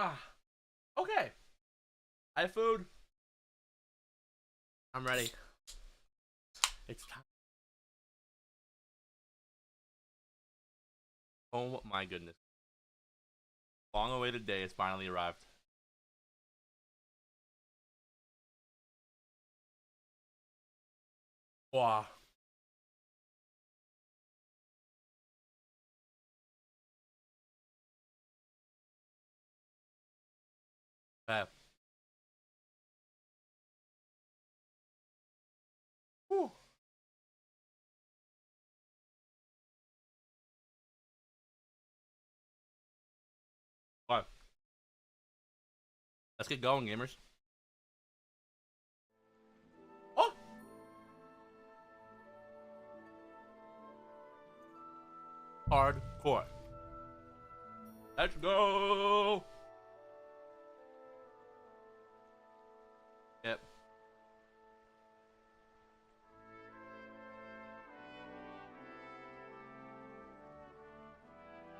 Ah, okay. I have food. I'm ready. It's time. Oh my goodness. Long awaited day has finally arrived. Wow. Okay. Whew. Okay. Let's get going, gamers. Oh! Hardcore. Let's go! Yep.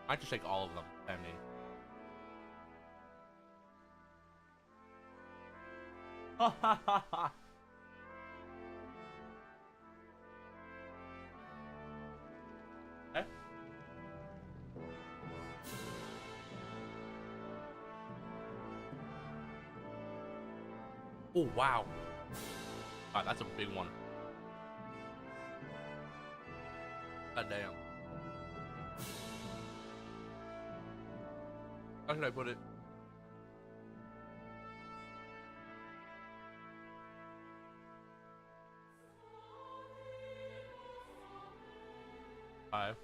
Might just take all of them. I mean. Ha ha ha ha! Okay. Oh, wow. Wow, that's a big one. God damn. How should I put it? Five.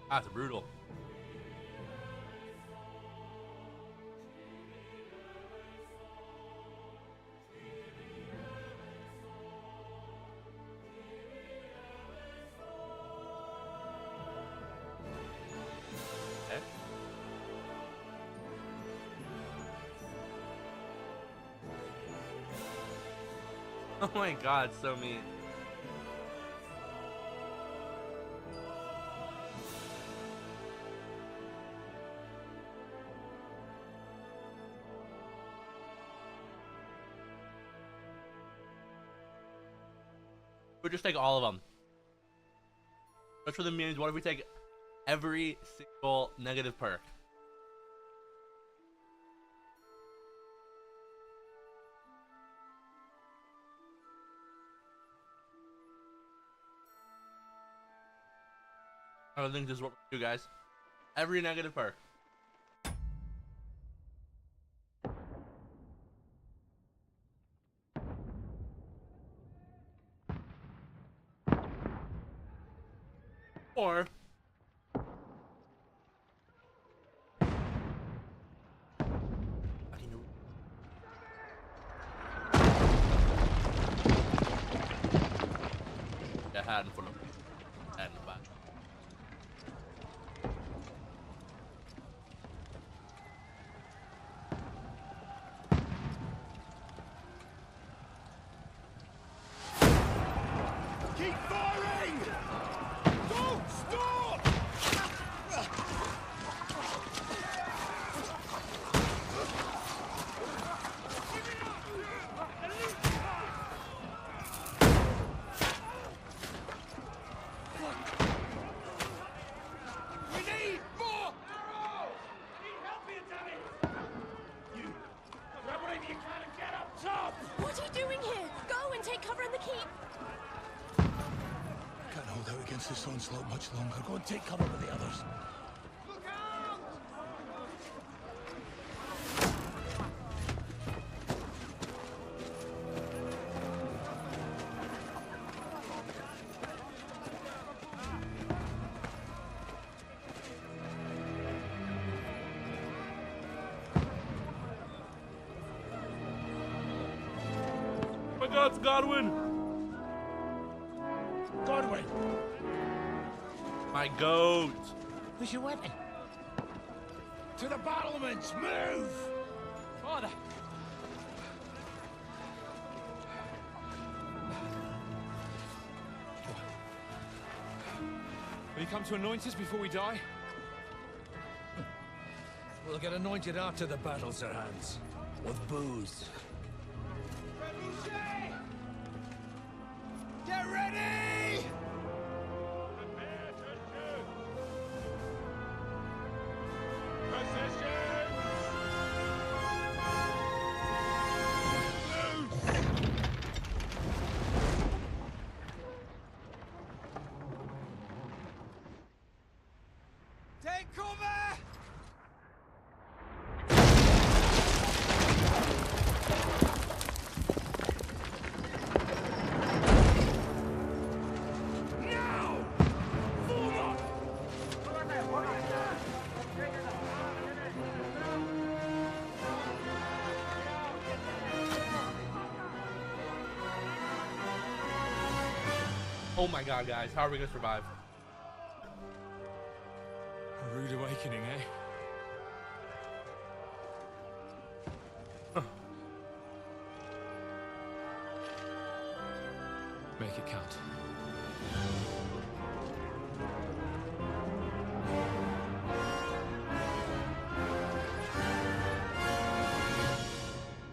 That's brutal. Okay. Oh my god, so mean. We'll just take all of them. Just for the memes, what if we take every single negative perk? I don't think this is what we do, guys. Every negative perk. Or I can do a hand full of hand in the back. Keep firing! Don't stop! We need more arrows! I need help here, damn it! You grab whatever you can and get up top! What are you doing here? Go and take cover in the keep. Can't hold out against this onslaught much longer. Go and take cover with the others. Look out! Oh my god, it's Godwin! Godwin! My goat! Where's your weapon? To the battlements! Move! Father! Will you come to anoint us before we die? We'll get anointed after the battle, Sir Hans. With booze. Get ready! Prepare to shoot! Position! Take cover! Oh my god, guys, how are we gonna survive? A rude awakening, eh? Make it count.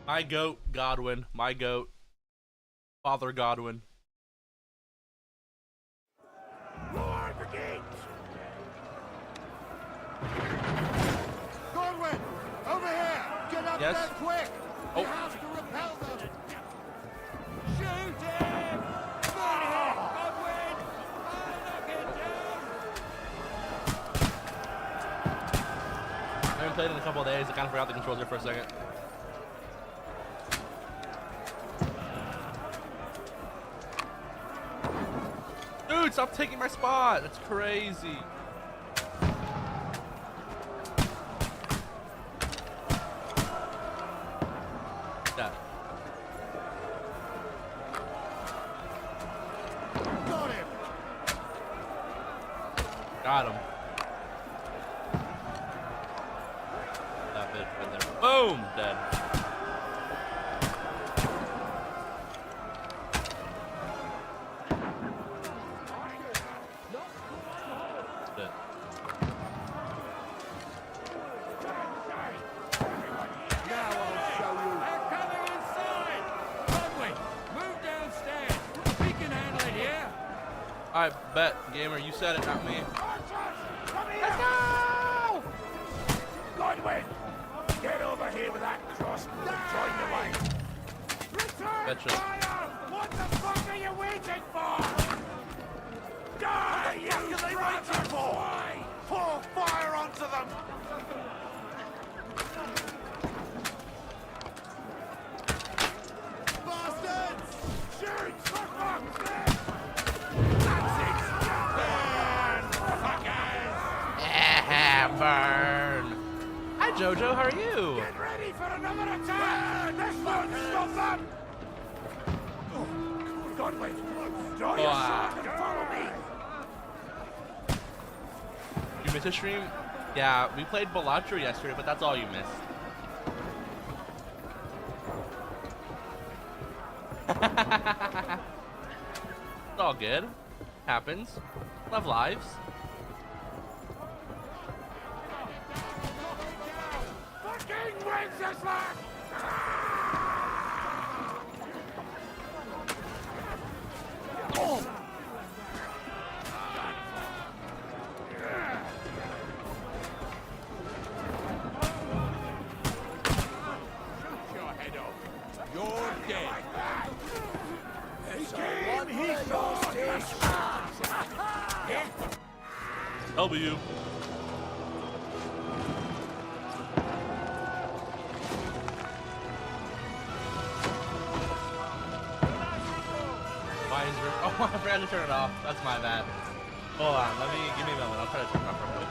My goat, Godwin. My goat. Father Godwin. More brigades! Godwin! Over here! Get up Yes? there quick! Oh. We have to repel them! Shoot him! Burn him! Godwin! I'll knock it down! I haven't played in a couple of days. I kind of forgot the controls there for a second. Dude, stop taking my spot. That's crazy. That. Got him! Got him. That bitch right there. Boom! Dead. Dead. Now I'll show you! They're coming inside! Godwin, move downstairs! We can handle it here! I bet, gamer, you said it, not me. Let's go! Godwin, get over here with that cross and join the way. Return Betcha. fire! What the fuck are you waiting for? Die, you What are they waiting for? Pour fire onto them! Bastards! Shoot! For fuck's sake! That's it! Burn, fuckers! Yeah, burn. Hi, Jojo. How are you? Get ready for another attack! This won't stop them! Godwin, draw your sword and follow me! You missed a stream? Yeah, we played Balatro yesterday, but that's all you missed. It's all good. Happens. Love lives. Fucking Wenceslas! Shoot your head off. You're dead. He thought W. Why is there... Oh, I forgot to turn it off. That's my bad. Hold on. Give me a moment. I'll try to turn it off real quick.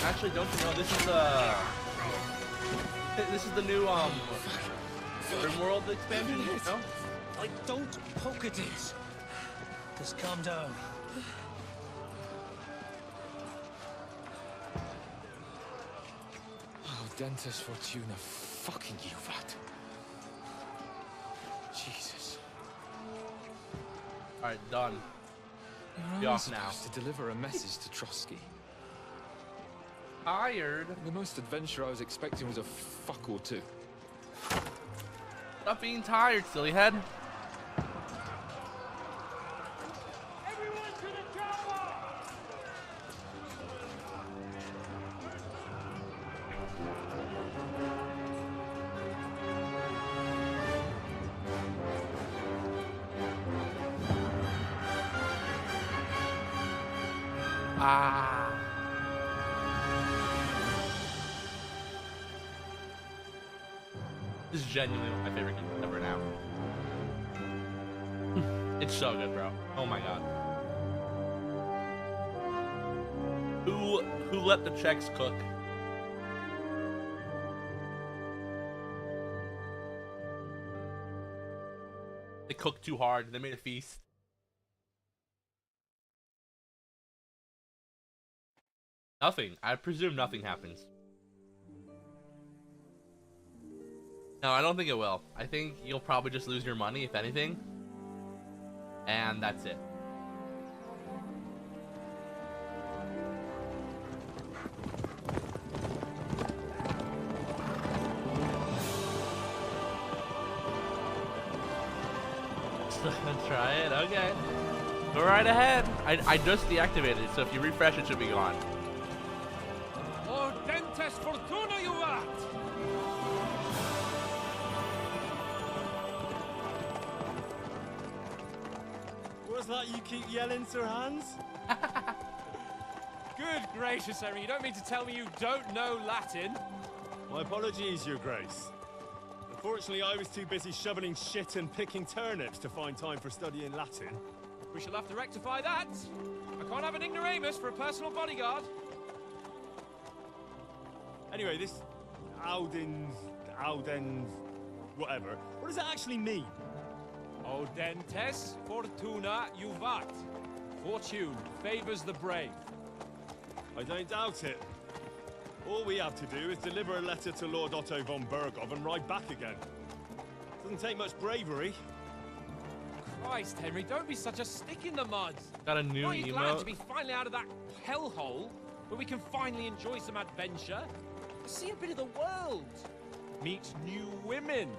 Actually, don't you know this is the new RimWorld expansion? No? Don't poke at it. Just calm down. Oh, Dentes Fortuna, fucking you, Vat. Jesus. All right, done. You're Be only off now. supposed to deliver a message to Trotsky. Tired. The most adventure I was expecting was a fuck or two. Stop being tired, silly head. Everyone to the chopper! Ah. This is genuinely my favorite game ever now. It's so good, bro. Oh my god. Who let the Czechs cook? They cooked too hard. They made a feast. Nothing. I presume nothing happens. No, I don't think it will. I think you'll probably just lose your money, if anything. And that's it. Try it? Okay. Go right ahead. I just deactivated it, so if you refresh it should be gone. Oh, Dentes Fortuna, you vat! What's that you keep yelling, Sir Hans? Good gracious, Harry, you don't mean to tell me you don't know Latin? My apologies, Your Grace. Unfortunately, I was too busy shoveling shit and picking turnips to find time for studying Latin. We shall have to rectify that. I can't have an ignoramus for a personal bodyguard. Anyway, this Audens, whatever. What does it actually mean? Audentes fortuna juvat. Fortune favors the brave. I don't doubt it. All we have to do is deliver a letter to Lord Otto von Bergov and ride back again. Doesn't take much bravery. Christ, Henry, don't be such a stick in the mud. Got a new Aren't you glad emote. to be finally out of that hellhole where we can finally enjoy some adventure? See a bit of the world, meet new women,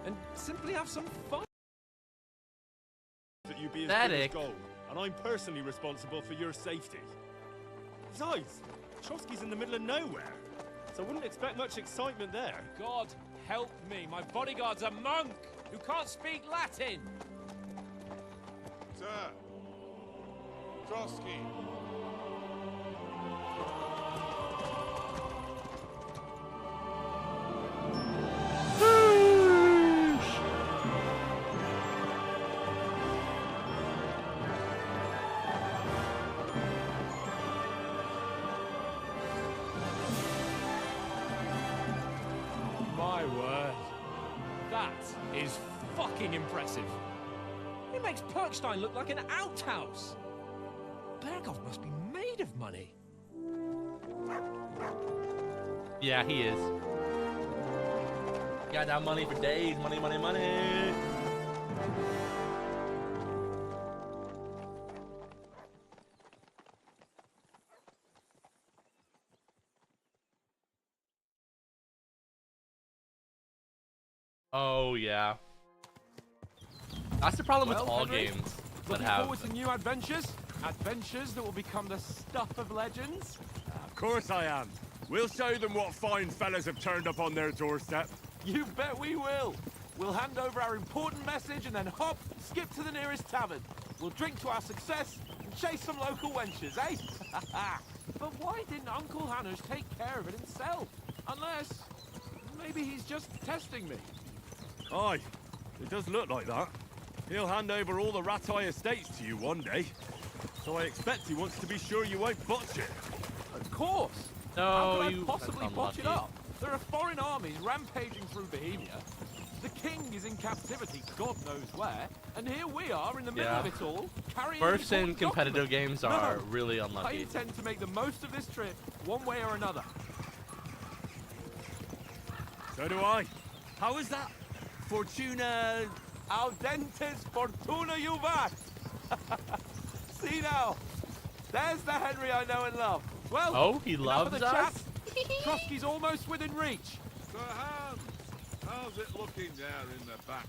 and simply have some fun. That you be as Pathetic. good as gold, and I'm personally responsible for your safety. Besides, Trotsky's in the middle of nowhere, so I wouldn't expect much excitement there. God help me, my bodyguard's a monk who can't speak Latin. Sir. Trotsky. My word, that is fucking impressive. It makes Perkstein look like an outhouse. Bergov must be made of money. Yeah, he is. Got that money for days. Money, money, money. Oh, yeah. That's the problem with all Henry, games that looking have... forward to new adventures? Adventures that will become the stuff of legends? Of course I am. We'll show them what fine fellas have turned up on their doorstep. You bet we will. We'll hand over our important message and then hop, skip to the nearest tavern. We'll drink to our success and chase some local wenches, eh? But why didn't Uncle Hanners take care of it himself? Unless, maybe he's just testing me. Aye, it does look like that. He'll hand over all the Ratai estates to you one day. So I expect he wants to be sure you won't botch it. Of course. How No, could I you. possibly That's botch it unlucky. up? There are foreign armies rampaging through Bohemia. The king is in captivity, God knows where, and here we are in the middle Yeah. of it all, carrying First in important competitive documents. games are No, really I unlucky. intend to make the most of this trip, one way or another. So do I. How is that? Fortuna... Audentes fortuna juvat! See now, there's the Henry I know and love. Well, Oh, he enough of loves the chat. us? Trotsky's almost within reach. Sir Hans, how's it looking there in the back?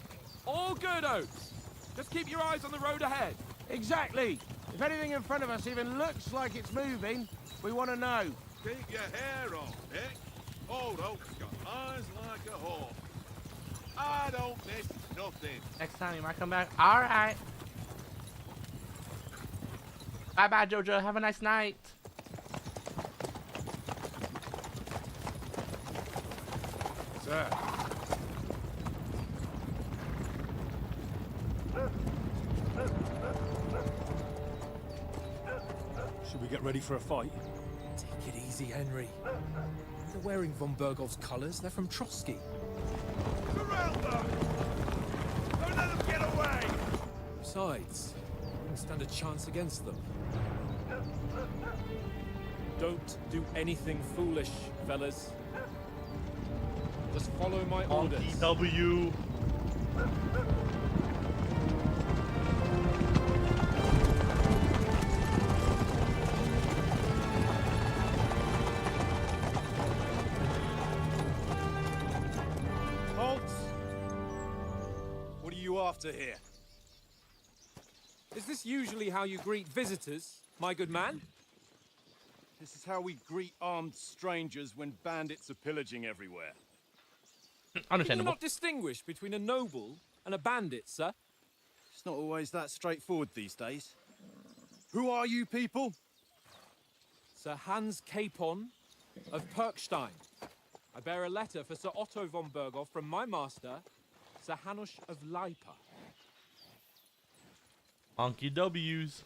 All good, Oates. Just keep your eyes on the road ahead. Exactly. If anything in front of us even looks like it's moving, we want to know. Keep your hair on, Dick. Old Oak's got eyes like a hawk. I don't miss nothing. Next time you might come back. All right. Bye bye, Jojo. Have a nice night. Sir. Should we get ready for a fight? Take it easy, Henry. They're wearing von Bergov's colours. They're from Trotsky. Surround them! Don't let them get away! Besides, we wouldn't stand a chance against them. Don't do anything foolish, fellas. Just follow my orders. W. Halt! What are you after here? Is this usually how you greet visitors, my good man? This is how we greet armed strangers when bandits are pillaging everywhere. Can you Understandable. not distinguish between a noble and a bandit, sir? It's not always that straightforward these days. Who are you people? Sir Hans Capon of Perkstein. I bear a letter for Sir Otto von Berghoff from my master, Sir Hanush of Lipa. Honky W's.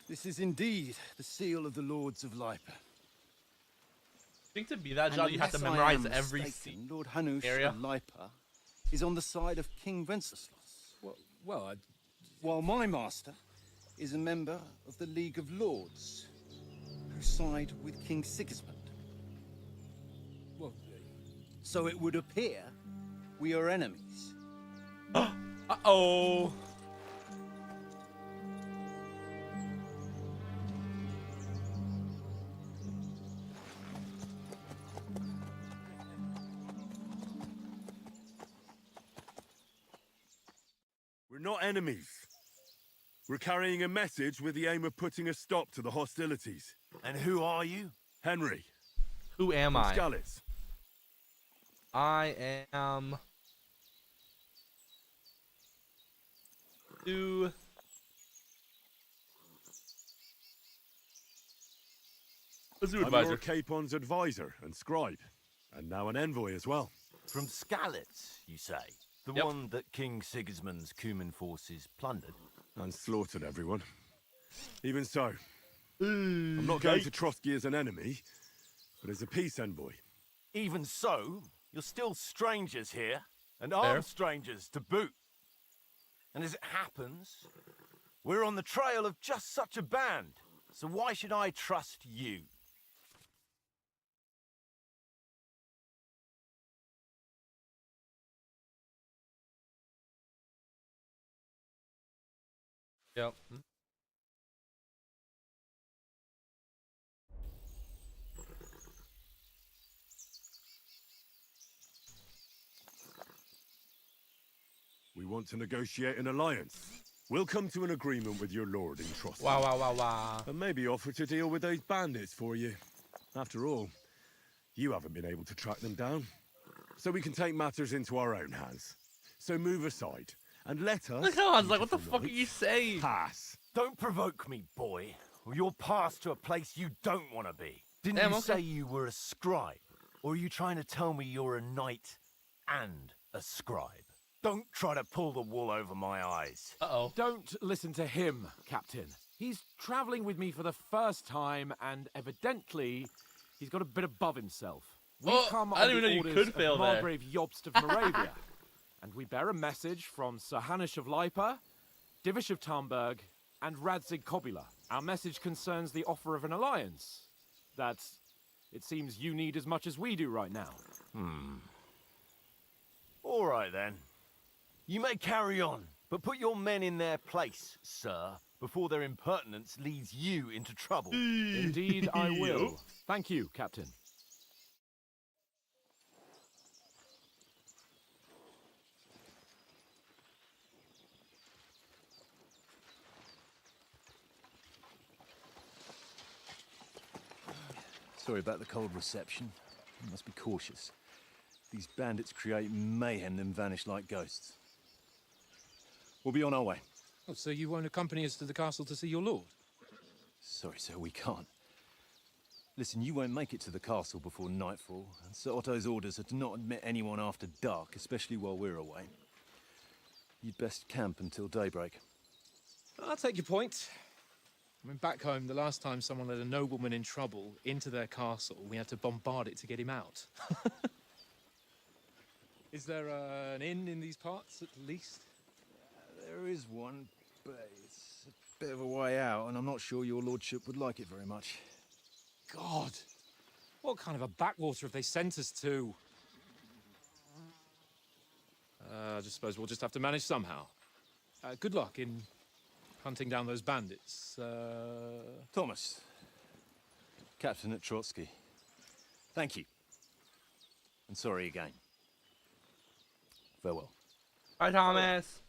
This is indeed the seal of the Lords of Lipa. I think to be that job, you have to Unless I memorize am every mistaken, Lord Hanush area. of Lipa is on the side of King Wenceslas, Well, while my master is a member of the League of Lords, who side with King Sigismund. well, So it would appear we are enemies. Uh-oh. We're not enemies. We're carrying a message with the aim of putting a stop to the hostilities. And who are you? Henry, Who am from I? Skalitz. I am... Do... A zoo I'm advisor. your Capon's advisor and scribe, and now an envoy as well. From Skalitz, you say? The Yep. one that King Sigismund's Cuman forces plundered? And slaughtered everyone. Even so, I'm not going to Trotsky as an enemy, but as a peace envoy. Even so, you're still strangers here, and armed strangers to boot. And as it happens, we're on the trail of just such a band, so why should I trust you? Yep. We want to negotiate an alliance. We'll come to an agreement with your lord in Trotsky. Wow, wow, wow, wow. And maybe offer to deal with those bandits for you. After all, you haven't been able to track them down. So we can take matters into our own hands. So move aside and let us... Look how I was like, what the beautiful fuck are you knights, saying? pass. Don't provoke me, boy, or you'll pass to a place you don't want to be. Didn't Damn, you okay. say you were a scribe? Or are you trying to tell me you're a knight and a scribe? Don't try to pull the wool over my eyes. Uh-oh. Don't listen to him, Captain. He's travelling with me for the first time, and evidently, he's got a bit above himself. We Oh, come I on didn't the even know you orders could fail of there. Margrave Jobst of Moravia, and we bear a message from Sir Hanush of Lipa, Divish of Tarnberg, and Radzig Kobula. Our message concerns the offer of an alliance that it seems you need as much as we do right now. All right, then. You may carry on, but put your men in their place, sir, before their impertinence leads you into trouble. Indeed, I will. Thank you, Captain. Sorry about the cold reception. You must be cautious. These bandits create mayhem, then vanish like ghosts. We'll be on our way. Oh, so you won't accompany us to the castle to see your lord? Sorry, sir, we can't. Listen, you won't make it to the castle before nightfall, and Sir Otto's orders are to not admit anyone after dark, especially while we're away. You'd best camp until daybreak. I'll take your point. I mean, back home, the last time someone led a nobleman in trouble into their castle, we had to bombard it to get him out. Is there an inn in these parts, at least? There is one, but it's a bit of a way out, and I'm not sure your lordship would like it very much. God! What kind of a backwater have they sent us to? I just suppose we'll just have to manage somehow. Good luck in hunting down those bandits. Thomas, Captain at Trotsky. Thank you. And sorry again. Farewell. Bye, Thomas.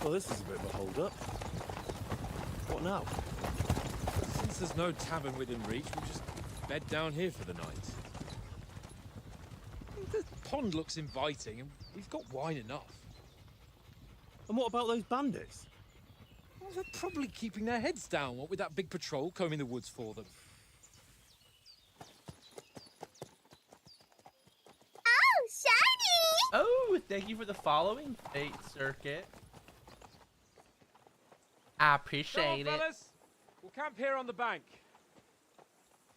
Well, this is a bit of a hold-up. What now? Since there's no tavern within reach, we'll just bed down here for the night. The pond looks inviting, and we've got wine enough. And what about those bandits? Well, they're probably keeping their heads down, what with that big patrol combing the woods for them. Oh, shiny! Oh, thank you for the following, Fate Circuit. I appreciate Come on, it. fellas. We'll camp here on the bank.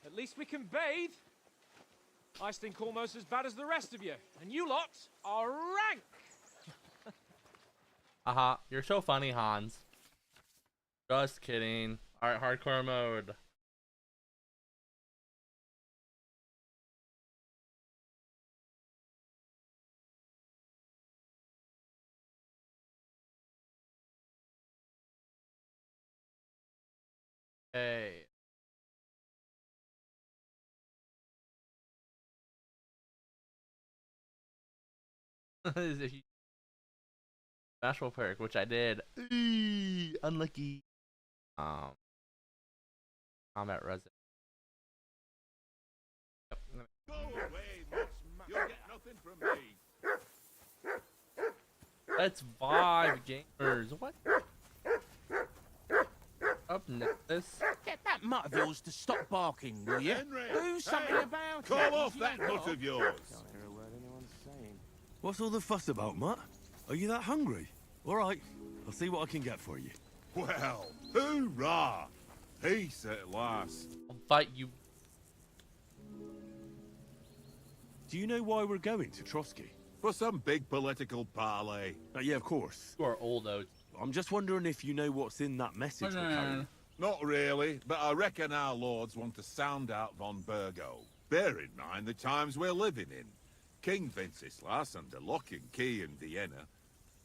At least we can bathe. I stink almost as bad as the rest of you, and you lot are rank. Haha, you're so funny, Hans. Just kidding. Alright, hardcore mode. Hey. If you special perk, which I did. Unlucky. Combat resident. Go away, Mitch. You'll get nothing from me. Let's vibe, gamers. What? Up next. Get that mutt of yours to stop barking, will you? Henry, Do something hey, about it. call off If that you nut not- of yours. Can't hear a word anyone's saying. What's all the fuss about, Mutt? Are you that hungry? All right, I'll see what I can get for you. Well, hoorah! Peace at last. I'll fight you. Do you know why we're going to Trotsky? For some big political parley. Yeah, of course. You are old, though. I'm just wondering if you know what's in that message we're carrying. Not really, but I reckon our lords want to sound out von Burgo. Bear in mind the times we're living in. King Wenceslas under lock and key in Vienna,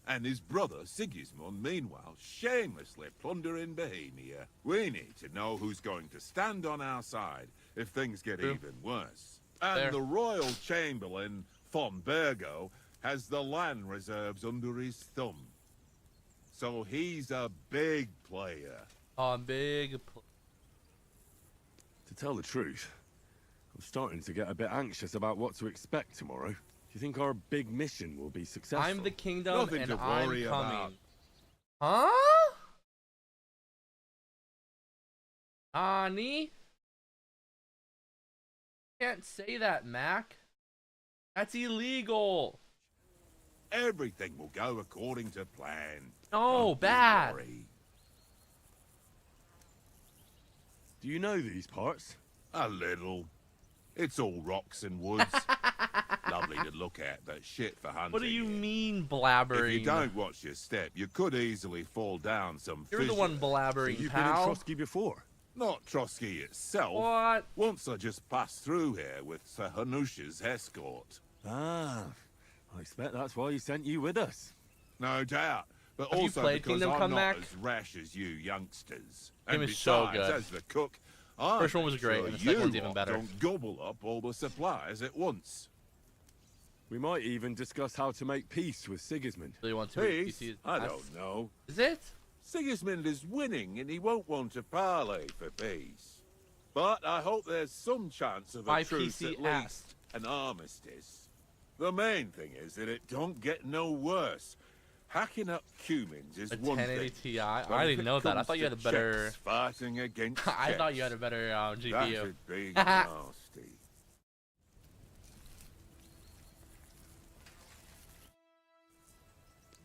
and his brother Sigismund, meanwhile, shamelessly plundering Bohemia. We need to know who's going to stand on our side if things get even worse. And the royal chamberlain, von Burgo, has the land reserves under his thumb. So he's a big player. To tell the truth, I'm starting to get a bit anxious about what to expect tomorrow. Do you think our big mission will be successful? I'm the kingdom Nothing and to I'm worry coming. about. Huh? Nani? Can't say that, Mac. That's illegal. Everything will go according to plan. No, bad. Do you know these parts? A little. It's all rocks and woods. Lovely to look at, but shit for hunting. What do you here. mean blabbering? If you don't watch your step, you could easily fall down some You're the one blabbering, so you've pal. been in Trotsky before? Not Trotsky itself. What? Once I just passed through here with Sir Hanusha's escort. Ah, I expect that's why he sent you with us. No doubt. But Have you also played because Kingdom I'm Come not Back? as rash as you youngsters. Game And is so besides, good. as the cook, I First one was make great, sure and the second one's you even lot better. Don't gobble up all the supplies at once. We might even discuss how to make peace with Sigismund. Really want to Peace? PC I don't know. Is it? Sigismund is winning and he won't want to parley for peace. But I hope there's some chance of a My truce PC at least, an armistice. The main thing is that it don't get no worse. Hacking up cumins is A one 1080 thing. Ti? I but if didn't it know that. I comes thought you to had a better. checks fighting against I thought you checks, had a better GPU. that'd be nasty.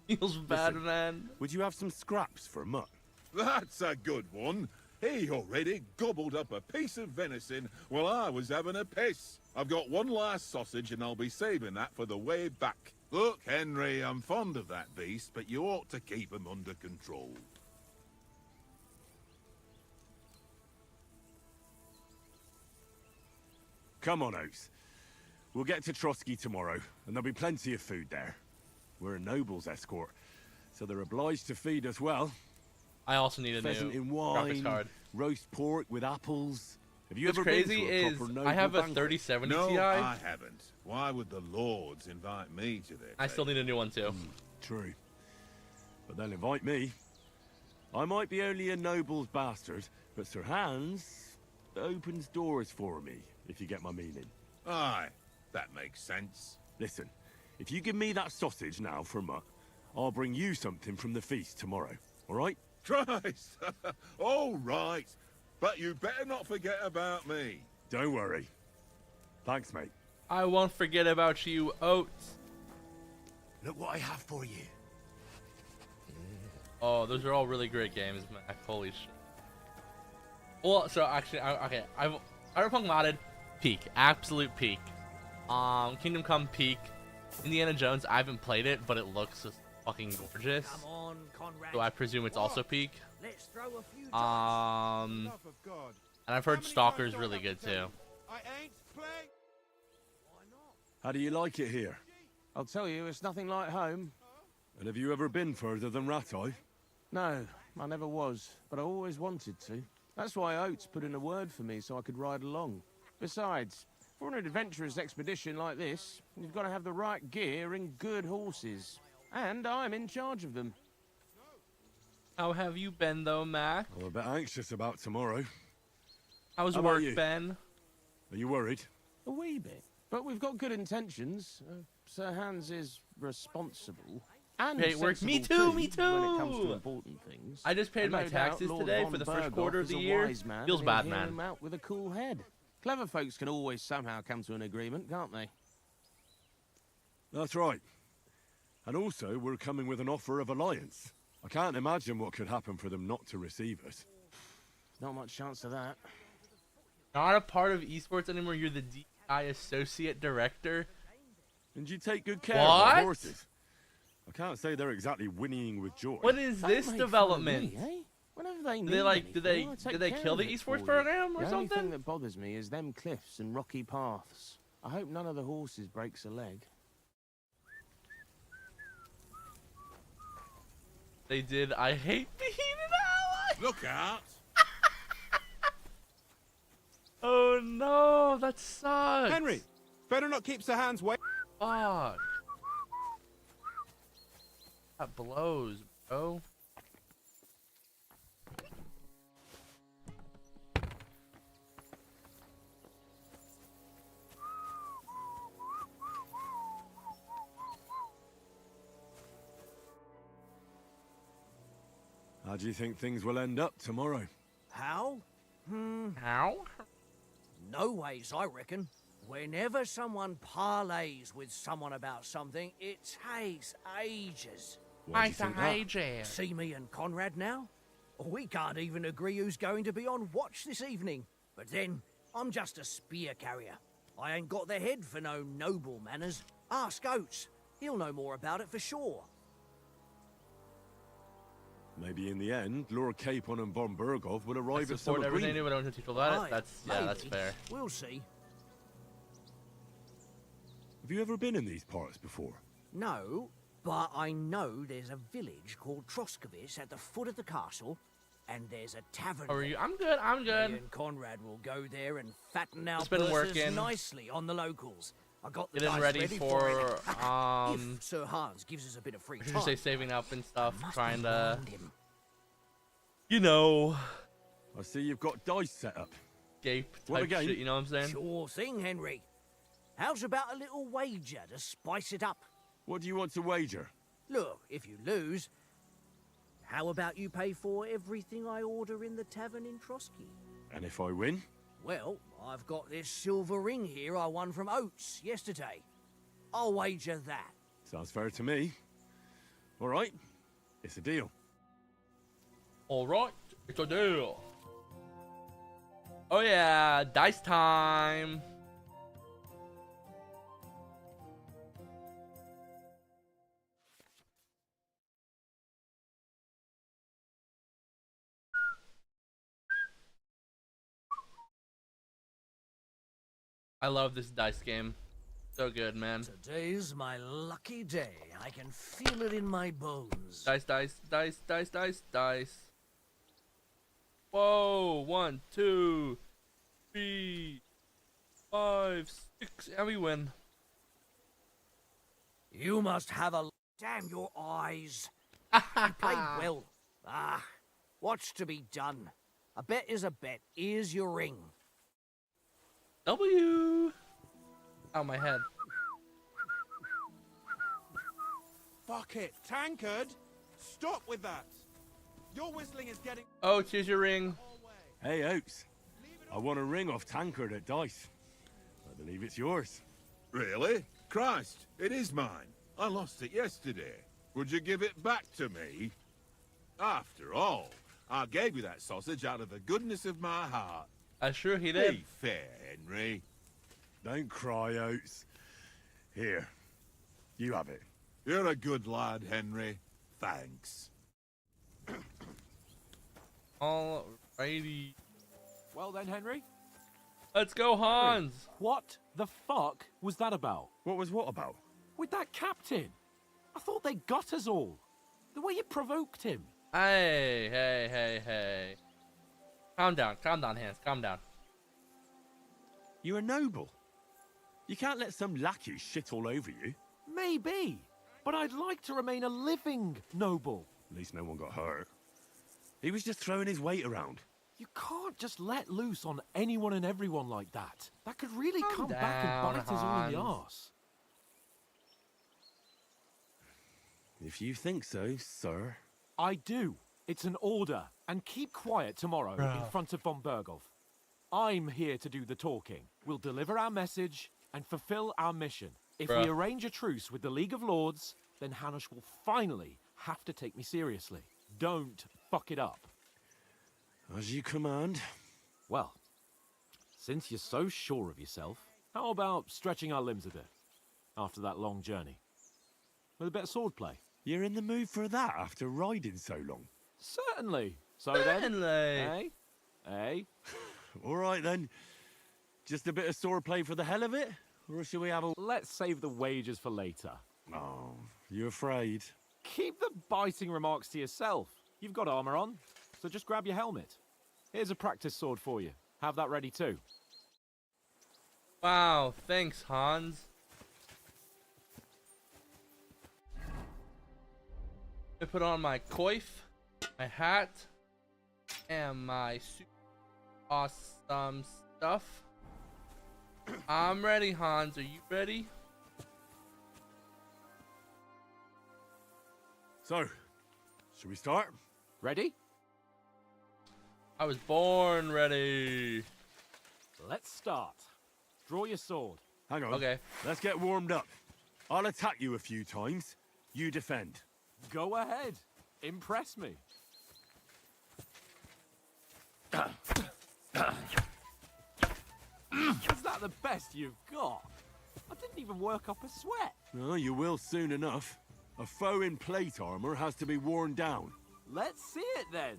Feels bad, Listen, man. Would you have some scraps for a mutt? That's a good one. He already gobbled up a piece of venison while I was having a piss. I've got one last sausage and I'll be saving that for the way back. Look, Henry, I'm fond of that beast, but you ought to keep him under control. Come on, Oates. We'll get to Trotsky tomorrow, and there'll be plenty of food there. We're a noble's escort, so they're obliged to feed us well. I also need a Pheasant new in graphics wine, card. roast pork with apples. Have you What's ever crazy been to a is proper noble I have a banquet? 3070 No, Ti. I haven't. Why would the lords invite me to their I still need a new one too. True. But they'll invite me. I might be only a noble's bastard, but Sir Hans opens doors for me, if you get my meaning. Aye, that makes sense. Listen, if you give me that sausage now for a mutt, I'll bring you something from the feast tomorrow, all right? Christ! All right. But you better not forget about me. Don't worry. Thanks, mate. I won't forget about you, Oates. Look what I have for you. Oh, those are all really great games, man. Holy shit. Well, so actually, okay, Cyberpunk modded, peak, absolute peak. Kingdom Come peak. Indiana Jones, I haven't played it, but it looks just fucking gorgeous. Come on, Conrad. So I presume it's also peak. Let's throw a few And I've heard Stalker's really good too. I ain't playing. How do you like it here? I'll tell you, it's nothing like home. And have you ever been further than Rattay? No, I never was, but I always wanted to. That's why Oates put in a word for me so I could ride along. Besides, for an adventurous expedition like this, you've got to have the right gear and good horses. And I'm in charge of them. How have you been though, Mac? I'm a bit anxious about tomorrow. How's How about work you? been? Are you worried? A wee bit. But we've got good intentions. Sir Hans is responsible. And Great work. Me sensible too, me when it comes too. to important things. I just paid And my no doubt taxes Lord today von for the first Berghoff quarter of is the a year. wise man, Feels and he'll bad, hear man. him out with a cool head. Clever folks can always somehow come to an agreement, can't they? That's right. And also, we're coming with an offer of alliance. I can't imagine what could happen for them not to receive us. Not much chance of that. Not a part of esports anymore. You're the DI associate director. And you take good care of What? our horses. I can't say they're exactly whinnying with joy. What is Don't this make fun of development? me, eh? Whenever they Did need they like? Did anything, they? I take Did they care kill of the it esports for you. program or The only thing something? that bothers me is them cliffs and rocky paths. I hope none of the horses breaks a leg. They did. I hate being an ally. Look out! Oh no, that sucks. Henry, better not keep Sir Hans waiting. Fuck. That blows, bro. How do you think things will end up tomorrow? How? How? No ways, I reckon. Whenever someone parlays with someone about something, it takes ages. Why do you think that? See me and Conrad now? We can't even agree who's going to be on watch this evening. But then, I'm just a spear carrier. I ain't got the head for no noble manners. Ask Oates. He'll know more about it for sure. Maybe in the end, Lord Capon and von Berghoff will arrive at some Support everything agreement. new, but I don't teach people about Aye, it. That's yeah, that's maybe. fair. We'll see. Have you ever been in these parts before? No, but I know there's a village called Troskovic at the foot of the castle, and there's a tavern. How are there. you? I'm good. I'm good. Me and Conrad will go there and fatten our Just been purses working. nicely on the locals. I got the Getting dice ready ready for it. If Sir Hans gives us a bit of free I should time. say saving up and stuff, I must trying to, remind him. you know, I see you've got dice set up. gape What type again? shit. You know what I'm saying? Sure thing, Henry. How's about a little wager to spice it up? What do you want to wager? Look, if you lose, how about you pay for everything I order in the tavern in Trotsky? And if I win? Well, I've got this silver ring here I won from Oates yesterday. I'll wager that. Sounds fair to me. All right, it's a deal. All right, it's a deal. Oh yeah, dice time. I love this dice game. So good, man. Today's my lucky day. I can feel it in my bones. Dice, dice, dice, dice, dice, dice. Whoa, 1, 2, 3, 5, 6, and we win. You must have a... Damn your eyes. You played well. What's to be done? A bet is a bet. Here's your ring. W. Out my head. Fuck it, Tankard! Stop with that! Your whistling is getting... Oh, choose your ring. Hey, Oates. I won a ring off Tankard at dice. I believe it's yours. Really? Christ, it is mine. I lost it yesterday. Would you give it back to me? After all, I gave you that sausage out of the goodness of my heart. I'm sure he did. Be fair, Henry. Don't cry, Oates. Here, you have it. You're a good lad, Henry. Thanks. Alrighty. Well then, Henry, Let's go, Hans. what the fuck was that about? What was what about? With that captain? I thought they got us all. The way you provoked him. Hey, hey, hey, hey. Calm down, Hans, calm down. You're a noble. You can't let some lackey shit all over you. Maybe, but I'd like to remain a living noble. At least no one got hurt. He was just throwing his weight around. You can't just let loose on anyone and everyone like that. That could really come back and down, bite us all in the Hans. arse. If you think so, sir. I do. It's an order. And keep quiet tomorrow in front of von Berghoff. I'm here to do the talking. We'll deliver our message and fulfill our mission. If we arrange a truce with the League of Lords, then Hanush will finally have to take me seriously. Don't fuck it up. As you command. Well, since you're so sure of yourself, how about stretching our limbs a bit after that long journey? With a bit of swordplay. You're in the mood for that after riding so long? Certainly. So Certainly. then, eh? All right then. Just a bit of swordplay for the hell of it? Or should we have a... Let's save the wages for later. Oh, you afraid? Keep the biting remarks to yourself. You've got armor on, so just grab your helmet. Here's a practice sword for you. Have that ready too. Wow, thanks, Hans. I put on my coif, my hat, and my super awesome stuff. I'm ready, Hans. Are you ready? So, should we start? Ready? I was born ready. Let's start. Draw your sword. Hang on. Okay. Let's get warmed up. I'll attack you a few times. You defend. Go ahead. Impress me. Is that the best you've got? I didn't even work up a sweat. Oh, you will soon enough. A foe in plate armor has to be worn down. Let's see it then.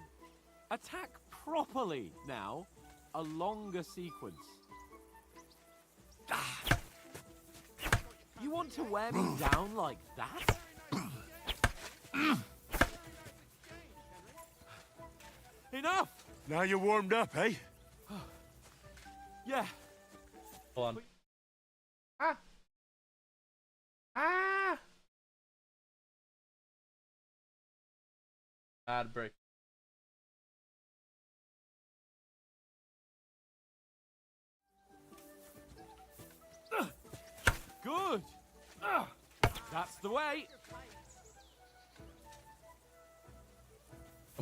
Attack properly now. A longer sequence. You want to wear me down like that? Enough! Now you're warmed up, eh? Yeah. Hold on. Ah! Ah! Bad break. Good. That's the way.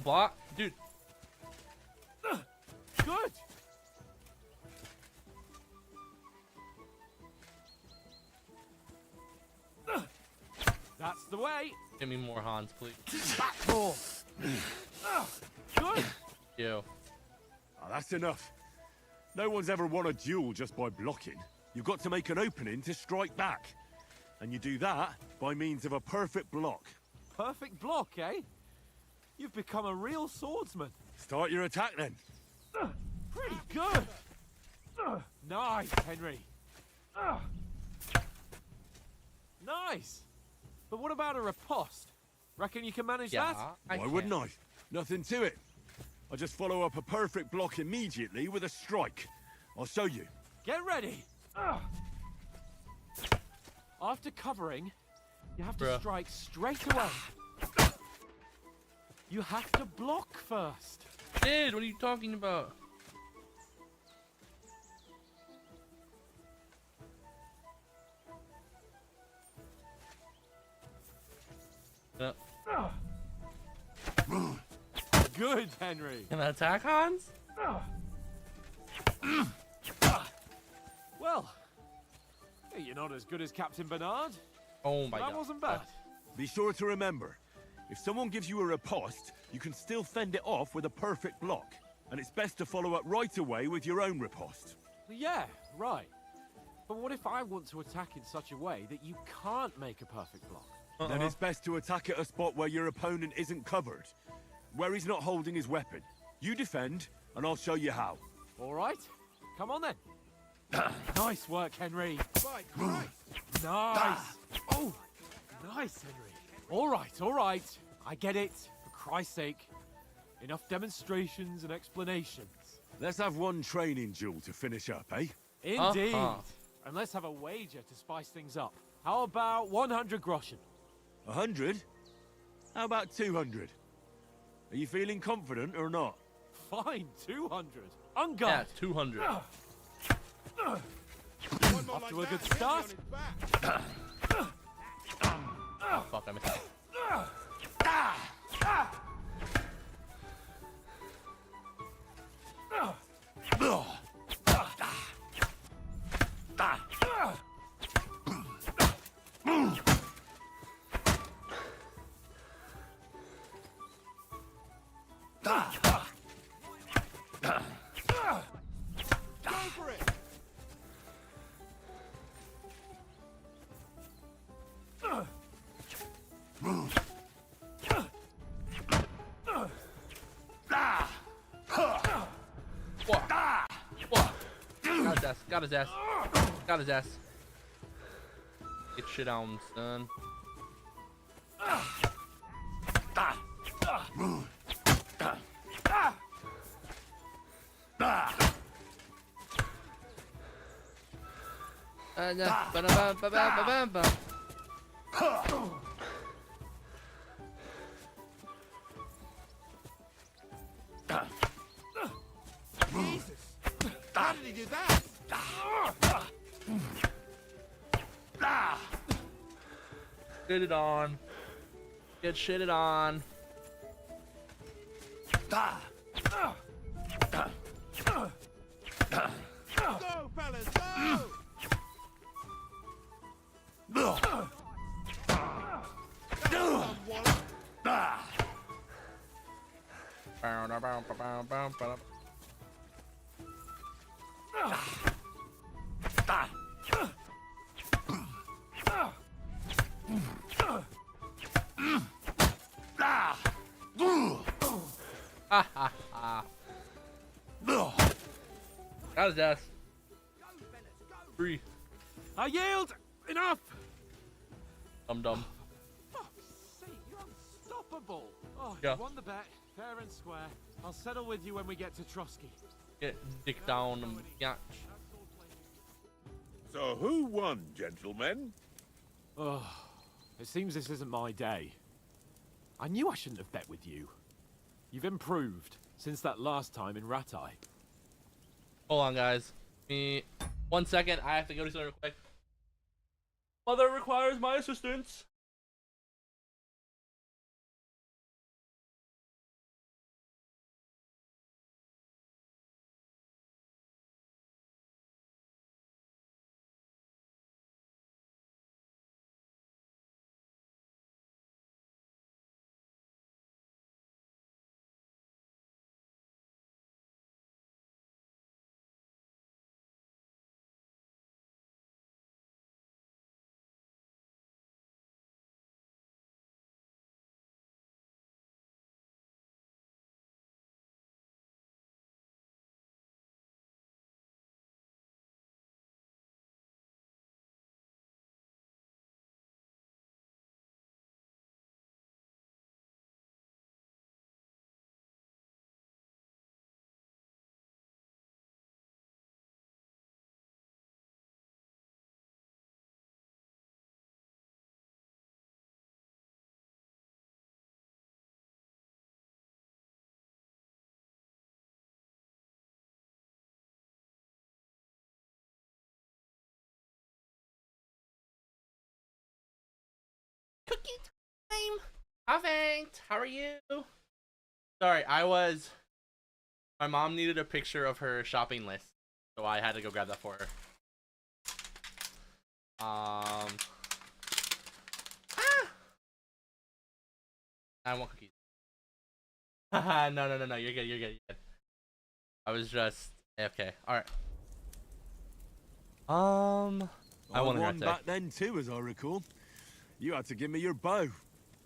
Block, dude. Good. That's the way. Give me more Hans, please. Back more. Good. Yo. Oh, that's enough. No one's ever won a duel just by blocking. You've got to make an opening to strike back. And you do that by means of a perfect block. Perfect block, eh? You've become a real swordsman. Start your attack then. Pretty good. Nice, Henry. Nice. But what about a riposte? Reckon you can manage that? Why wouldn't I? Nothing to it. I just follow up a perfect block immediately with a strike. I'll show you. Get ready. After covering, you have to Bruh. strike straight away. You have to block first. Dude, what are you talking about? Good, Henry. Can I attack Hans? Well, you're not as good as Captain Bernard. Oh my god. That wasn't bad. Be sure to remember, if someone gives you a riposte, you can still fend it off with a perfect block. And it's best to follow up right away with your own riposte. Yeah, right. But what if I want to attack in such a way that you can't make a perfect block? Then it's best to attack at a spot where your opponent isn't covered. Where he's not holding his weapon. You defend, and I'll show you how. All right. Come on then. Nice work, Henry. Nice. Oh, nice, Henry. All right. I get it. For Christ's sake. Enough demonstrations and explanations. Let's have one training duel to finish up, eh? Indeed. And let's have a wager to spice things up. How about 100 groschen? 100? How about 200? Are you feeling confident or not? Fine, 200. On guard. Yeah, 200. Off to a good start. Fuck, I missed. Got his ass. Got his ass. Get shit on, son. Jesus! How did he do that? Get it on. Get shitted on. Got his ass. 3. I yield! Enough! Dum. Fuck's sake, you're unstoppable! Oh, Yeah. you won the bet, fair and square. I'll settle with you when we get to Trotsky. Get dick down. Yeah. So who won, gentlemen? Oh, it seems this isn't my day. I knew I shouldn't have bet with you. You've improved since that last time in Ratai. Hold on, guys. Me 1 second. I have to go do something real quick. Mother requires my assistance. Cookie time. Perfect. How are you? Sorry, my mom needed a picture of her shopping list, so I had to go grab that for her. I want cookies. No. You're good. I was just AFK. All right. I won back then too, as I recall. You had to give me your bow.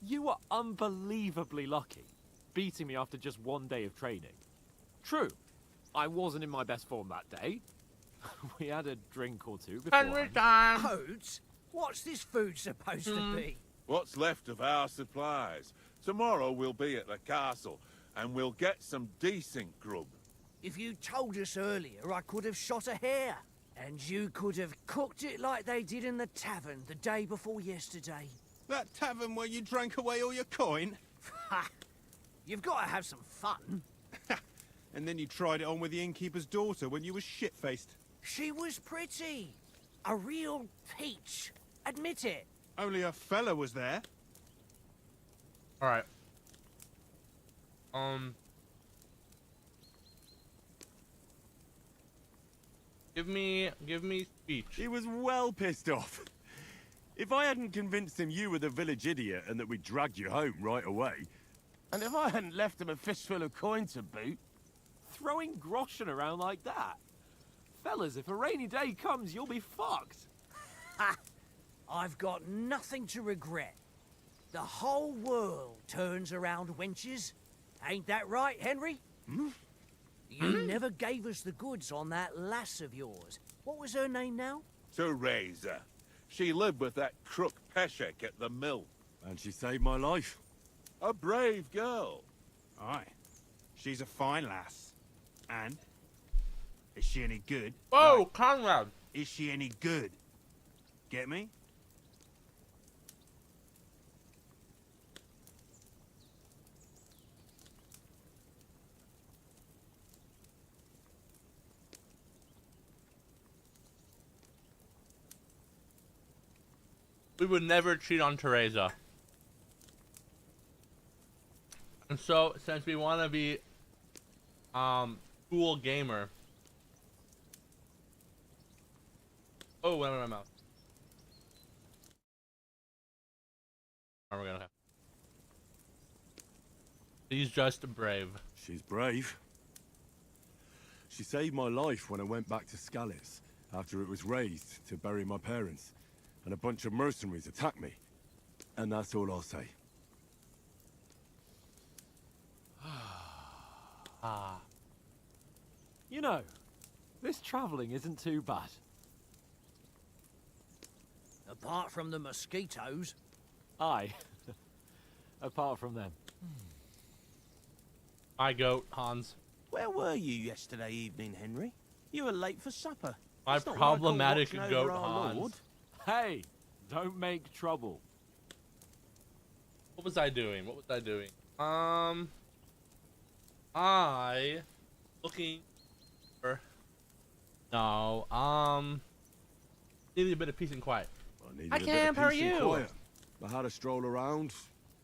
You were unbelievably lucky, beating me after just 1 day of training. True, I wasn't in my best form that day. We had a drink or two before. Henry time. Oats? What's this food supposed to be? What's left of our supplies. Tomorrow we'll be at the castle, and we'll get some decent grub. If you told us earlier, I could have shot a hare. And you could have cooked it like they did in the tavern the day before yesterday. That tavern where you drank away all your coin? Ha! You've got to have some fun. And then you tried it on with the innkeeper's daughter when you were shit-faced. She was pretty. A real peach. Admit it. Only a fella was there. All right. Give me speech. He was well pissed off. If I hadn't convinced him you were the village idiot and that we dragged you home right away, And if I hadn't left him a fistful of coin to boot, Throwing groschen around like that? Fellas, if a rainy day comes, you'll be fucked. Ha! I've got nothing to regret. The whole world turns around wenches. Ain't that right, Henry? You never gave us the goods on that lass of yours. What was her name now? Teresa. She lived with that crook Peshek at the mill. and she saved my life. A brave girl. Aye. She's a fine lass. And? Is she any good? Whoa, Conrad! Is she any good? Get me? We would never cheat on Teresa. And so, since we want to be, cool gamer. Oh, went in my mouth. Are we gonna have? She's just brave. She's brave. She saved my life when I went back to Skalitz after it was razed to bury my parents, and a bunch of mercenaries attacked me. And that's all I'll say. You know, This travelling isn't too bad. Apart from the mosquitoes. Aye. Apart from them. My goat, Hans. Where were you yesterday evening, Henry? You were late for supper. My It's not like problematic watching over goat, our Hans. Lord. Hey, don't make trouble. What was I doing? What was I doing? I looking for needed a bit of peace and quiet. I can't. How are you? Quiet. I had a stroll around,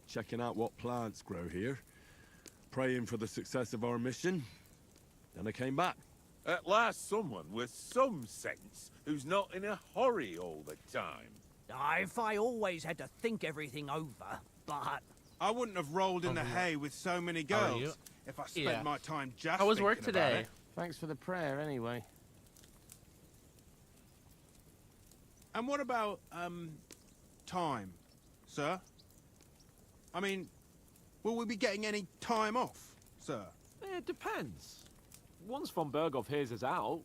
checking out what plants grow here, praying for the success of our mission. Then I came back. At last, someone with some sense who's not in a hurry all the time. If I always had to think everything over, but... I wouldn't have rolled in the hay with so many How are you? girls if I spent Yeah. my time just How was work thinking about today? it. Thanks for the prayer, anyway. And what about, time, sir? I mean, will we be getting any time off, sir? It depends. Once von Berghoff hears us out,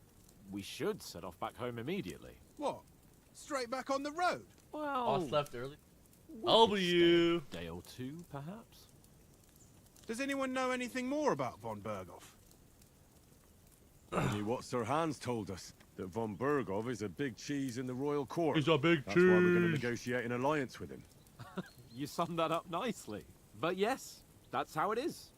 we should set off back home immediately. What? Straight back on the road? Well, Boss left early. we could W. stay a day or two, perhaps. Does anyone know anything more about von Berghoff? Only what Sir Hans told us, that von Berghoff is a big cheese in the royal court. He's a big That's why we're going to cheese. negotiate an alliance with him. You summed that up nicely. But yes, that's how it is.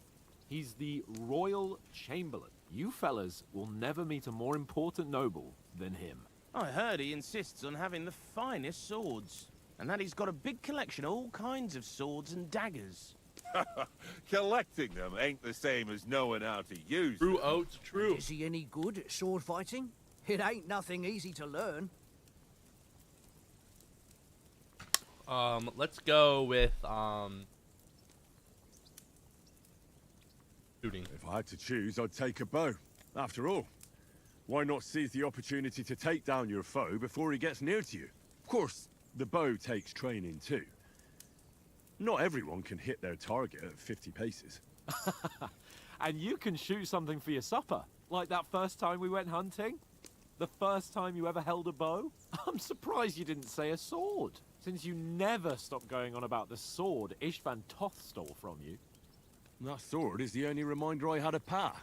He's the royal chamberlain. You fellas will never meet a more important noble than him. I heard he insists on having the finest swords, and that he's got a big collection of all kinds of swords and daggers. Collecting them ain't the same as knowing how to use True them. oats, true. Is he any good at sword fighting? It ain't nothing easy to learn. Let's go with shooting. If I had to choose, I'd take a bow. After all, why not seize the opportunity to take down your foe before he gets near to you? Of course, the bow takes training too. Not everyone can hit their target at 50 paces. And you can shoot something for your supper, like that first time we went hunting. The first time you ever held a bow. I'm surprised you didn't say a sword, since you never stopped going on about the sword Ishvan Toth stole from you. That sword is the only reminder I had of Pa.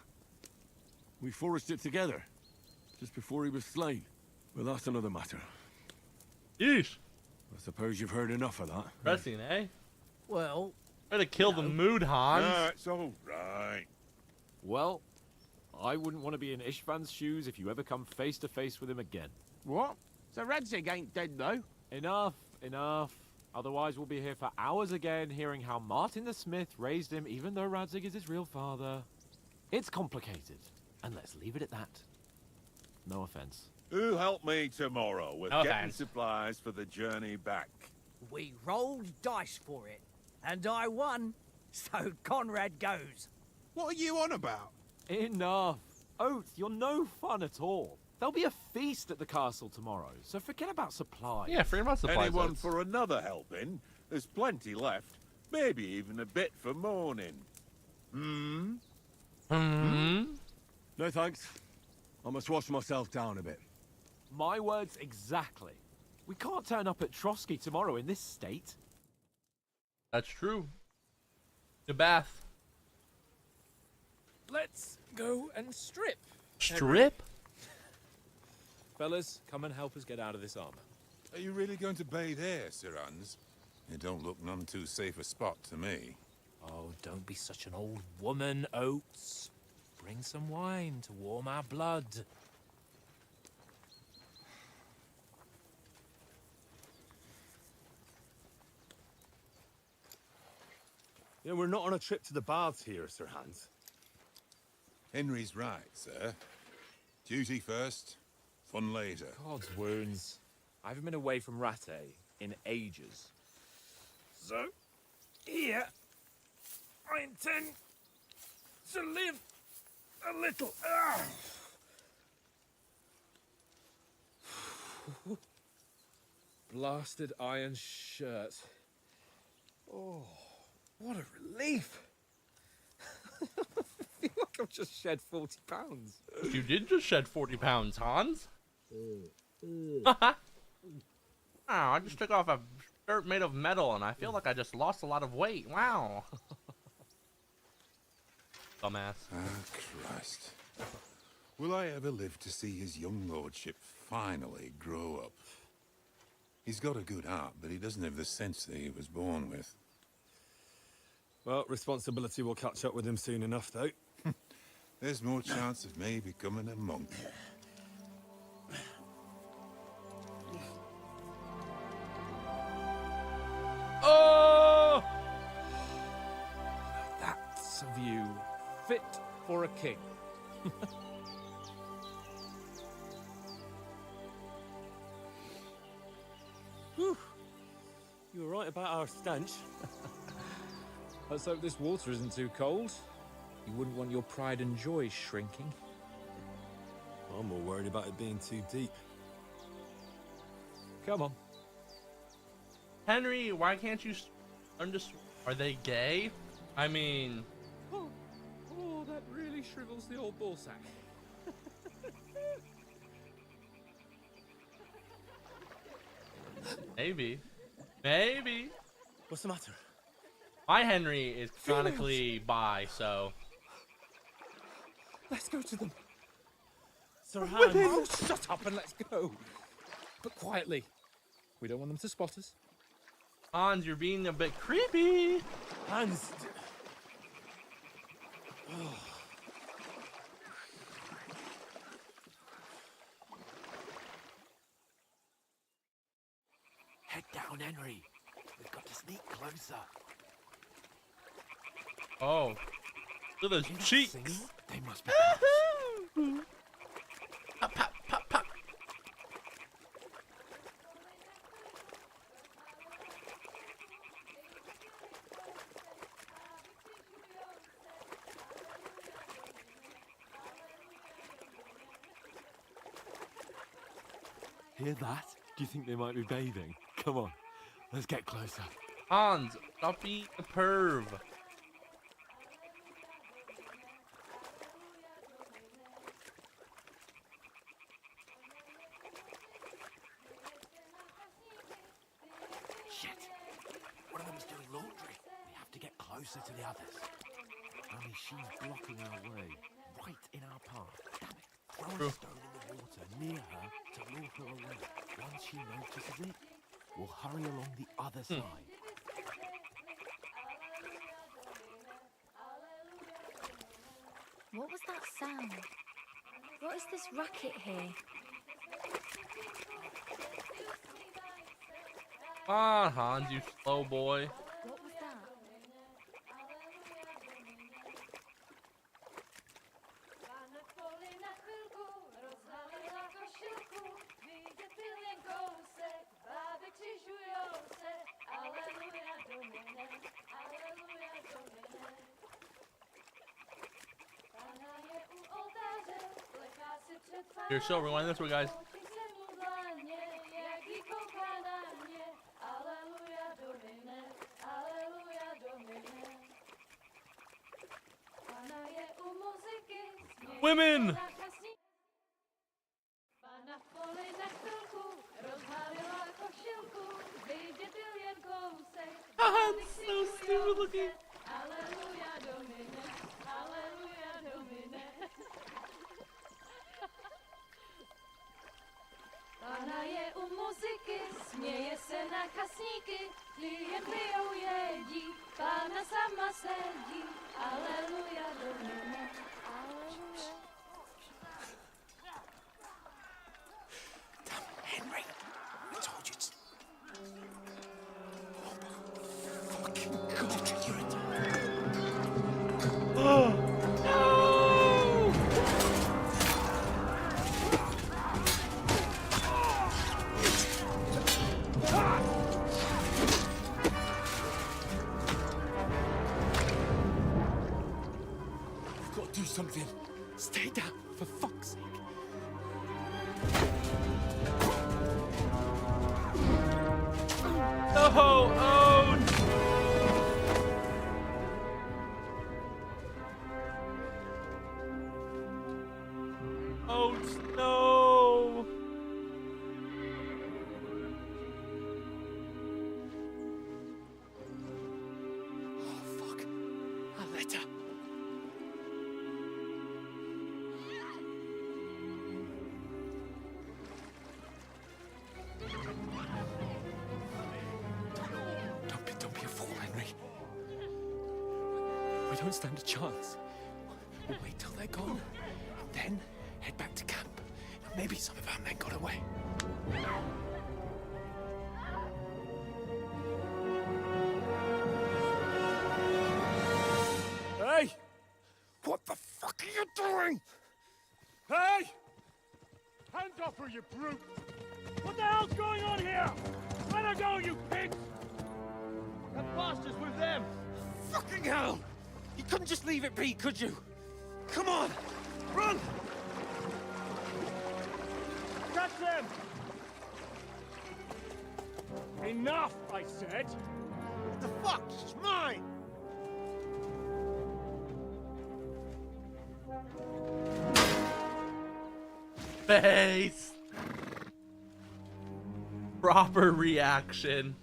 We forged it together, just before he was slain. But that's another matter. Yeesh. I suppose you've heard enough of that. Pressing, eh? Well... Try to kill the mood, Hans. No, it's all right. Well, I wouldn't want to be in Ishvan's shoes if you ever come face to face with him again. What? So Radzig ain't dead, though? Enough, enough. Otherwise we'll be here for hours again hearing how Martin the Smith raised him even though Radzig is his real father. It's complicated, and let's leave it at that. No offense. Who help me tomorrow with No getting thanks. supplies for the journey back? We rolled dice for it, and I won, so Conrad goes. What are you on about? Enough. Oath, you're no fun at all. There'll be a feast at the castle tomorrow, so forget about supplies. Yeah, forget about supplies. Anyone Oats. for another helping? There's plenty left. Maybe even a bit for morning. Hmm? No thanks. I must wash myself down a bit. My words exactly. We can't turn up at Trotsky tomorrow in this state. That's true. The bath. Let's go and strip. Strip? Fellas, come and help us get out of this armor. Are you really going to bathe here, Sir Hans? It don't look none too safe a spot to me. Oh, don't be such an old woman, Oates. Bring some wine to warm our blood. Yeah, we're not on a trip to the baths here, Sir Hans. Henry's right, sir. Duty first, fun later. God's wounds. I haven't been away from Rattay in ages. So, here, I intend to live a little. Blasted iron shirt. Oh, what a relief. I feel like I've just shed 40 pounds. You did just shed 40 pounds, Hans. Wow, I just took off a shirt made of metal, and I feel like I just lost a lot of weight. Wow. Dumbass. Ah, Christ. Will I ever live to see his young lordship finally grow up? He's got a good heart, but he doesn't have the sense that he was born with. Well, responsibility will catch up with him soon enough, though. There's more chance of me becoming a monk. Oh! That's a view fit for a king. Whew. You were right about our stench. Let's hope this water isn't too cold. You wouldn't want your pride and joy shrinking. I'm more worried about it being too deep. Come on. Henry, why can't you Are they gay? I mean... Oh, that really shrivels the old ballsack. Maybe. Maybe. What's the matter? My Henry is chronically bi, so... Let's go to them. Sir Hans. Oh, shut up and let's go. But quietly. We don't want them to spot us. Hans, you're being a bit creepy. Hans. Head down, Henry. We've got to sneak closer. Oh. Look at those cheeks. They must be Pop, pop, pop, pop. Hear that? Do you think they might be bathing? Come on, let's get closer. Hans, stop being a perv. Shit! One of them's doing laundry. We have to get closer to the others. Only she's blocking our way, right in our path. Damn it! Throw a stone in the water near her to lure her away. Once she notices it, we'll hurry along the other side. What was that sound? What is this racket here? Come on, Hans, you slow boy. What was that? Here, so rewind this way, guys. Women! Ah, it's so stupid looking. Pana je u muzyky, směje se na chasníky, klienty ujedí, Pána sama sedí, aleluja domine, aleluja. Damn it, Henry! I told you to... Oh, fucking God, you're a... Do something. Stay down, for fuck's sake. Oh! don't stand a chance. We'll wait till they're gone, and then head back to camp. Maybe some of our men got away. Hey! What the fuck are you doing? Hey! Hands off her, you brute! What the hell's going on here? Let her go, you pigs! That bastard's with them! Fucking hell! You couldn't just leave it be, could you? Come on! Run! Catch them! Enough, I said! What the fuck? It's mine! Face. Proper reaction.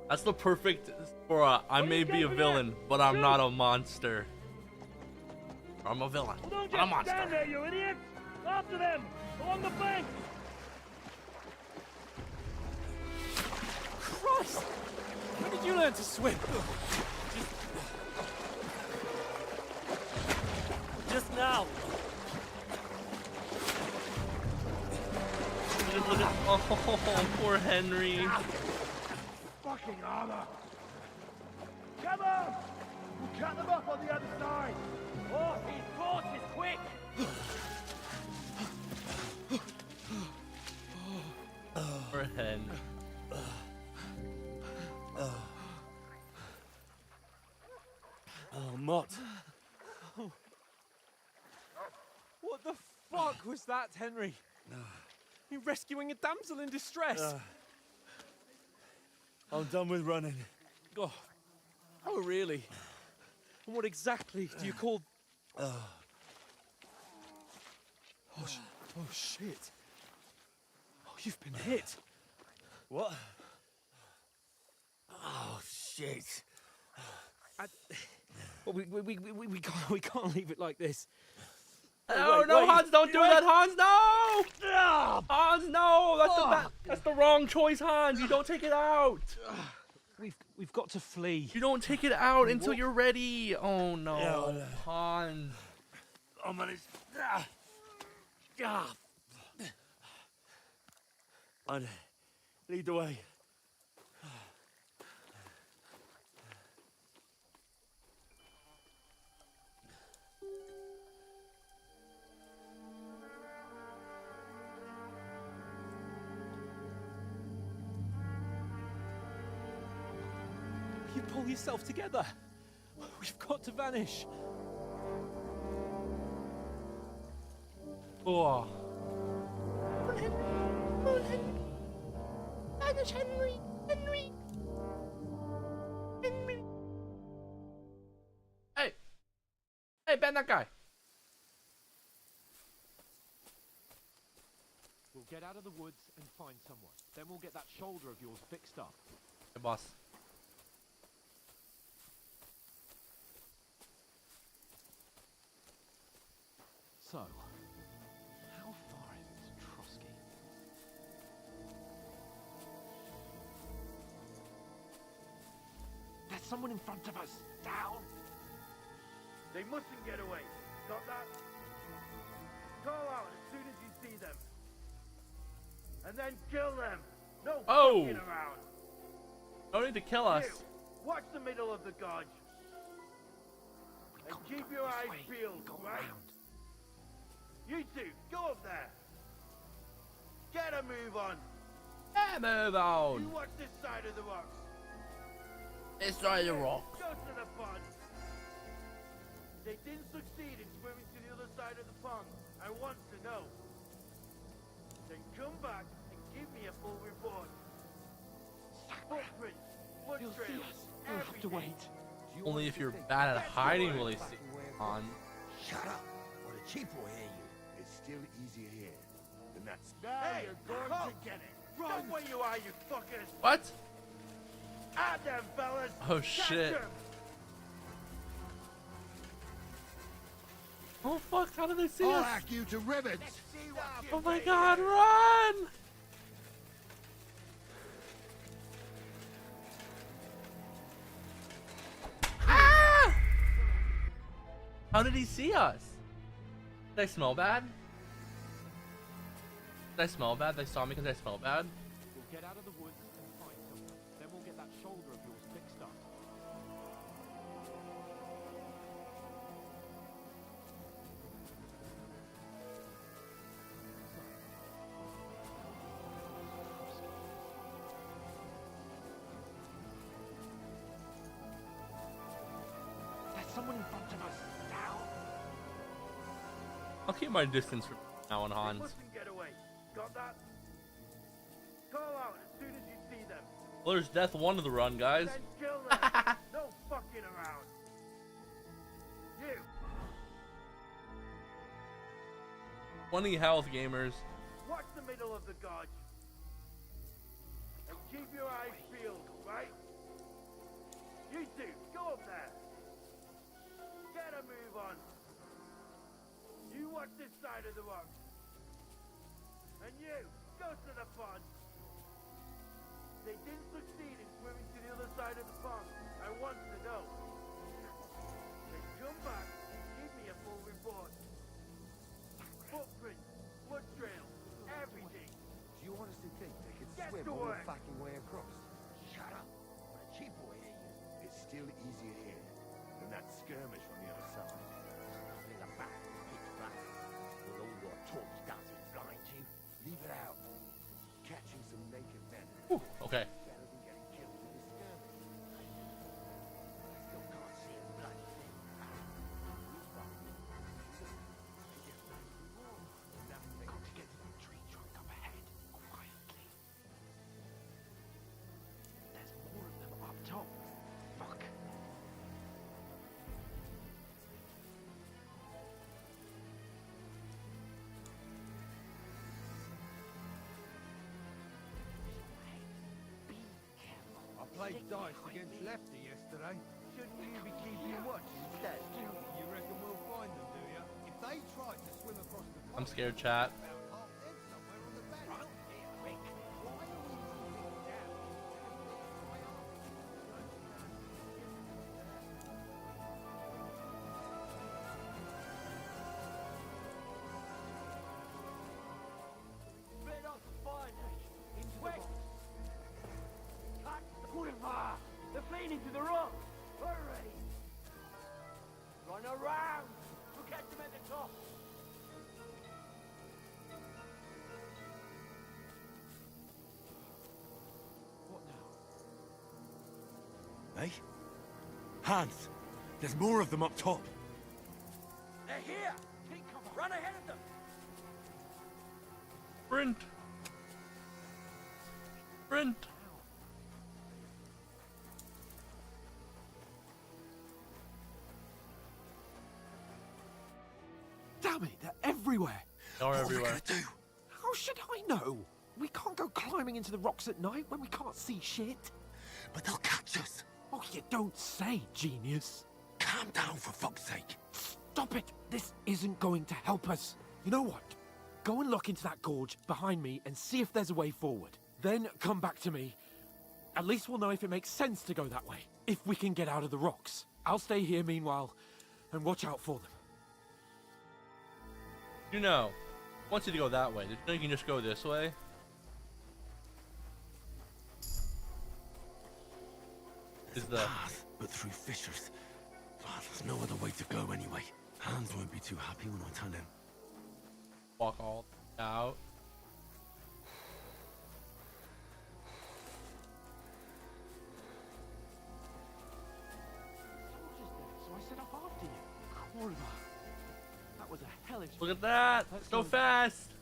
That's the perfect for I may be a villain, but I'm not a monster. I'm a villain, Well, don't but I'm a just monster. stand there, you idiot! After them! Along the bank! Christ! When did you learn to swim? Just now! Just look at, oh, poor Henry. Fucking armor! Come on! We'll cut them off on the other side! Oh, his horse is quick! Poor Hen. Oh, Mott. What the fuck was that, Henry? You rescuing a damsel in distress? I'm done with running. Oh, really? And what exactly do you call... Oh, shit. Oh, you've been hit. What? Oh, shit. Well, we can't leave it like this. Oh, wait, no, wait. Hans, don't do that, Hans, no! Ah! Hans, no! That's the wrong choice, Hans. You don't take it out. We've got to flee. You don't take it out until you're ready. Oh no, Yeah, Hans. Oh, man, I'd lead the way. You pull yourself together. We've got to vanish. Oh. Vanish, Henry! Henry! Henry! Hey! Hey, ban that guy. We'll get out of the woods and find someone. Then we'll get that shoulder of yours fixed up. Hey, boss. So, how far is it to Trotsky? There's someone in front of us! Down! They mustn't get away. Got that? Call out as soon as you see them. And then kill them! No fucking around! Don't need to kill us. You, watch the middle of the gorge. And keep your eyes peeled, right? You two, go up there. Get a move on. Yeah, move on. You watch this side of the rocks. This side of the rock. Go to the pond. They didn't succeed in swimming to the other side of the pond. I want to know. Then come back and give me a full report. Footprints, blood trails, We'll have to wait. Only if you're bad at hiding will they see on. Shut up, or the chief will hear you. It's still easier here than that's. Now you're going to get it. Run where you are, you fuckers. What? At them, fellas. Oh, Catch shit. 'em. Oh fuck, how did they see I'll us? hack you to ribbons. Oh my god, run! How did he see us? Did I smell bad? Did I smell bad? They saw me because I smell bad? We'll get out of the woods and find someone. Then we'll get that shoulder of yours fixed up. There's someone in front of us. Down. I'll keep my distance from now on, Hans. Listen, get away. Got that? Call out as soon as you see them. Well, there's death one of the run, guys. Then kill them. No fucking around. You. 20 health, gamers. Watch the middle of the gorge. And keep your eyes peeled, right? You two, go up there. Get a move on. You watch this side of the rock. And you, go to the pond. They didn't succeed in swimming to the other side of the pond. I want to know. Then come back and give me a full report. Footprints, blood trails, everything. Do you honestly think they could Get swim to all the work. fucking way across? Shut up. What a cheap boy hear you. It's still easier here than that skirmish on the other side. In the back, pitch black. Will all your talk does it blind you? Leave it out. Catching some naked men. Okay. Better than getting killed in this skirmish. I still can't see a bloody thing. Got to get to that tree trunk up ahead, quietly. There's more of them up top. Fuck. I played dice against Lefty yesterday. Shouldn't you be keeping watch instead? You reckon we'll find them, do you? If they tried to swim across the I'm scared, chat. Red off the fire dash. It's wet. Cut the quiver. They're fleeing into the rock. Hurry. Run around. We'll catch them at the top. What now? Hey? Hans! There's more of them up top! They're here. Take cover. Run ahead of them. Sprint. Sprint. Damn it, they're everywhere. They're everywhere. How should I know? We can't go climbing into the rocks at night when we can't see shit. But they'll catch us! Oh, you don't say, genius. Calm down, for fuck's sake! Stop it! This isn't going to help us. You know what? Go and look into that gorge behind me and see if there's a way forward. Then come back to me. At least we'll know if it makes sense to go that way. If we can get out of the rocks. I'll stay here meanwhile and watch out for them. You know, I want you to go that way. Did you know you can just go this way? Is the path, but through fissures. Oh, there's no other way to go anyway. Hans won't be too happy when I tell him. walk all out? So I set off after you. Corva. That was a hellish... Look at that! So fast!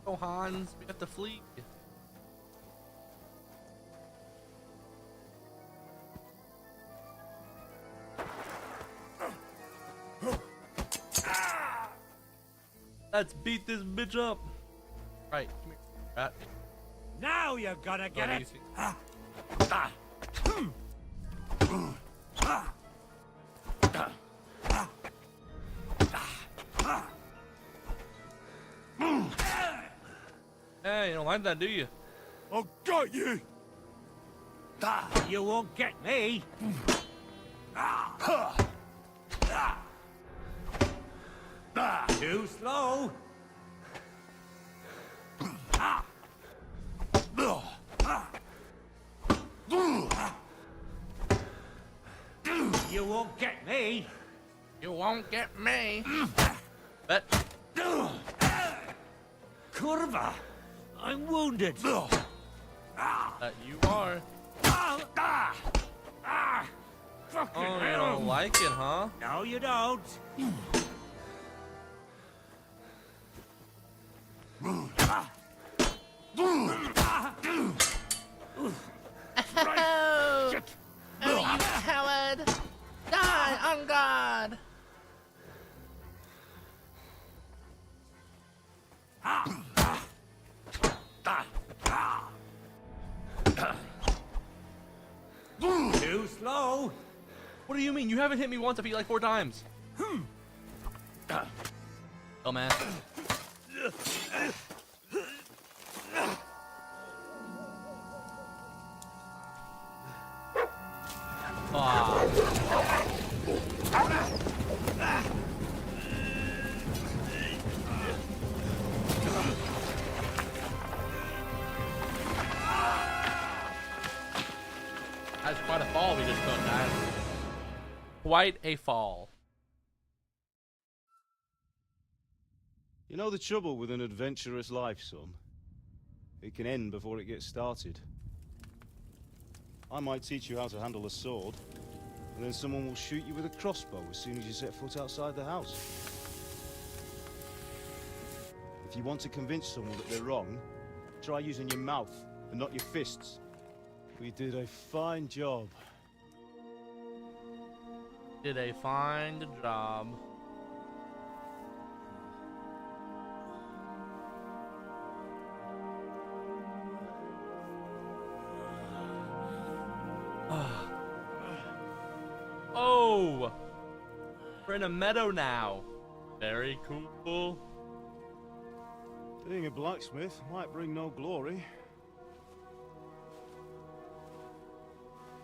Go, Hans. We got to flee. Let's beat this bitch up. Right, come here, rat. Now you're gonna get it. Hey, you don't like that, do you? I got you! You won't get me. Too slow. You won't get me. You won't get me. But Curva, I'm wounded. that you are. Fucking Oh, you hell. don't like it, huh? No, you don't. Oh, you coward! Die on God! Too slow. What do you mean? You haven't hit me once. I beat you like 4 times. Oh man. That's quite a fall we just took, guys. Quite a fall. You know the trouble with an adventurous life, son? It can end before it gets started. I might teach you how to handle a sword, and then someone will shoot you with a crossbow as soon as you set foot outside the house. If you want to convince someone that they're wrong, try using your mouth and not your fists. We did a fine job. Did a fine job. Oh! We're in a meadow now. Very cool. Being a blacksmith might bring no glory,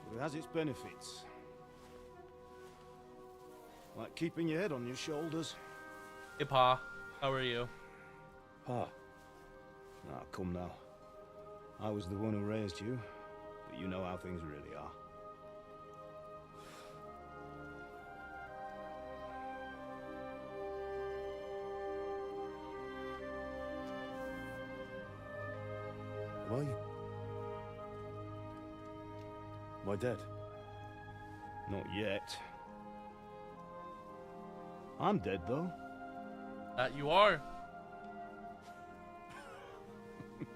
but it has its benefits. Like keeping your head on your shoulders. Hey, Pa. How are you? Pa. Ah, come now. I was the one who raised you, but you know how things really are. Am I dead? Not yet. I'm dead, though. That you are. You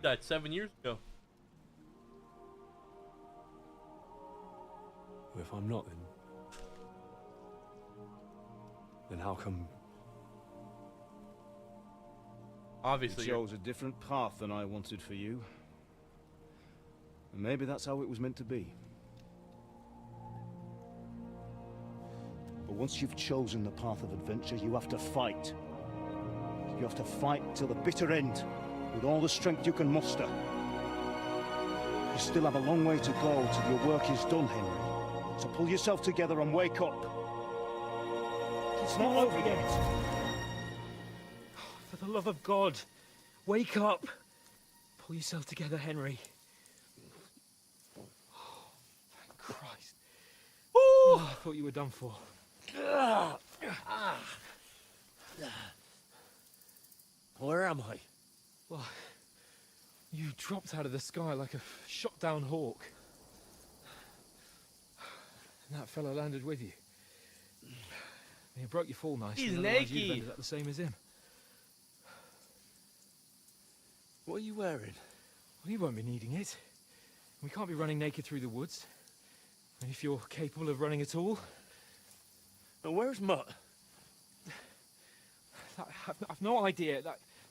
died 7 years ago. Well, if I'm not, then how come? Obviously, you chose a different path than I wanted for you. And maybe that's how it was meant to be. But once you've chosen the path of adventure, you have to fight. You have to fight till the bitter end, with all the strength you can muster. You still have a long way to go till your work is done, Henry. So pull yourself together and wake up. It's not over yet. For the love of God, wake up. Pull yourself together, Henry. Oh, thank Christ. Oh, I thought you were done for. Where am I? Well, you dropped out of the sky like a shot-down hawk. And that fella landed with you. And he broke your fall nicely. He's otherwise you'd have naked. ended up the same as him. What are you wearing? Well, you won't be needing it. We can't be running naked through the woods. And if you're capable of running at all... And where's Mutt? I've no idea.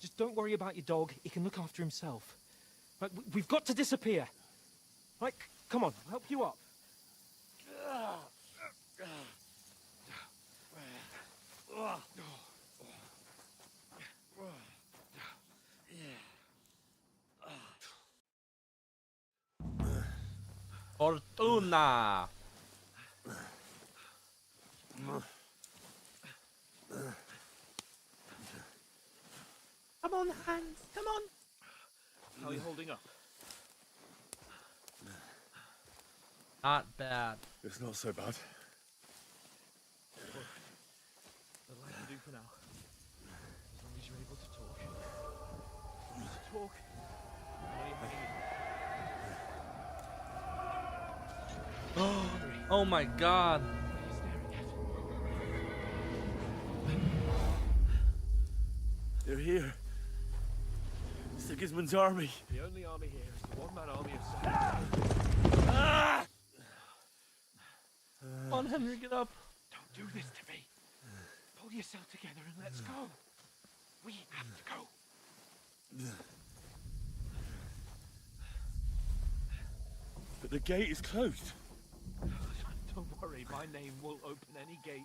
Just don't worry about your dog. He can look after himself. Right, we've got to disappear. Right, come on, I'll help you up. Fortuna. Come on, Hans, come on. How are you holding up? Not bad. It's not so bad. That'll have to do for now. As long as you're able to talk. Talk. Oh my god. They're here. Sigismund's army. The only army here is the one-man army of Ah! Come on, Henry, get up. Don't do this to me. Pull yourself together and let's go. We have to go. But the gate is closed. Don't worry, my name will open any gate.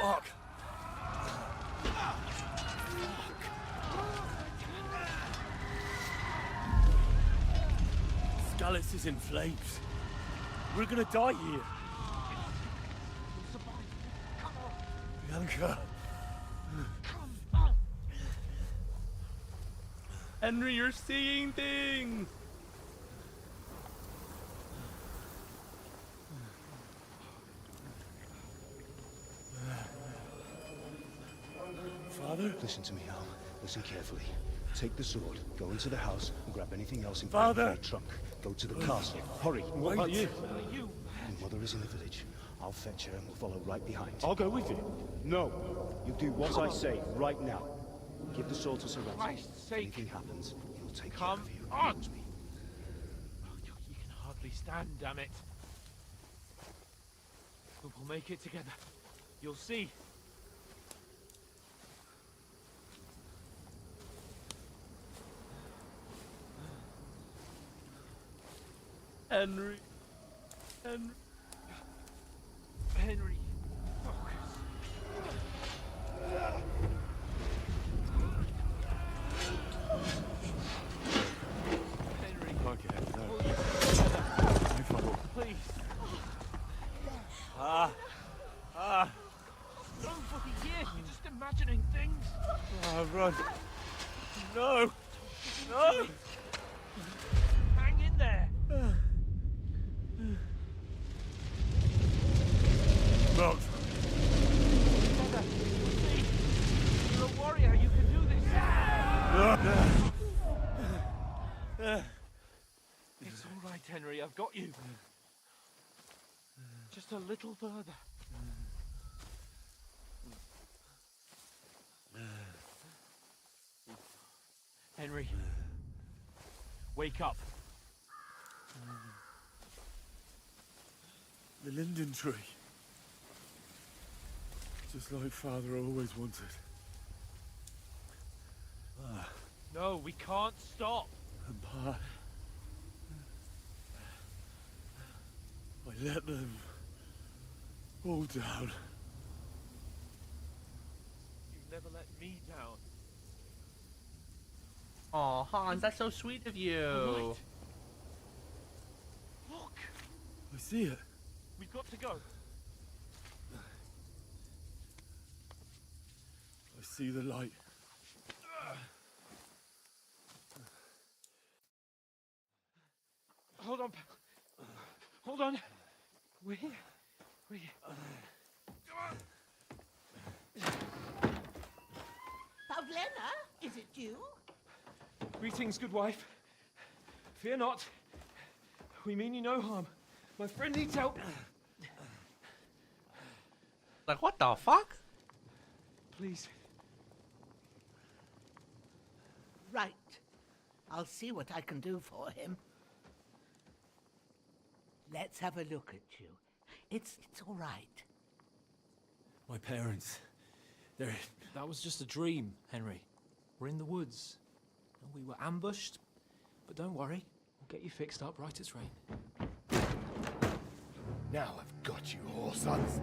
Fuck! Scallis is in flames. We're gonna die here. Bianca. Henry, you're seeing things. Father? Listen to me, Al. Listen carefully. Take the sword, go into the house, and grab anything else in Father! your trunk. Go to the castle. Hurry. What about you? Your mother is in the village. I'll fetch her and we'll follow right behind. I'll go with you. No. You do what I say right now. Give the sword to Sir Ransom. Christ's sake. If anything happens, he'll take Come care of you. on. Promise me. You can hardly stand, damn it. But we'll make it together. You'll see. Henry. Henry. Henry, focus. Henry, Okay, no. pull yourself together. You follow. Please. Nobody here. You're just imagining things. Run. No! No! Hang in there. Mount. Together. See, you're a warrior. You can do this. It's all right, Henry. I've got you. Just a little further. Henry, wake up. The linden tree. Just like Father always wanted. No, we can't stop. And Pa, I let them all down. You never let me down. Aw, Hans, that's so sweet of you. Right. Look, I see it. we've got to go. I see the light. Hold on, pal. Hold on. We're here. We're here. Pavlena, is it you? Greetings, good wife. Fear not. We mean you no harm. My friend needs help. Like, what the fuck? Please. Right. I'll see what I can do for him. Let's have a look at you. It's all right. My parents, they're... That was just a dream, Henry. We're in the woods. We were ambushed, but don't worry. We'll get you fixed up right as rain. Now I've got you, whore sons.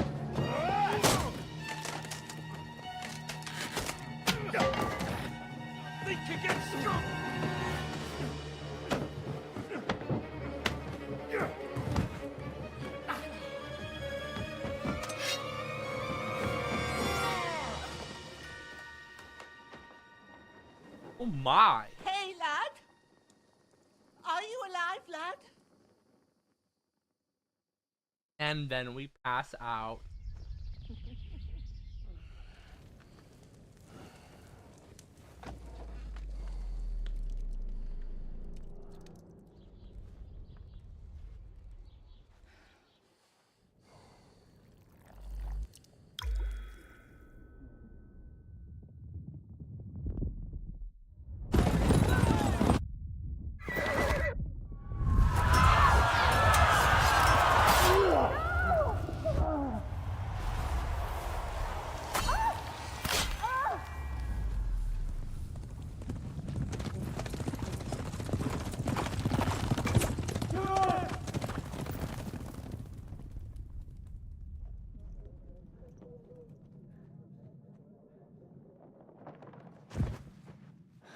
Think again, scum! my. Hey, lad! Are you alive, lad? And then we pass out.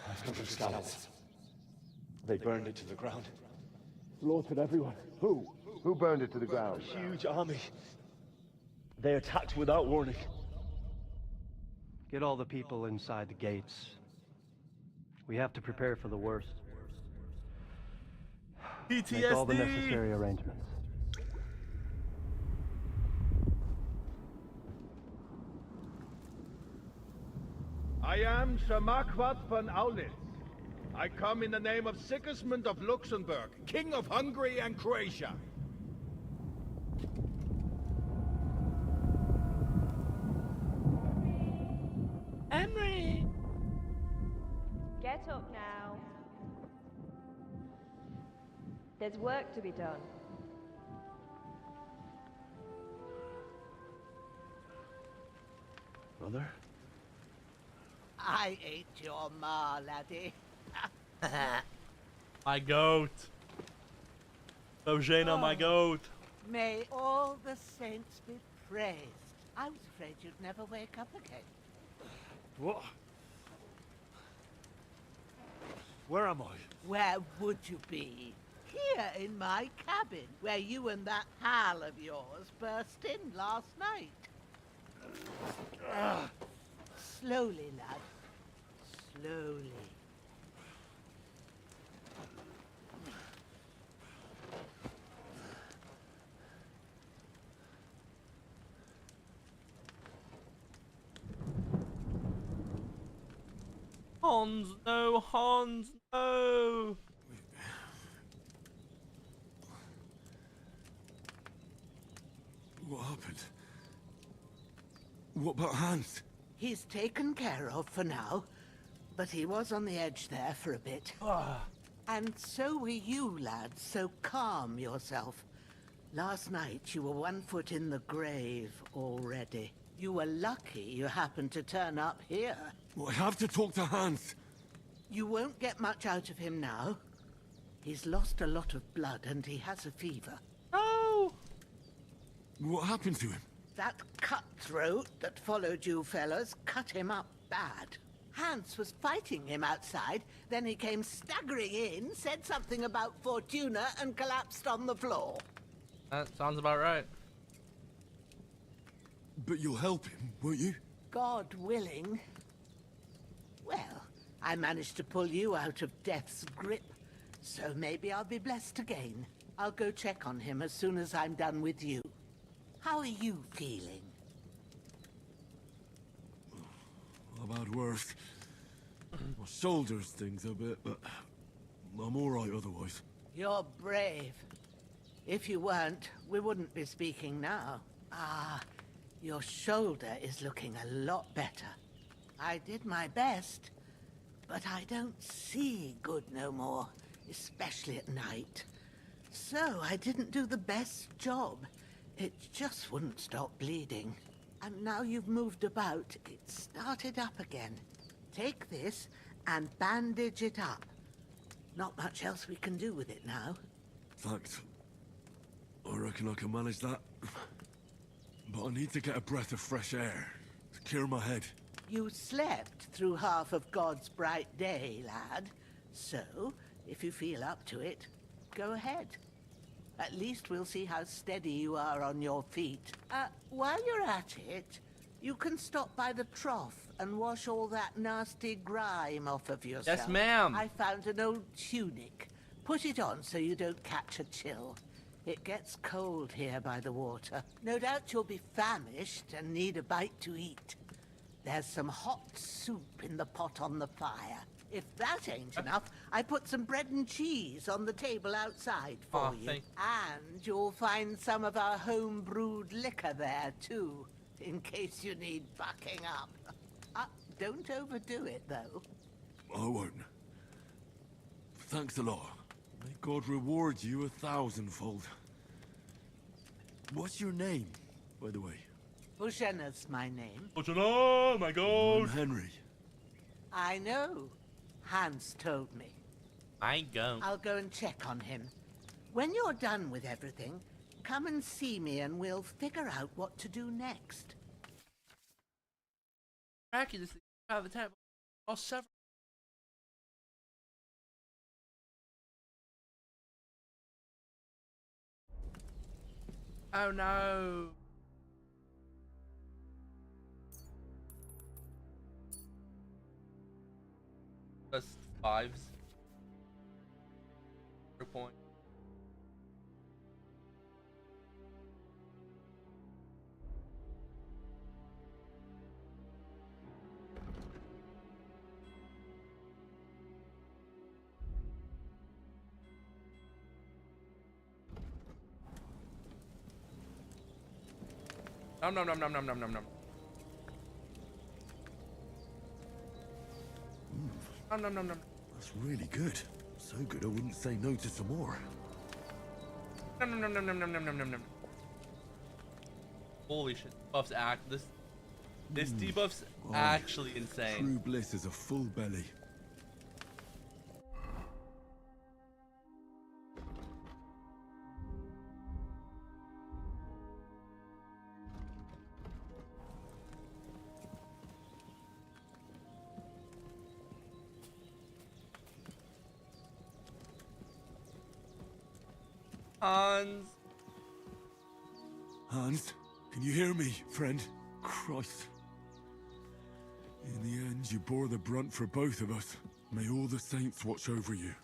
I've come from Scallops. They burned it to the ground. Slaughtered everyone. Who? Who burned it to the ground? A huge army. They attacked without warning. Get all the people inside the gates. We have to prepare for the worst. Make all the necessary arrangements. I am Sir Marquardt von Aulitz. I come in the name of Sigismund of Luxembourg, King of Hungary and Croatia. Henry! Get up now. There's work to be done. Mother? I ate your ma, laddie. My goat. Bojana, my goat. May all the saints be praised. I was afraid you'd never wake up again. What? Where am I? Where would you be? Here in my cabin, where you and that pal of yours burst in last night. Slowly, lad. Slowly. Hans, no, Hans, no. What happened? What about Hans? He's taken care of for now, but he was on the edge there for a bit. And so were you, lad, so calm yourself. Last night you were 1 foot in the grave already. You were lucky you happened to turn up here. Well, I have to talk to Hans. You won't get much out of him now. He's lost a lot of blood and he has a fever. No! What happened to him? That cutthroat that followed you fellas cut him up bad. Hans was fighting him outside, then he came staggering in, said something about Fortuna and collapsed on the floor. That sounds about right. But you'll help him, won't you? God willing. Well, I managed to pull you out of death's grip, so maybe I'll be blessed again. I'll go check on him as soon as I'm done with you. How are you feeling? I've had worse. My shoulders stings a bit, but I'm all right otherwise. You're brave. If you weren't, we wouldn't be speaking now. Ah, your shoulder is looking a lot better. I did my best, but I don't see good no more, especially at night. So I didn't do the best job. It just wouldn't stop bleeding. And now you've moved about, it started up again. Take this and bandage it up. Not much else we can do with it now. Thanks. I reckon I can manage that. But I need to get a breath of fresh air to clear my head. You slept through half of God's bright day, lad. So, if you feel up to it, go ahead. At least we'll see how steady you are on your feet. While you're at it, You can stop by the trough and wash all that nasty grime off of yourself. Yes, ma'am. I found an old tunic. Put it on so you don't catch a chill. It gets cold here by the water. No doubt you'll be famished and need a bite to eat. There's some hot soup in the pot on the fire. If that ain't enough, I put some bread and cheese on the table outside for you. And you'll find some of our home-brewed liquor there, too, in case you need bucking up. Don't overdo it, though. I won't. Thanks a lot. May God reward you 1,000-fold. What's your name, by the way? Bushena's my name. Bushena, my God. I'm Henry. I know. Hans told me. I go. I'll go and check on him. When you're done with everything, come and see me and we'll figure out what to do next. Cracky, this thing out of the table. All several. Oh no. Plus 5s. Per point. Nom nom nom nom nom nom nom nom. Nom nom nom nom. That's really good. So good I wouldn't say no to some more. Nom nom nom nom nom nom nom nom nom. Holy shit! Buffs act this debuff's actually insane. True bliss is a full belly. Hans. Hans, can you hear me, friend? Christ. In the end, you bore the brunt for both of us. May all the saints watch over you,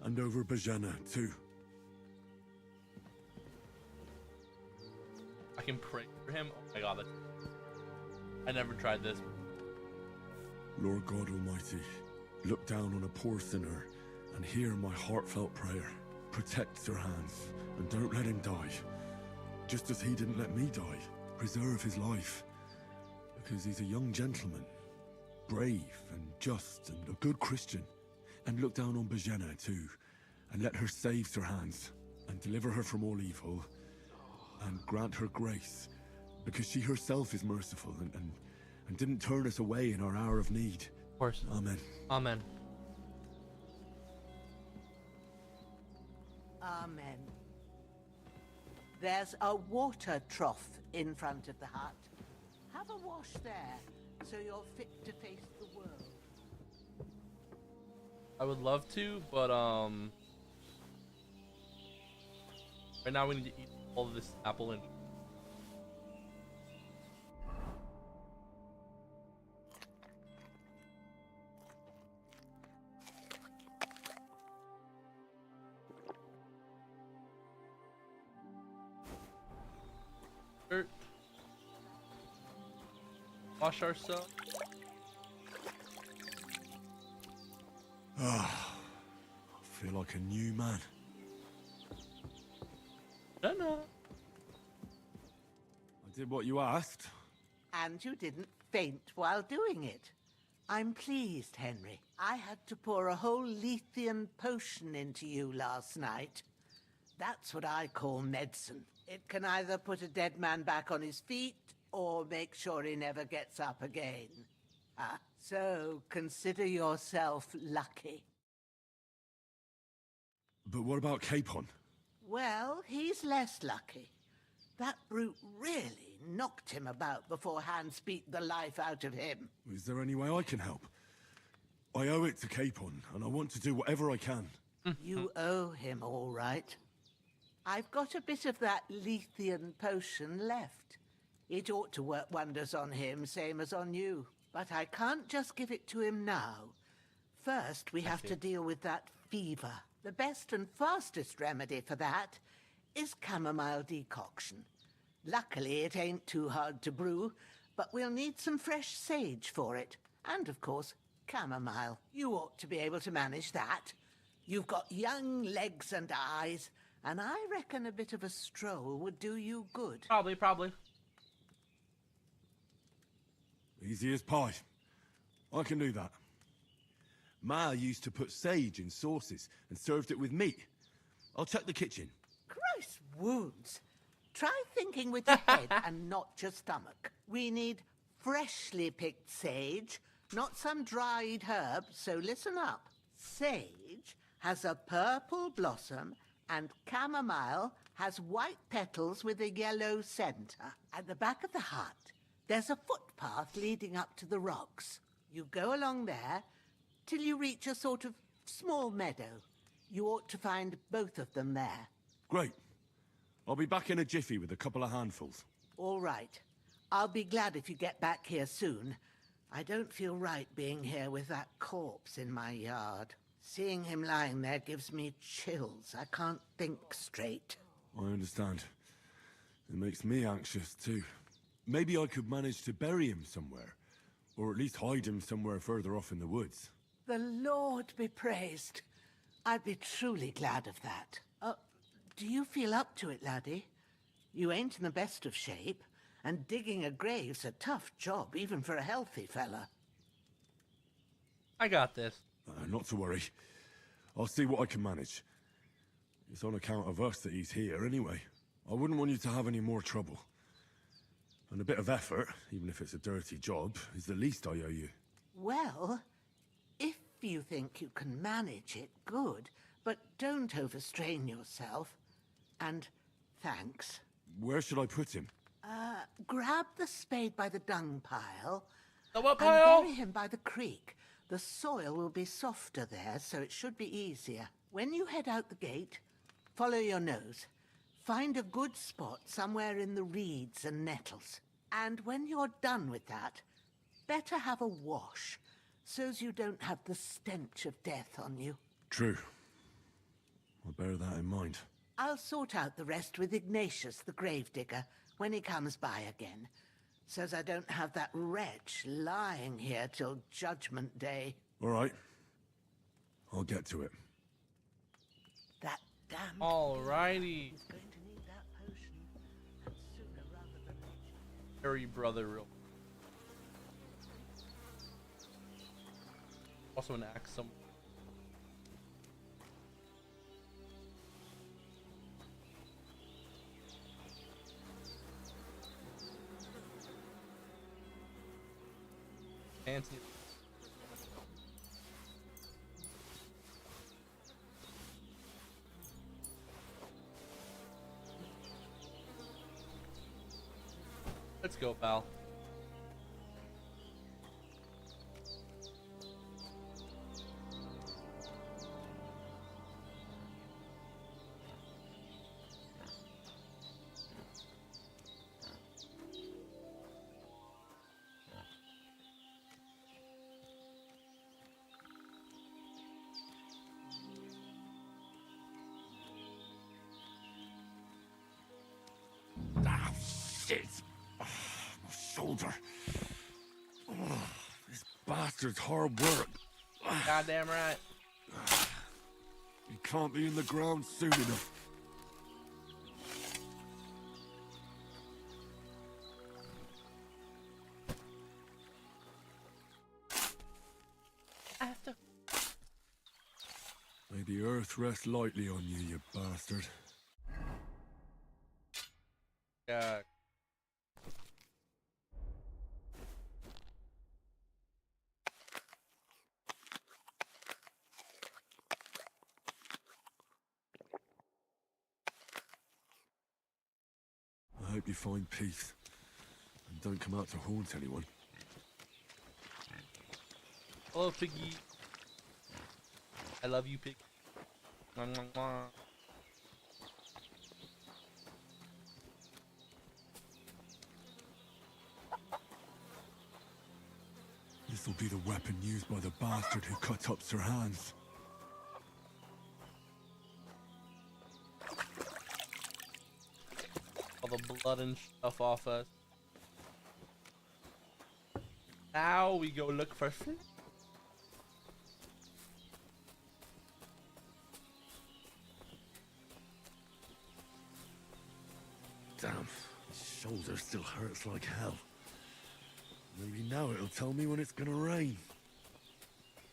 and over Bajana, too. I can pray for him. Oh my God, I never tried this. Lord God Almighty, look down on a poor sinner and hear my heartfelt prayer. Protect Sir Hans, and don't let him die. Just as he didn't let me die. Preserve his life. Because he's a young gentleman. Brave and just and a good Christian. And look down on Bajena too. And let her save Sir Hans. And deliver her from all evil. And grant her grace. Because she herself is merciful and didn't turn us away in our hour of need. Of course. Amen. Amen. Amen. There's a water trough in front of the hut. Have a wash there, so you're fit to face the world. I would love to, but right now we need to eat all of this apple and wash ourselves. Ah, I feel like a new man. Dunno. I did what you asked. And you didn't faint while doing it. I'm pleased, Henry. I had to pour a whole Lethean potion into you last night. That's what I call medicine. It can either put a dead man back on his feet, or make sure he never gets up again. So consider yourself lucky. But what about Capon? Well, he's less lucky. That brute really knocked him about before Hans beat the life out of him. Is there any way I can help? I owe it to Capon, and I want to do whatever I can. You owe him, all right. I've got a bit of that Lethean potion left. It ought to work wonders on him, same as on you. But I can't just give it to him now. First, we have to deal with that fever. The best and fastest remedy for that is chamomile decoction. Luckily, it ain't too hard to brew, but we'll need some fresh sage for it. And, of course, chamomile. You ought to be able to manage that. You've got young legs and eyes, and I reckon a bit of a stroll would do you good. Probably. Easy as pie. I can do that. Ma used to put sage in sauces and served it with meat. I'll check the kitchen. Christ wounds. Try thinking with your head and not your stomach. We need freshly picked sage, not some dried herb, so listen up. Sage has a purple blossom and chamomile has white petals with a yellow center. At the back of the hut, there's a footpath leading up to the rocks. You go along there till you reach a sort of small meadow. You ought to find both of them there. Great. I'll be back in a jiffy with a couple of handfuls. All right. I'll be glad if you get back here soon. I don't feel right being here with that corpse in my yard. Seeing him lying there gives me chills. I can't think straight. I understand. It makes me anxious too. Maybe I could manage to bury him somewhere. Or at least hide him somewhere further off in the woods. The Lord be praised. I'd be truly glad of that. Do you feel up to it, laddie? You ain't in the best of shape, and digging a grave's a tough job, even for a healthy fella. I got this. Not to worry. I'll see what I can manage. It's on account of us that he's here anyway. I wouldn't want you to have any more trouble. And a bit of effort, even if it's a dirty job, is the least I owe you. Well, if you think you can manage it, good. But don't overstrain yourself. And thanks. Where should I put him? Grab the spade by the dung pile. The what and pile? bury him by the creek. The soil will be softer there, so it should be easier. When you head out the gate, follow your nose. Find a good spot somewhere in the reeds and nettles. And when you're done with that, better have a wash, so's you don't have the stench of death on you. True. I'll bear that in mind. I'll sort out the rest with Ignatius, the gravedigger, when he comes by again, so's I don't have that wretch lying here till Judgment Day. All right. I'll get to it. That damn... Alrighty. He's going to need that potion, and sooner rather than later. Harry brother real. Also an axe some. Fancy. Let's go, pal. Ah, shit! Oh, my shoulder. Oh, this bastard's hard work. Goddamn right. He can't be in the ground soon enough. After. May the earth rest lightly on you, you bastard. Yeah. I hope you find peace and don't come out to haunt anyone. Hello, Piggy. I love you, Pig. Mwah, mwah, mwah. This'll be the weapon used by the bastard who cut up Sir Hans. All the blood and stuff off us. Now we go look for food. Damn, my shoulder still hurts like hell. Maybe now it'll tell me when it's gonna rain.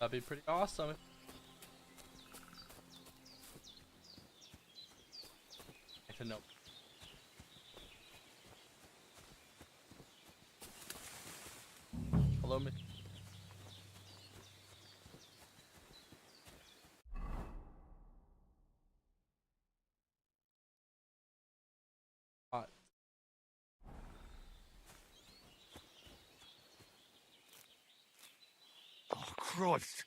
That'd be pretty awesome. I don't know. Hello, me. Oh, Christ.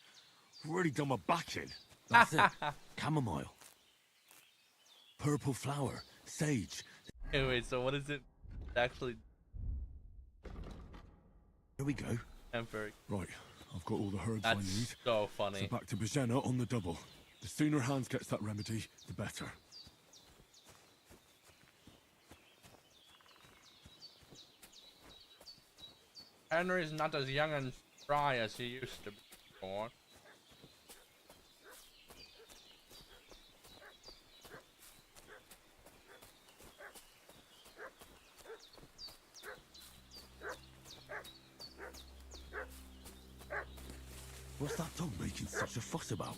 I've already done my back in. That's it. Chamomile. Purple flower. Sage. Anyway, so what is it actually? Here we go. Emperor. Right, I've got all the herbs I That's need. so funny. So back to Bajena on the double. The sooner Hans gets that remedy, the better. Henry's not as young and spry as he used to be before. What's that dog making such a fuss about?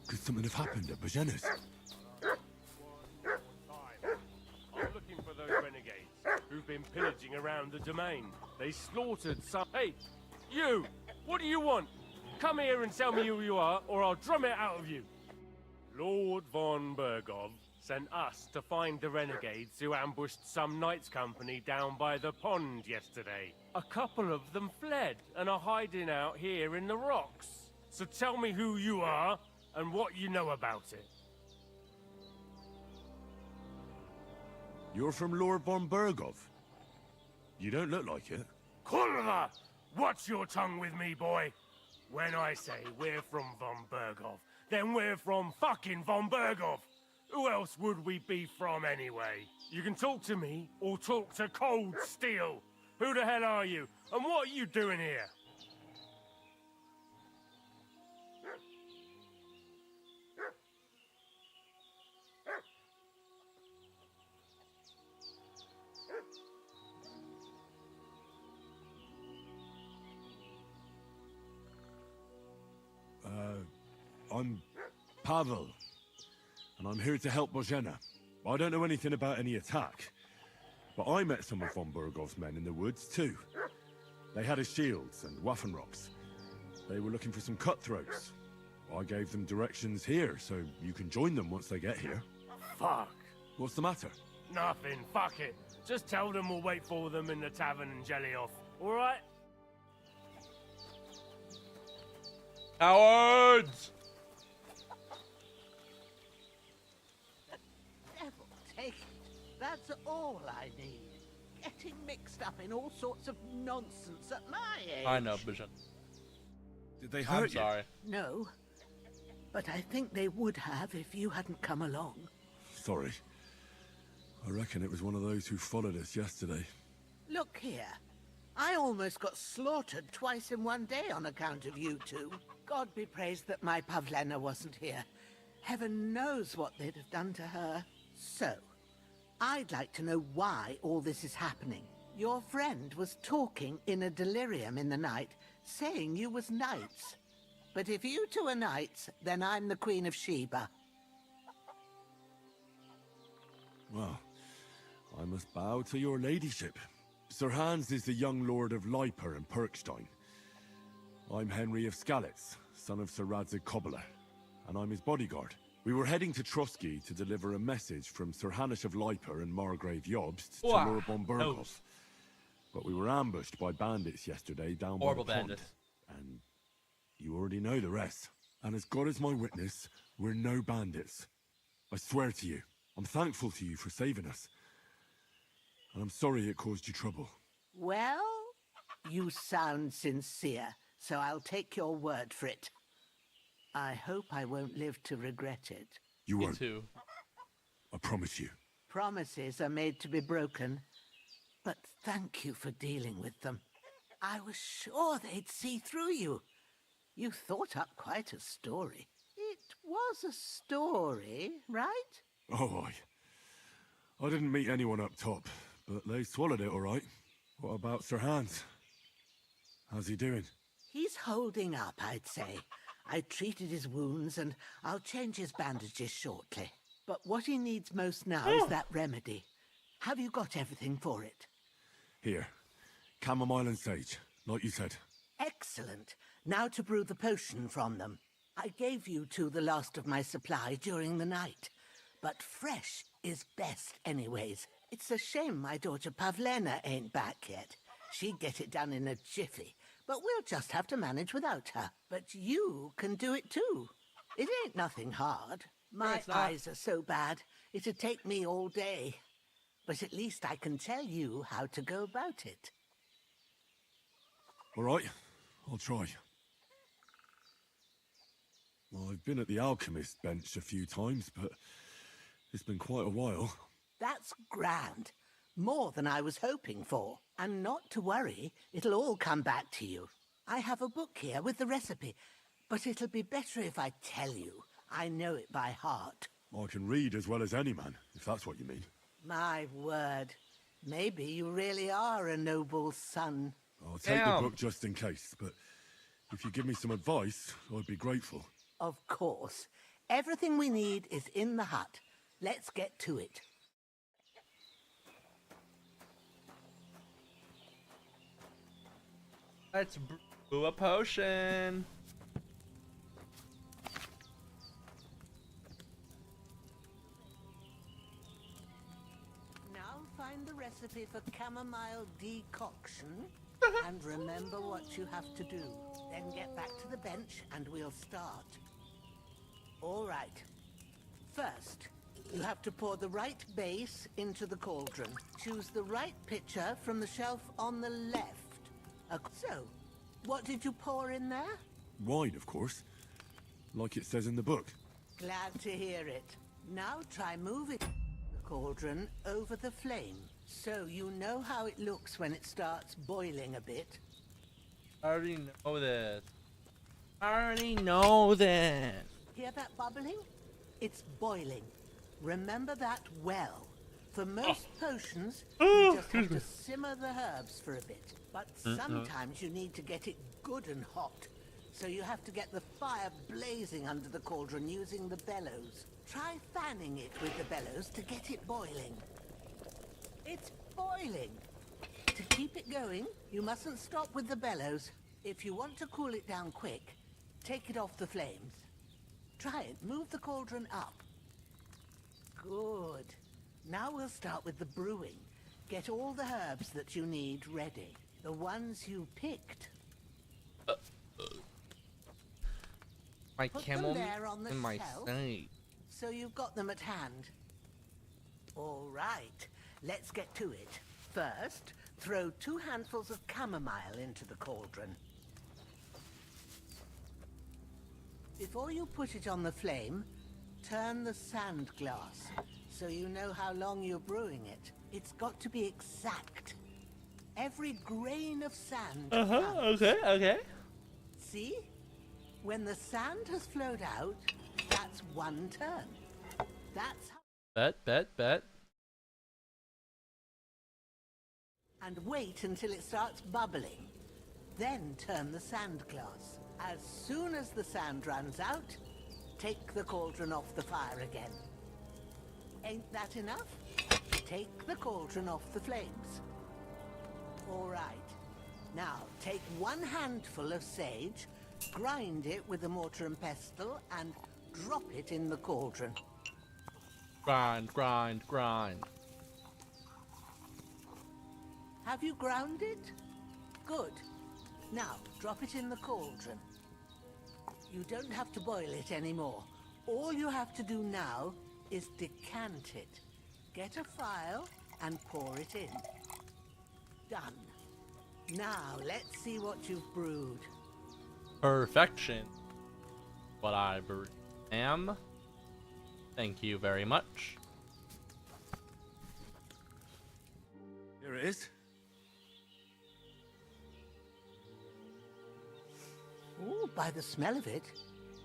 Could something have happened at Bajena's? I'm looking for those renegades who've been pillaging around the domain. They slaughtered some... Hey, you! What do you want? Come here and tell me who you are, or I'll drum it out of you. Lord von Bergov sent us to find the renegades who ambushed some knights' company down by the pond yesterday. A couple of them fled and are hiding out here in the rocks. So tell me who you are and what you know about it. You're from Lord von Bergov. You don't look like it. Kulva! Watch your tongue with me, boy. When I say we're from von Bergov, then we're from fucking von Bergov. Who else would we be from anyway? You can talk to me or talk to Cold Steel. Who the hell are you? And what are you doing here? I'm Pavel, and I'm here to help Bojena. I don't know anything about any attack, but I met some of von Bergov's men in the woods too. They had his shields and Waffenrocks. They were looking for some cutthroats. I gave them directions here, so you can join them once they get here. Fuck. What's the matter? Nothing. Fuck it. Just tell them we'll wait for them in the tavern and jelly off. All right? Cowards! Devil take it. That's all I need. Getting mixed up in all sorts of nonsense at my age. I know, Bijan. Did they hurt you? Sorry. No. But I think they would have if you hadn't come along. Sorry. I reckon it was one of those who followed us yesterday. Look here. I almost got slaughtered twice in one day on account of you two. God be praised that my Pavlena wasn't here. Heaven knows what they'd have done to her. So, I'd like to know why all this is happening. Your friend was talking in a delirium in the night, saying you was knights. But if you two are knights, then I'm the Queen of Sheba. Well, I must bow to your ladyship. Sir Hans is the young lord of Leiper and Perkstein. I'm Henry of Skalitz, son of Sir Radzig Kobyla, and I'm his bodyguard. We were heading to Trotsky to deliver a message from Sir Hanish of Leiper and Margrave Jobst to Lord von Bergov. But we were ambushed by bandits yesterday down by the pond. And you already know the rest. And as God is my witness, we're no bandits. I swear to you, I'm thankful to you for saving us. And I'm sorry it caused you trouble. Well, You sound sincere, so I'll take your word for it. I hope I won't live to regret it. You Me won't. too. I promise you. Promises are made to be broken, but thank you for dealing with them. I was sure they'd see through you. You thought up quite a story. It was a story, right? Oh, I didn't meet anyone up top, but they swallowed it all right. What about Sir Hans? How's he doing? He's holding up, I'd say. I treated his wounds and I'll change his bandages shortly. But what he needs most now is that remedy. Have you got everything for it? Here. Chamomile and sage, like you said. Excellent. Now to brew the potion from them. I gave you two the last of my supply during the night. But fresh is best anyways. It's a shame my daughter Pavlena ain't back yet. She'd get it done in a jiffy, but we'll just have to manage without her. But you can do it too. It ain't nothing hard. My eyes are so bad, it'd take me all day. But at least I can tell you how to go about it. All right, I'll try. Well, I've been at the alchemist bench a few times, but it's been quite a while. That's grand. More than I was hoping for. And not to worry, it'll all come back to you. I have a book here with the recipe, but it'll be better if I tell you. I know it by heart. I can read as well as any man, if that's what you mean. My word. Maybe you really are a noble son. I'll take the book just in case, but if you give me some advice, I'd be grateful. Of course. Everything we need is in the hut. Let's get to it. Let's brew a potion. Now find the recipe for chamomile decoction and remember what you have to do. Then get back to the bench and we'll start. All right. First, you have to pour the right base into the cauldron. Choose the right pitcher from the shelf on the left. So, what did you pour in there? Wine, of course. Like it says in the book. Glad to hear it. Now try moving the cauldron over the flame, so you know how it looks when it starts boiling a bit. I already know this. I already know this. Hear that bubbling? It's boiling. Remember that well. For most potions, you just have to simmer the herbs for a bit. But sometimes you need to get it good and hot. So you have to get the fire blazing under the cauldron using the bellows. Try fanning it with the bellows to get it boiling. It's boiling. To keep it going, you mustn't stop with the bellows. If you want to cool it down quick, take it off the flames. Try it. Move the cauldron up. Good. Now we'll start with the brewing. Get all the herbs that you need ready. The ones you picked. My Put camel them there on the and my shelf, snake. so you've got them at hand. All right, let's get to it. First, throw 2 handfuls of chamomile into the cauldron. Before you put it on the flame, turn the sand glass, so you know how long you're brewing it. It's got to be exact. Every grain of sand counts. Okay. See? When the sand has flowed out, that's 1 turn. That's how... Bet. And wait until it starts bubbling. Then turn the sand glass. As soon as the sand runs out, take the cauldron off the fire again. Ain't that enough? Take the cauldron off the flames. All right. Now, take 1 handful of sage, grind it with a mortar and pestle, and drop it in the cauldron. Grind. Have you ground it? Good. Now, drop it in the cauldron. You don't have to boil it anymore. All you have to do now is decant it. Get a phial and pour it in. Done. Now, let's see what you've brewed. Perfection. What I am. Thank you very much. Here it is. Ooh, by the smell of it,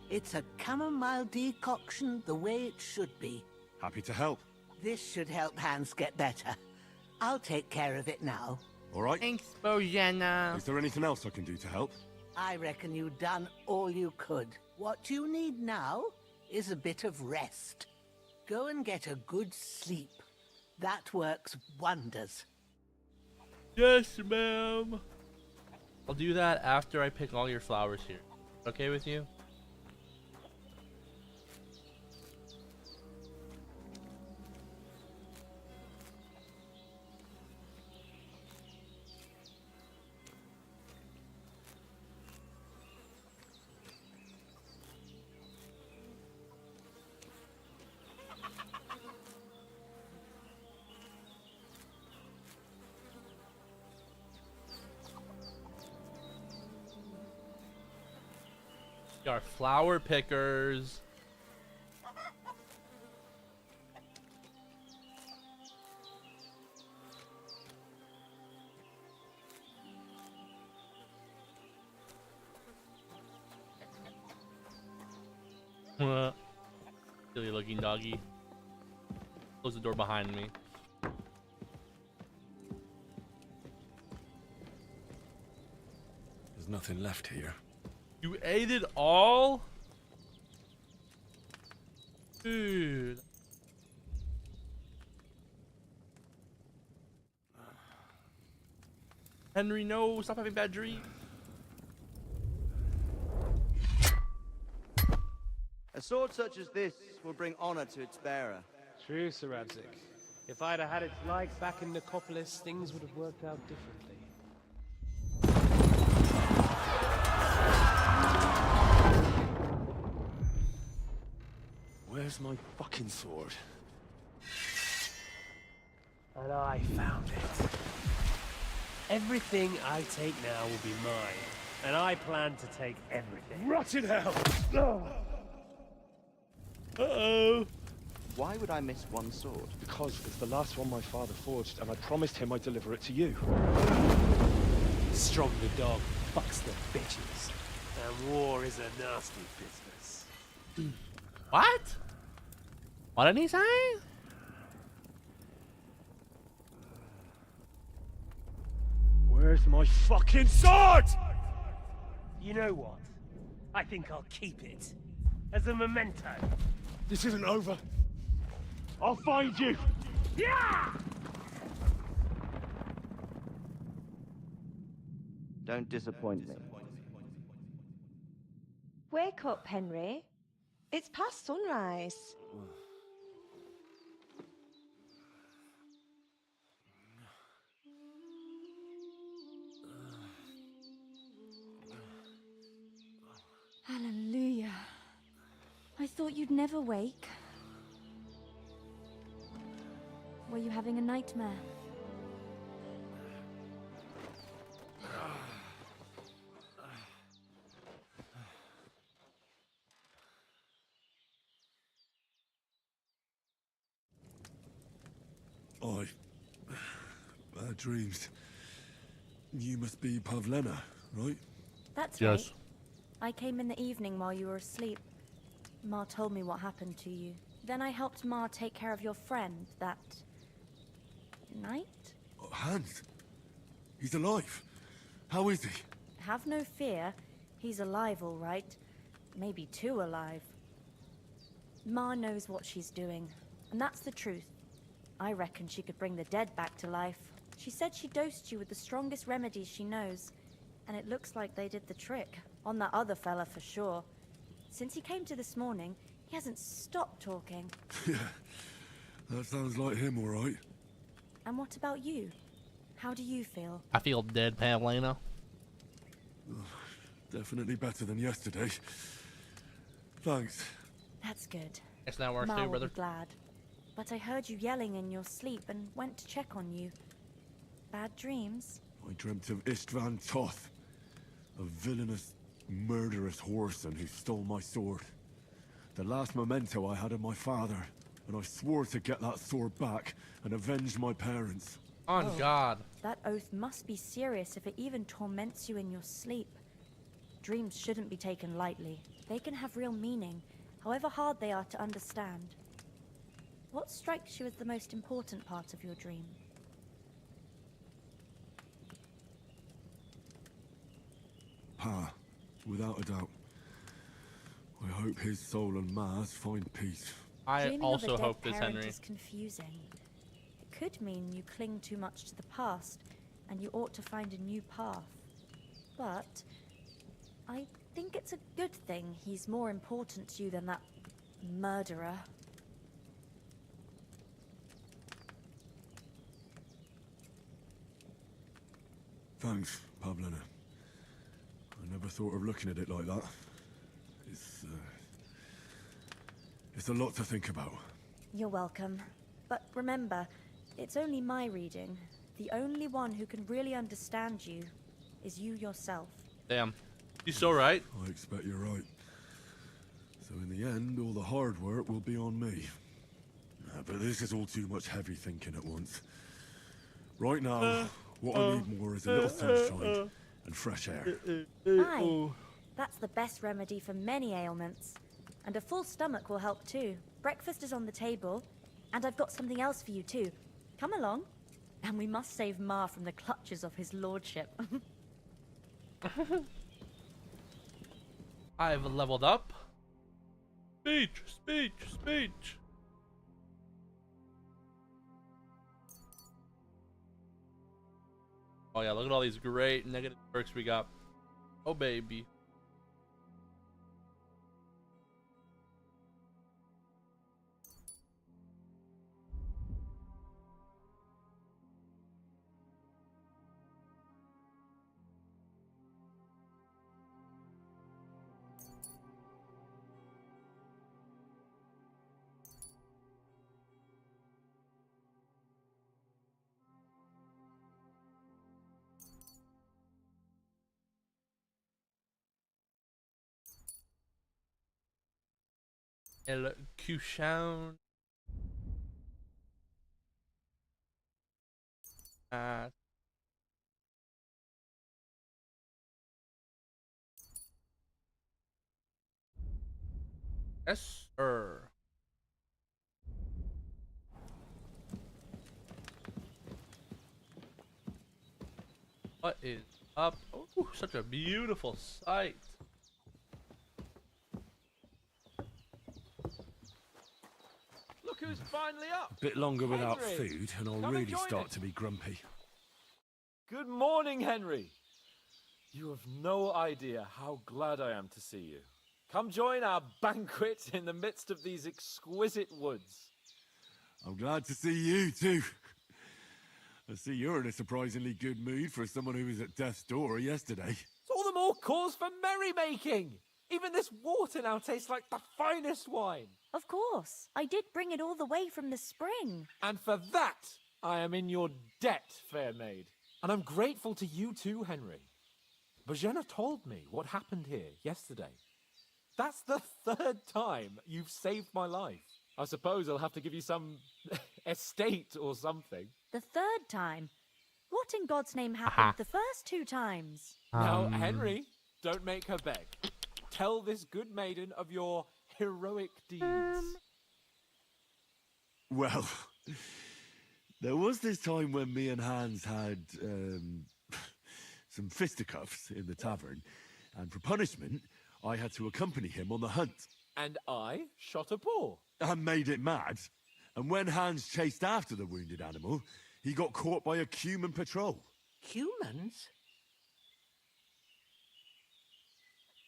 it's a chamomile decoction the way it should be. Happy to help. This should help Hans get better. I'll take care of it now. All right. Thanks, Bojana. Is there anything else I can do to help? I reckon you've done all you could. What you need now is a bit of rest. Go and get a good sleep. That works wonders. Yes, ma'am. I'll do that after I pick all your flowers here. Okay with you? We are flower pickers. Silly looking doggy. Close the door behind me. There's nothing left here. You ate it all? Dude. Henry, no. Stop having bad dreams. A sword such as this will bring honor to its bearer. True, Sir Abzik. If I'd have had its like back in Nicopolis, things would have worked out differently. Where's my fucking sword? And I found it. Everything I take now will be mine, and I plan to take everything. Rotted hell! Uh-oh. Why would I miss one sword? Because it's the last one my father forged, and I promised him I'd deliver it to you. Strong the dog fucks the bitches, and war is a nasty business. What? What did he say? Where's my fucking sword? You know what? I think I'll keep it. As a memento. This isn't over. I'll find you! Yeah! Don't disappoint me. Wake up, Henry. It's past sunrise. Hallelujah. I thought you'd never wake. Were you having a nightmare? Bad dreams. You must be Pavlena, right? That's Yes. right. I came in the evening while you were asleep. Ma told me what happened to you. Then I helped Ma take care of your friend that night? Oh, Hans. He's alive. How is he? Have no fear. He's alive, all right. Maybe too alive. Ma knows what she's doing, and that's the truth. I reckon she could bring the dead back to life. She said she dosed you with the strongest remedies she knows, and it looks like they did the trick. On that other fella for sure. Since he came to this morning, he hasn't stopped talking. Yeah, that sounds like him, all right. And what about you? How do you feel? I feel dead, Pavlena. Definitely better than yesterday. Thanks. That's good. It's not worse Ma too, will brother. be glad. But I heard you yelling in your sleep and went to check on you. Bad dreams? I dreamt of Istvan Toth, a villainous, murderous whoreson who stole my sword. The last memento I had of my father, and I swore to get that sword back and avenge my parents. On God. That oath must be serious if it even torments you in your sleep. Dreams shouldn't be taken lightly. They can have real meaning, however hard they are to understand. What strikes you as the most important part of your dream? Pa, without a doubt. I hope his soul and Ma's find peace. I Dreaming also of a dead hope this, parent Henry. is confusing. It could mean you cling too much to the past, and you ought to find a new path. But I think it's a good thing he's more important to you than that murderer. Thanks, Pavlina. I never thought of looking at it like that. It's a lot to think about. You're welcome. But remember, it's only my reading. The only one who can really understand you is you yourself. Damn. You're so right. I expect you're right. So in the end, all the hard work will be on me. But this is all too much heavy thinking at once. Right now, what I need more is a little sunshine and fresh air. Aye, that's the best remedy for many ailments. And a full stomach will help too. Breakfast is on the table, and I've got something else for you too. Come along, and we must save Ma from the clutches of his lordship. I've leveled up. Speech, speech, speech. Oh yeah, look at all these great negative perks we got. Oh baby. El Cushown. Yes, sir. What is up? Oh, such a beautiful sight. Look who's finally up. A bit longer without Henry, food, and I'll come and really join start us. to be grumpy. Good morning, Henry. You have no idea how glad I am to see you. Come join our banquet in the midst of these exquisite woods. I'm glad to see you too. I see you're in a surprisingly good mood for someone who was at death's door yesterday. It's all the more cause for merrymaking. Even this water now tastes like the finest wine. Of course, I did bring it all the way from the spring. And for that, I am in your debt, fair maid. And I'm grateful to you too, Henry. Bajena told me what happened here yesterday. That's the third time you've saved my life. I suppose I'll have to give you some estate or something. The third time? What in God's name happened the first two times? Now, Henry, don't make her beg. Tell this good maiden of your heroic deeds. Well, there was this time when me and Hans had some fisticuffs in the tavern, and for punishment, I had to accompany him on the hunt. And I shot a boar. And made it mad. And when Hans chased after the wounded animal, he got caught by a Cuman patrol. Humans?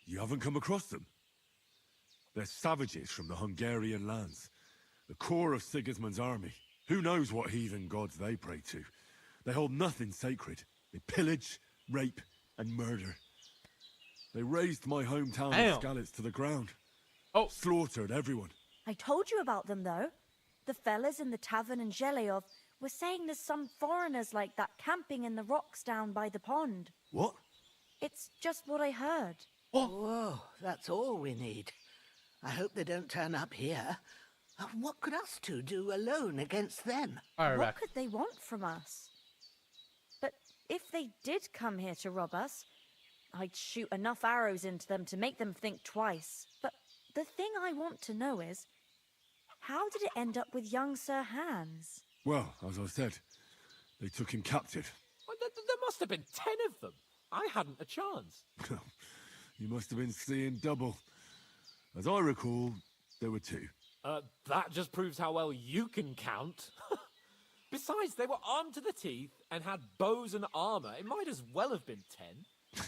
You haven't come across them? They're savages from the Hungarian lands. The core of Sigismund's army. Who knows what heathen gods they pray to? They hold nothing sacred. They pillage, rape, and murder. They razed my hometown of Skalitz to the ground. Slaughtered everyone. I told you about them, though. The fellas in the tavern in Zheleov We're saying there's some foreigners like that camping in the rocks down by the pond. What? It's just what I heard. Whoa, that's all we need. I hope they don't turn up here. What could us two do alone against them? What could they want from us? But if they did come here to rob us, I'd shoot enough arrows into them to make them think twice. But the thing I want to know is, how did it end up with young Sir Hans? Well, as I said, they took him captive. Well, there must have been 10 of them. I hadn't a chance. You must have been seeing double. As I recall, there were 2. That just proves how well you can count. Besides, they were armed to the teeth and had bows and armor. It might as well have been 10.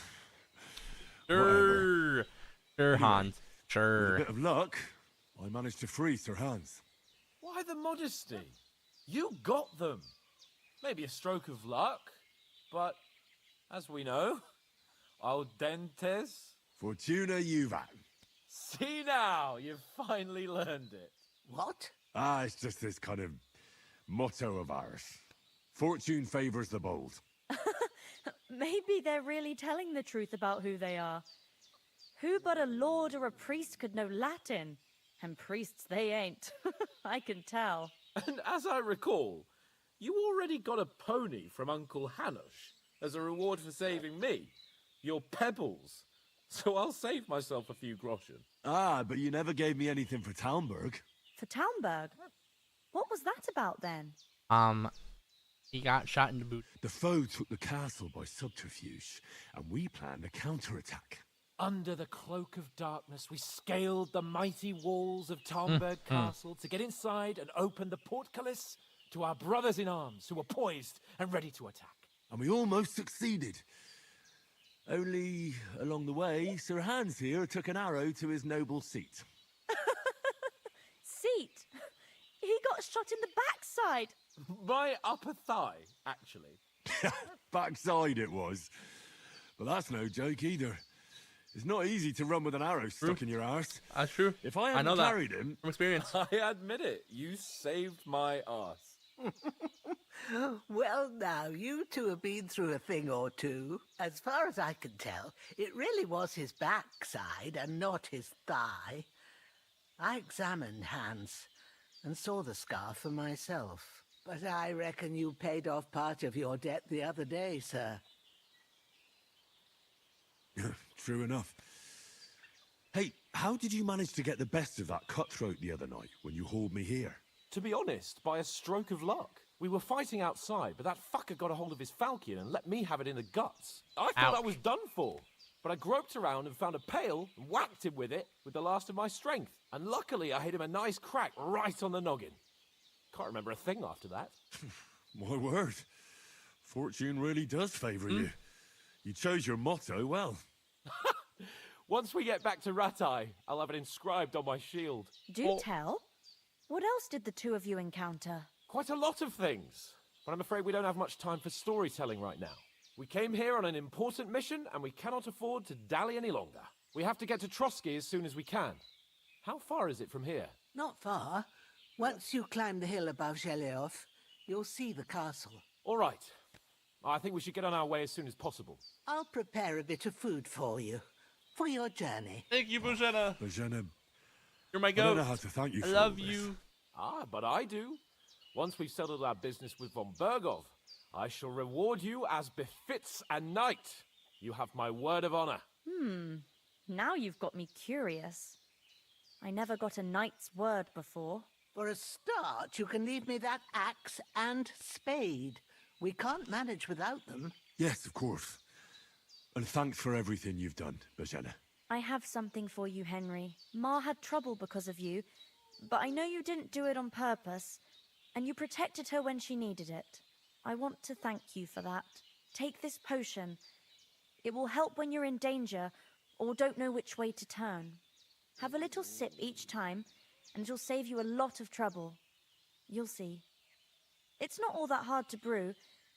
Sure, Hans. With Sure. a bit of luck, I managed to free Sir Hans. Why the modesty? You got them. Maybe a stroke of luck, but as we know, al dentes. Fortuna juvat. See now, you've finally learned it. What? It's just this kind of motto of ours. Fortune favors the bold. Maybe they're really telling the truth about who they are. Who but a lord or a priest could know Latin? And priests they ain't. I can tell. And as I recall, you already got a pony from Uncle Hanush as a reward for saving me. Your pebbles. So I'll save myself a few groschen. But you never gave me anything for Talmberg. For Talmberg? What was that about then? He got shot in the boot. The foe took the castle by subterfuge, and we planned a counterattack. Under the cloak of darkness, we scaled the mighty walls of Talmberg Castle to get inside and open the portcullis to our brothers in arms who were poised and ready to attack. And we almost succeeded. Only, along the way, Sir Hans here took an arrow to his noble seat. Seat? He got shot in the backside. My upper thigh, actually. Backside it was. But that's no joke either. It's not easy to run with an arrow stuck in your arse. That's true. If I hadn't carried him... From experience. I admit it. You saved my arse. Well, now, you two have been through a thing or two. As far as I can tell, it really was his backside and not his thigh. I examined Hans and saw the scar for myself. But I reckon you paid off part of your debt the other day, sir. True enough. Hey, how did you manage to get the best of that cutthroat the other night when you hauled me here? To be honest, by a stroke of luck. We were fighting outside, but that fucker got a hold of his falchion and let me have it in the guts. I thought I was done for. But I groped around and found a pail and whacked him with it with the last of my strength. And luckily, I hit him a nice crack right on the noggin. Can't remember a thing after that. My word. Fortune really does favour you. You chose your motto well. Once we get back to Ratai, I'll have it inscribed on my shield. Do tell. What else did the two of you encounter? Quite a lot of things. But I'm afraid we don't have much time for storytelling right now. We came here on an important mission, and we cannot afford to dally any longer. We have to get to Trotsky as soon as we can. How far is it from here? Not far. Once you climb the hill above Zheleov, you'll see the castle. All right. I think we should get on our way as soon as possible. I'll prepare a bit of food for you, for your journey. Thank you, Bozena. Bozena, you're my goat. I don't know how to thank you for I love all this. you. But I do. Once we've settled our business with von Bergov, I shall reward you as befits a knight. You have my word of honor. Now you've got me curious. I never got a knight's word before. For a start, you can leave me that axe and spade. We can't manage without them. Yes, of course. And thanks for everything you've done, Bozena. I have something for you, Henry. Ma had trouble because of you, but I know you didn't do it on purpose, and you protected her when she needed it. I want to thank you for that. Take this potion. It will help when you're in danger or don't know which way to turn. Have a little sip each time, and it'll save you a lot of trouble. You'll see. It's not all that hard to brew.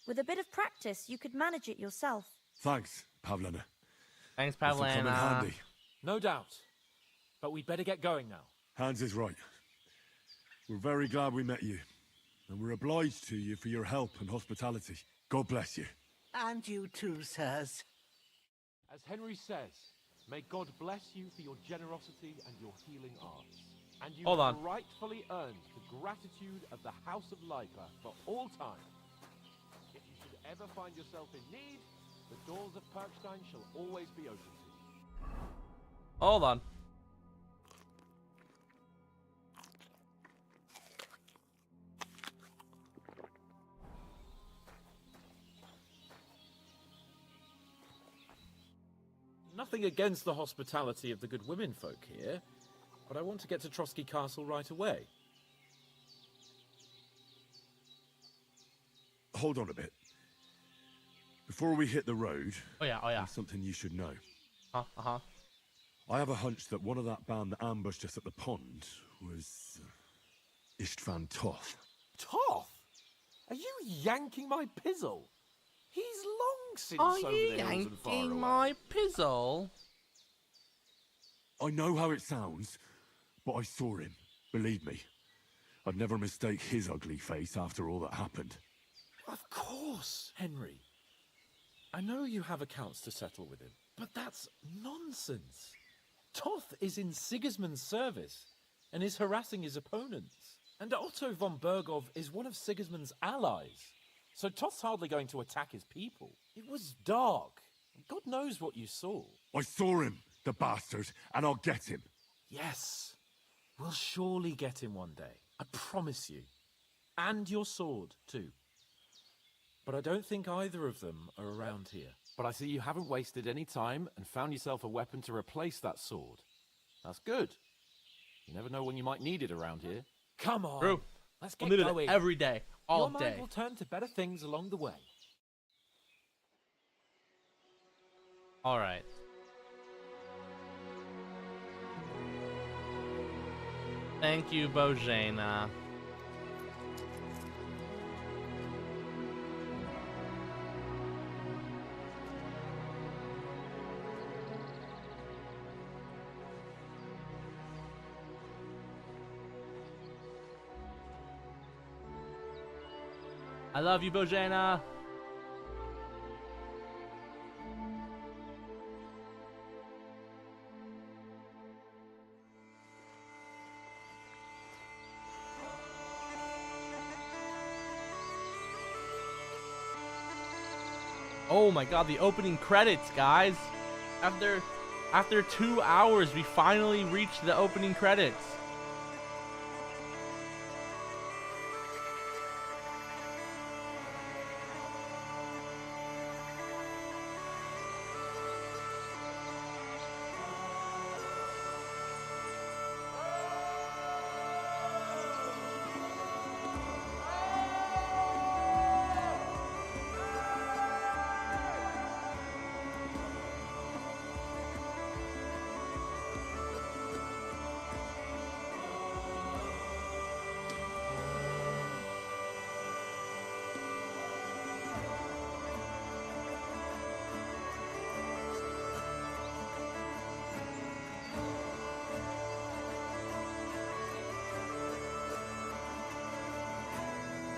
With a bit of practice, you could manage it yourself. Thanks, Pavlena. Thanks, This'll come in Pavlena. handy. No doubt. But we'd better get going now. Hans is right. We're very glad we met you. and we're obliged to you for your help and hospitality. God bless you. And you too, sirs. As Henry says, may God bless you for your generosity and your healing arts. And you Hold have on. rightfully earned the gratitude of the House of Lyca for all time. If you should ever find yourself in need, the doors of Perkstein shall always be open to you. Hold on. Nothing against the hospitality of the good women folk here, but I want to get to Trotsky Castle right away. Hold on a bit. Before we hit the road, oh yeah, there's something you should know. Uh-huh. I have a hunch that one of that band that ambushed us at the pond was Istvan Toth. Toth? Are you yanking my pizzle? He's long since Are over you the hills and far yanking away. my pizzle? I know how it sounds, but I saw him. Believe me. I'd never mistake his ugly face after all that happened. Of course, Henry. I know you have accounts to settle with him, but that's nonsense. Toth is in Sigismund's service and is harassing his opponents. And Otto von Bergov is one of Sigismund's allies. So Toth's hardly going to attack his people. It was dark. God knows what you saw. I saw him, the bastard, and I'll get him. Yes. We'll surely get him one day. I promise you. And your sword, too. But I don't think either of them are around here. But I see you haven't wasted any time and found yourself a weapon to replace that sword. That's good. You never know when you might need it around here. Come on. True. Let's We'll get need it going. every day, all Your day. mind will turn to better things along the way. All right. Thank you, Bojana. I love you, Bojana. Oh my god, the opening credits, guys. After 2 hours, we finally reached the opening credits.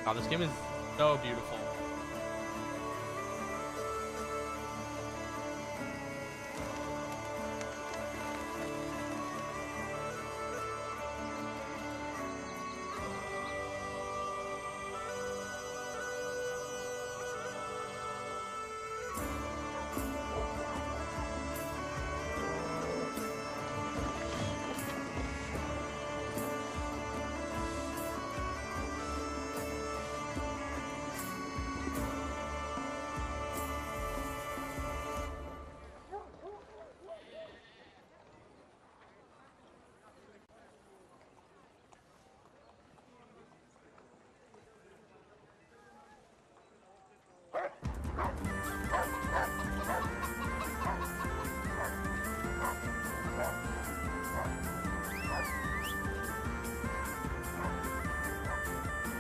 God, this game is so beautiful.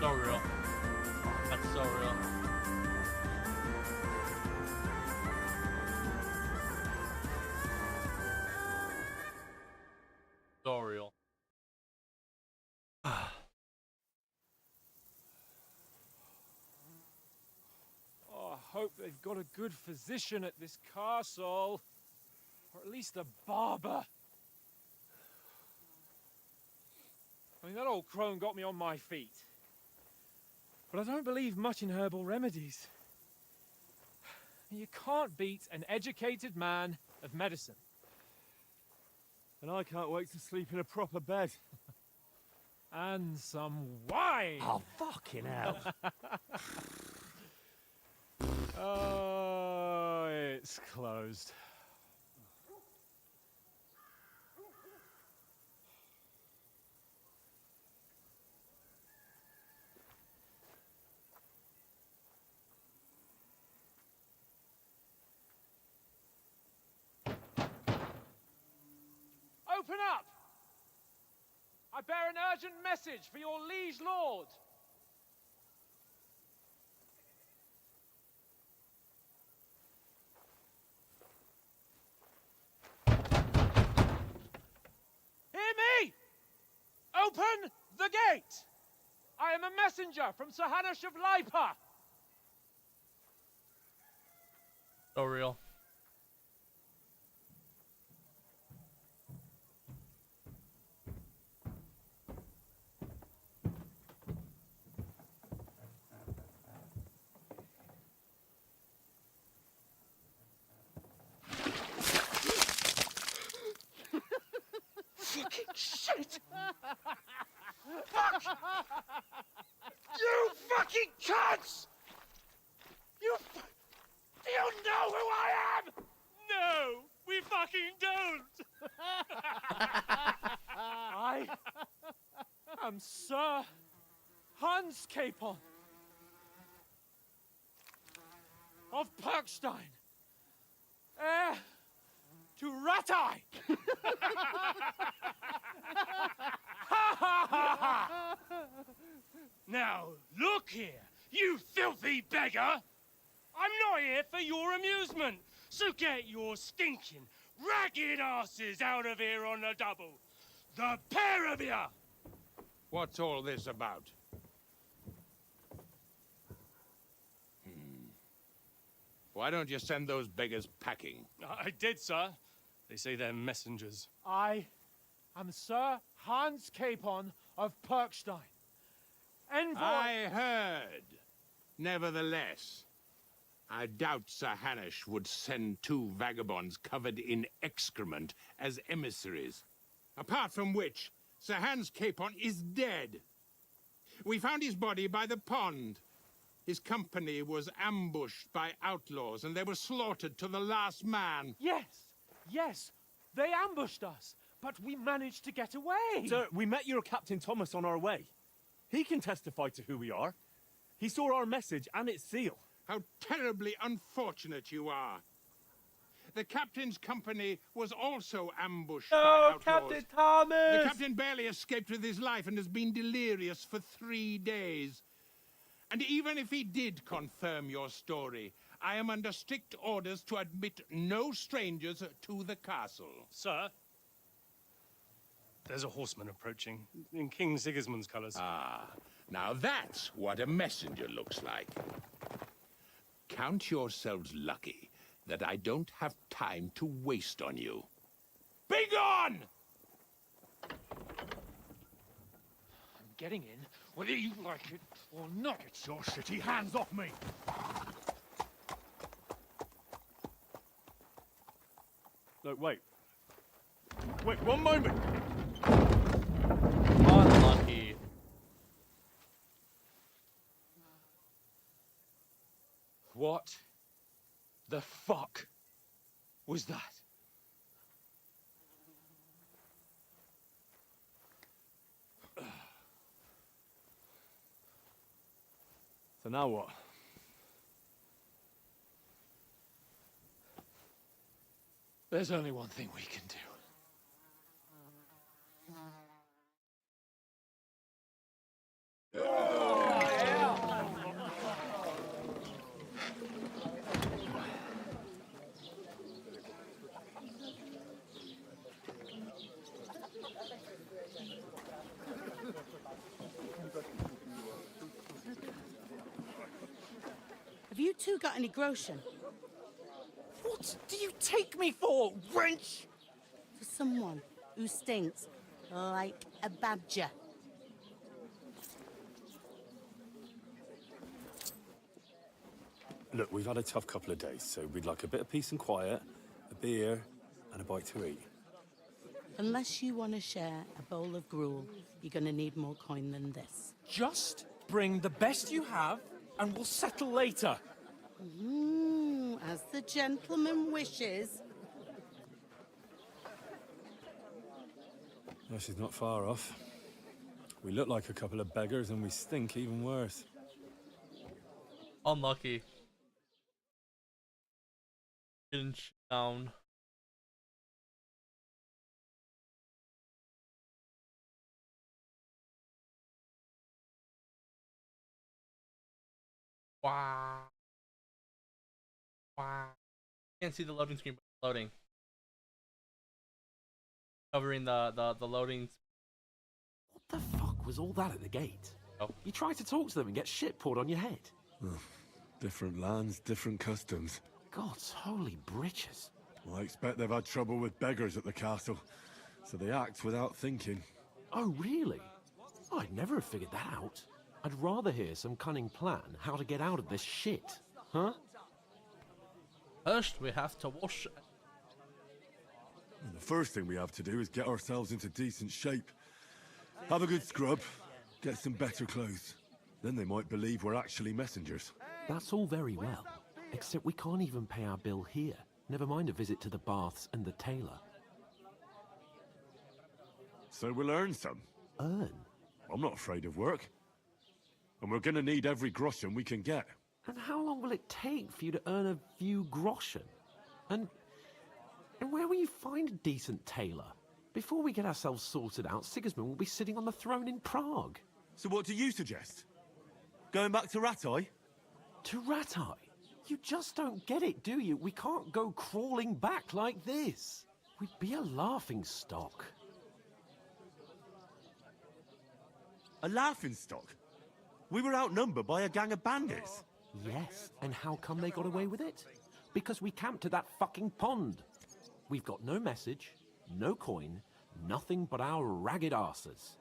So real. That's so real. So real. hope they've got a good physician at this castle. Or at least a barber. I mean, that old crone got me on my feet. But I don't believe much in herbal remedies. You can't beat an educated man of medicine. And I can't wait to sleep in a proper bed. And some wine! Oh, fucking hell. Oh, it's closed. Open up! I bear an urgent message for your liege lord. Hear me! Open the gate! I am a messenger from Sir Hanush of Lipa. So real. Fucking shit! Fuck! You fucking cunts! Do you know who I am? No, we fucking don't! I am Sir Hans Capon of Perkstein, heir to Ratai! Now, look here, you filthy beggar! I'm not here for your amusement, so get your stinking, ragged asses out of here on the double. The pair of you! What's all this about? Why don't you send those beggars packing? I did, sir. They say they're messengers. I am Sir Hans Capon of Perkstein, envoy... I heard. Nevertheless, I doubt Sir Hanush would send two vagabonds covered in excrement as emissaries. Apart from which, Sir Hans Capon is dead. We found his body by the pond. His company was ambushed by outlaws, and they were slaughtered to the last man. Yes, they ambushed us, but we managed to get away. Sir, we met your Captain Thomas on our way. He can testify to who we are. He saw our message and its seal. How terribly unfortunate you are. The captain's company was also ambushed by outlaws. Captain Thomas! The captain barely escaped with his life and has been delirious for 3 days. And even if he did confirm your story, I am under strict orders to admit no strangers to the castle. Sir, there's a horseman approaching in King Sigismund's colours. Ah, now that's what a messenger looks like. Count yourselves lucky that I don't have time to waste on you. Be gone! I'm getting in, whether you like it or not. Get your shitty hands off me! Look, wait. Wait, one moment! Unlucky. What the fuck was that? So now what? There's only one thing we can do. Have you two got any groschen? What do you take me for, wench? For someone who stinks like a badger. Look, we've had a tough couple of days, so we'd like a bit of peace and quiet, a beer, and a bite to eat. Unless you want to share a bowl of gruel, you're going to need more coin than this. Just bring the best you have, and we'll settle later. As the gentleman wishes. Well, she's not far off. We look like a couple of beggars, and we stink even worse. Unlucky. Getting down. Wow. Wow. Can't see the loading screen, but it's loading. Covering the loading. What the fuck was all that at the gate? Oh. You try to talk to them and get shit poured on your head. Different lands, different customs. God's holy britches. Well, I expect they've had trouble with beggars at the castle, so they act without thinking. Oh, really? I'd never have figured that out. I'd rather hear some cunning plan how to get out of this shit, huh? First, we have to wash. And the first thing we have to do is get ourselves into decent shape. Have a good scrub, get some better clothes. Then they might believe we're actually messengers. That's all very well, except we can't even pay our bill here. Never mind a visit to the baths and the tailor. So we'll earn some. Earn? I'm not afraid of work. And we're gonna need every groschen we can get. And how long will it take for you to earn a few groschen? And where will you find a decent tailor? Before we get ourselves sorted out, Sigismund will be sitting on the throne in Prague. So what do you suggest? Going back to Ratai? To Ratai? You just don't get it, do you? We can't go crawling back like this. We'd be a laughing stock. A laughing stock? We were outnumbered by a gang of bandits. Yes, and how come they got away with it? Because we camped at that fucking pond. We've got no message, no coin, nothing but our ragged arses.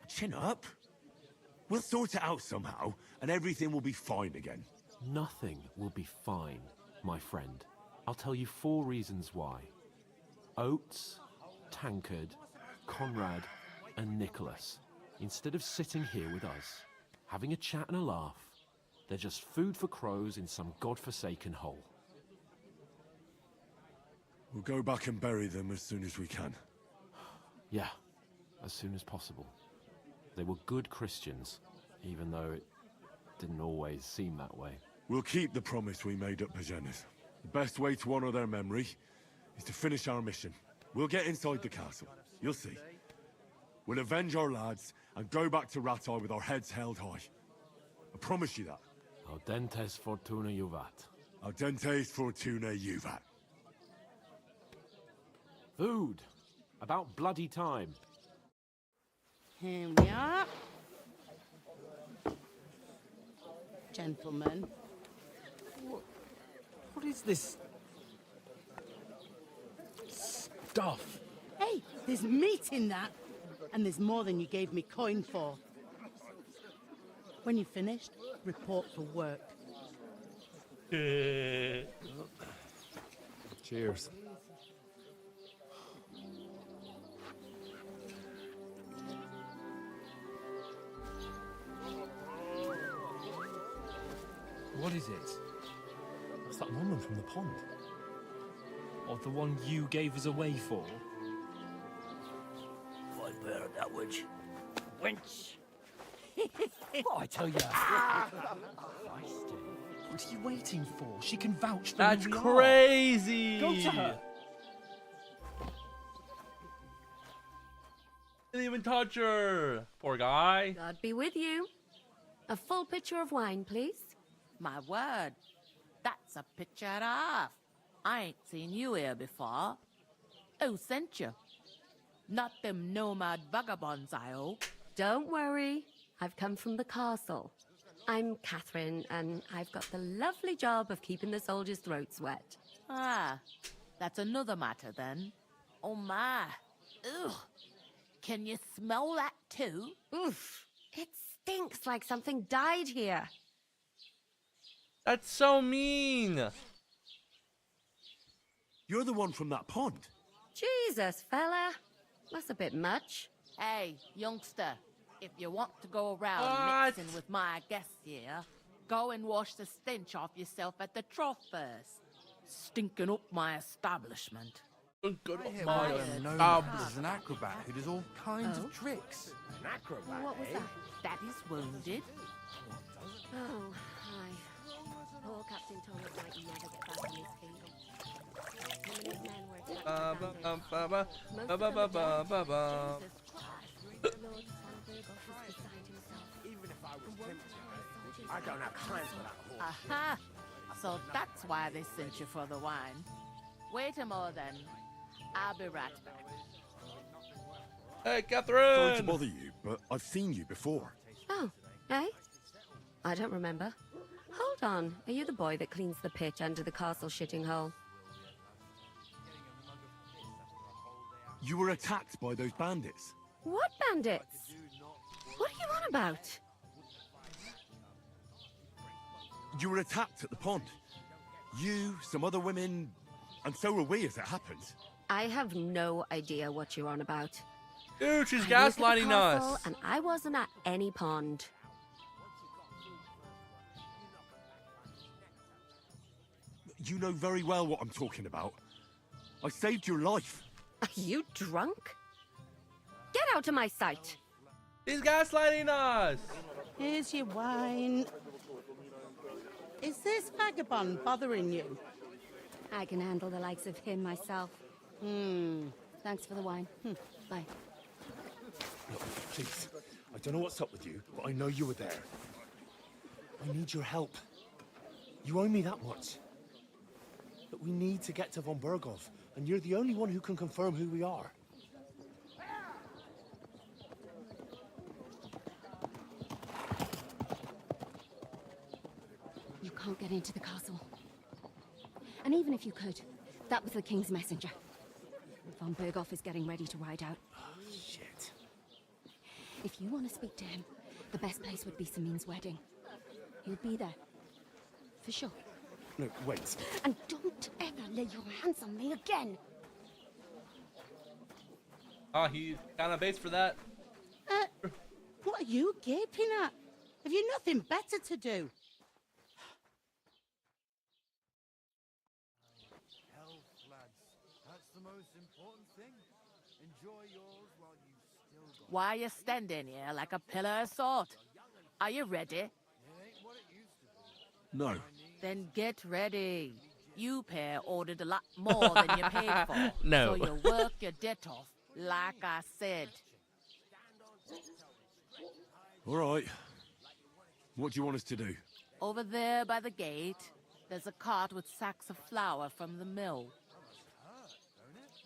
Chin up. We'll sort it out somehow, and everything will be fine again. Nothing will be fine, my friend. I'll tell you 4 reasons why. Oates, Tankard, Conrad, and Nicholas, instead of sitting here with us, having a chat and a laugh, they're just food for crows in some godforsaken hole. We'll go back and bury them as soon as we can. Yeah, as soon as possible. They were good Christians, even though it didn't always seem that way. We'll keep the promise we made at Pagenes. The best way to honor their memory is to finish our mission. We'll get inside the castle. You'll see. We'll avenge our lads and go back to Ratai with our heads held high. I promise you that. Audentes fortuna juvat. Audentes fortuna juvat. Food. About bloody time. Here we are. Gentlemen. What is this stuff? Hey, there's meat in that. And there's more than you gave me coin for. When you're finished, report for work. Cheers. What is it? What's that woman from the pond? Or the one you gave us away for? I'd bear that witch. Wench! What I tell you? What are you waiting for? She can vouch for That's who we crazy. Are. Go to her. Didn't even touch her. Poor guy. God be with you. A full pitcher of wine, please. My word, that's a picture and a half. I ain't seen you here before. Who sent you? Not them nomad vagabonds, I hope. Don't worry. I've come from the castle. I'm Catherine, and I've got the lovely job of keeping the soldiers' throats wet. Ah, that's another matter then. Oh my. Ugh. Can you smell that too? Oof. It stinks like something died here. That's so mean. You're the one from that pond. Jesus, fella. That's a bit much. Hey, youngster, if you want to go around mixing with my guests here, go and wash the stench off yourself at the trough first. Stinking up my establishment. Good I hear my one of them known as an acrobat who does all kinds of tricks. An acrobat, What was eh? that? Daddy's wounded. Oh, hi. Poor Captain Thomas might never get back on his feet. Him and his men were attacked by bandits. Most of them were dead. Jesus Christ. The Lord Son of Burgos is beside himself. Even if I was tempted, I don't have time for that horse. Aha! So that's why they sent you for the wine. Wait a moment then. I'll be right back. Hey, Sorry to Catherine! bother you, but I've seen you before. Oh, eh? I don't remember. Hold on. Are you the boy that cleans the pit under the castle shitting hole? You were attacked by those bandits. What bandits? What are you on about? You were attacked at the pond. You, some other women, and so were we as it happened. I have no idea what you're on about. Dude, she's I work at the gaslighting castle, us. and I wasn't at any pond. You know very well what I'm talking about. I saved your life. Are you drunk? Get out of my sight. She's gaslighting us. Here's your wine. Is this vagabond bothering you? I can handle the likes of him myself. Thanks for the wine. Bye. Look, please. I don't know what's up with you, but I know you were there. I need your help. You owe me that much. But we need to get to von Berghoff, and you're the only one who can confirm who we are. You can't get into the castle. And even if you could, that was the king's messenger. Von Berghoff is getting ready to ride out. Shit. If you want to speak to him, the best place would be Samin's wedding. He'll be there. For sure. No, wait. And don't ever lay your hands on me again! Oh, he's kind of base for that. What are you gaping at? Have you nothing better to do? Health, lads. That's the most important thing. Enjoy yours while you've still got... Why are you standing here like a pillar of salt? Are you ready? It ain't what it used to be. No. Then get ready. You pair ordered a lot more than you paid for. No. So you work your debt off, like I said. All right. What do you want us to do? Over there by the gate, there's a cart with sacks of flour from the mill.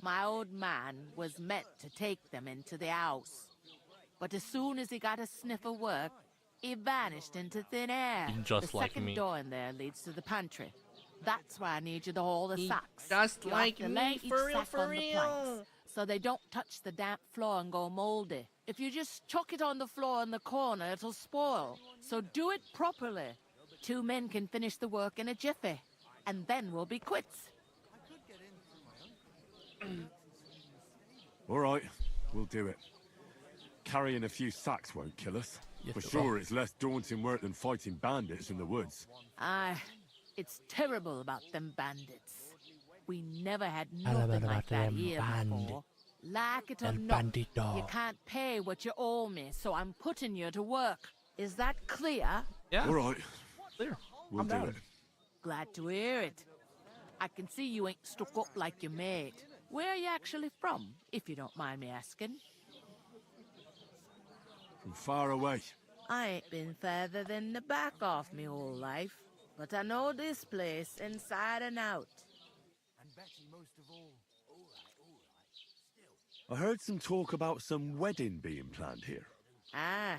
My old man was meant to take them into the house. But as soon as he got a sniff of work, he vanished into thin air. Just the like second me. door in there leads to the pantry. That's where I need you to haul the sacks. Just You like have to lay me, each for real, sack for on the real. planks, so they don't touch the damp floor and go moldy. If you just chuck it on the floor in the corner, it'll spoil. So do it properly. 2 men can finish the work in a jiffy, and then we'll be quits. All right, we'll do it. Carrying a few sacks won't kill us. Yes, For it sure, will. it's less daunting work than fighting bandits in the woods. Aye, it's terrible about them bandits. We never had nothing like that here before. Like it or not, you can't pay what you owe me, so I'm putting you to work. Is that clear? Yeah. All right, Clear. we'll do it. Glad to hear it. I can see you ain't stuck up like your mate. Where are you actually from, if you don't mind me asking? From far away. I ain't been further than the back of me whole life, but I know this place inside and out. And Betty most of all. All right. I heard some talk about some wedding being planned here. Ah,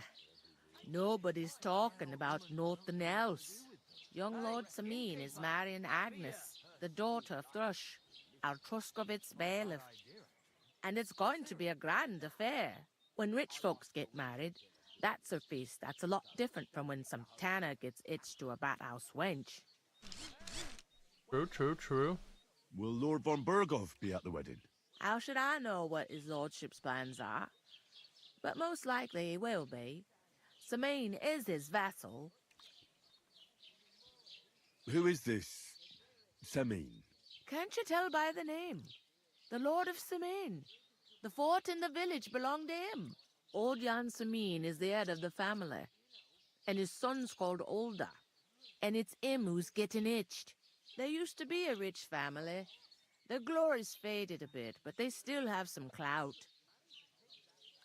Nobody's talking about nothing else. Young Lord Samin is marrying Agnes, the daughter of Thrush, our Truskovitz bailiff. And it's going to be a grand affair. When rich folks get married, that's a feast that's a lot different from when some tanner gets hitched to a bat-house wench. True, true, true. Will Lord von Berghoff be at the wedding? How should I know what his lordship's plans are? But most likely he will be. Samin is his vassal. Who is this Semin? Can't you tell by the name? The Lord of Samin. The fort and the village belong to him. Old Jan Samin is the head of the family, and his son's called Olda, and it's him who's getting itched. There used to be a rich family. Their glory's faded a bit, but they still have some clout.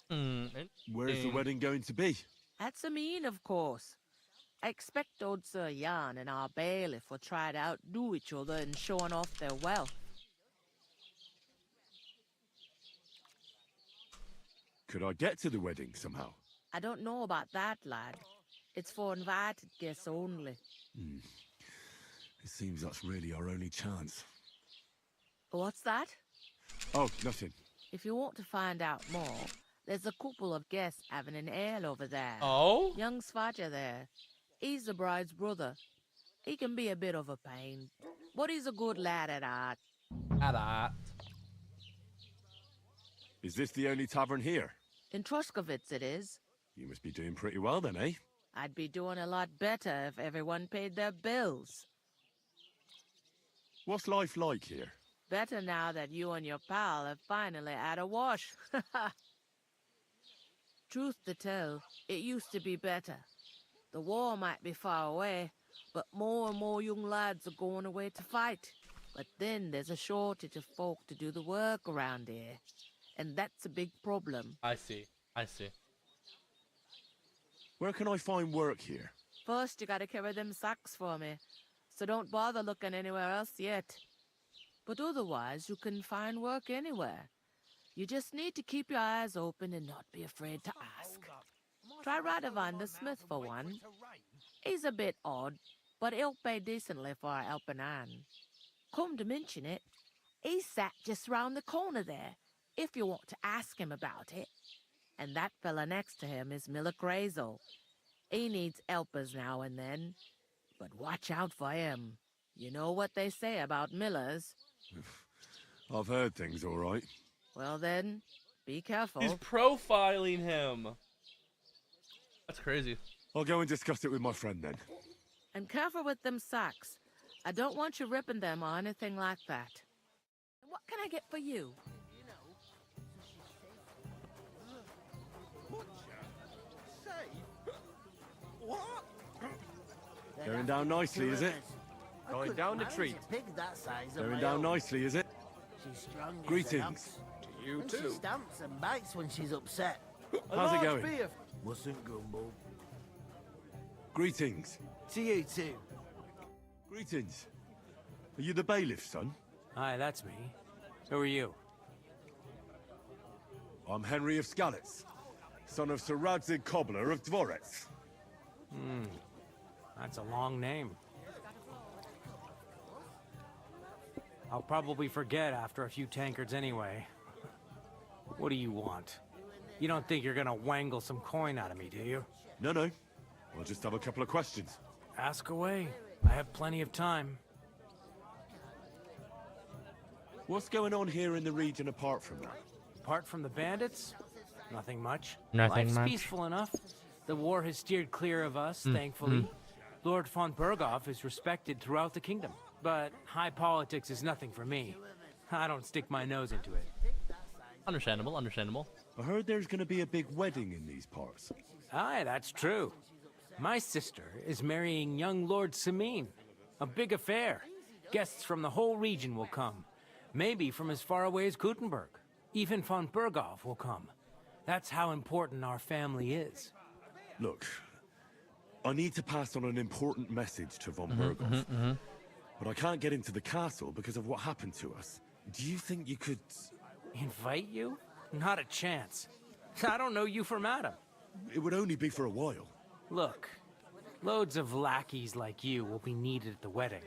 Where's the wedding going to be? At Samin, of course. I expect old Sir Jan and our bailiff will try to outdo each other in showing off their wealth. Could I get to the wedding somehow? I don't know about that, lad. It's for invited guests only. It seems that's really our only chance. What's that? Oh, nothing. If you want to find out more, there's a couple of guests having an ale over there. Oh? Young Svaja there. He's the bride's brother. He can be a bit of a pain, but he's a good lad at art. At art. Is this the only tavern here? In Truskovitz it is. You must be doing pretty well then, eh? I'd be doing a lot better if everyone paid their bills. What's life like here? Better now that you and your pal have finally had a wash. Truth to tell, it used to be better. The war might be far away, but more and more young lads are going away to fight. But then there's a shortage of folk to do the work around here. And that's a big problem. I see. I see. Where can I find work here? First, you gotta carry them sacks for me. So don't bother looking anywhere else yet. But otherwise, you can find work anywhere. You just need to keep your eyes open and not be afraid to ask. Try Radovan the smith for one. He's a bit odd, but he'll pay decently for a helping hand. Come to mention it, he's sat just round the corner there, if you want to ask him about it. And that fella next to him is Miller Crazel. He needs helpers now and then, but watch out for him. You know what they say about Millers. I've heard things, all right. Well then, be careful. He's profiling him. That's crazy. I'll go and discuss it with my friend then. And careful with them sacks. I don't want you ripping them or anything like that. What can I get for you? What? Going down nicely, is it? Going down the treat. Going down nicely, is it? She's strong as an Greetings. ox. To you And too. she stamps and bites when she's upset. How's it going? Mustn't grumble. Greetings. To you too. Greetings. Are you the bailiff, son? Hi, that's me. Who are you? I'm Henry of Skalitz, son of Sir Radzig Cobbler of Dvorets. That's a long name. I'll probably forget after a few tankards anyway. What do you want? You don't think you're gonna wangle some coin out of me, do you? No, no. I'll just have a couple of questions. Ask away. I have plenty of time. What's going on here in the region apart from that? Apart from the bandits, nothing much. Nothing Life's much. peaceful enough. The war has steered clear of us, thankfully. Lord von Berghoff is respected throughout the kingdom. But high politics is nothing for me. I don't stick my nose into it. Understandable, understandable. I heard there's going to be a big wedding in these parts. Aye, that's true. My sister is marrying young Lord Samin. A big affair. Guests from the whole region will come. Maybe from as far away as Gutenberg. Even von Berghoff will come. That's how important our family is. Look, I need to pass on an important message to von Berghoff. But I can't get into the castle because of what happened to us. Do you think you could... Invite you? Not a chance. I don't know you from Adam. It would only be for a while. Look, loads of lackeys like you will be needed at the wedding.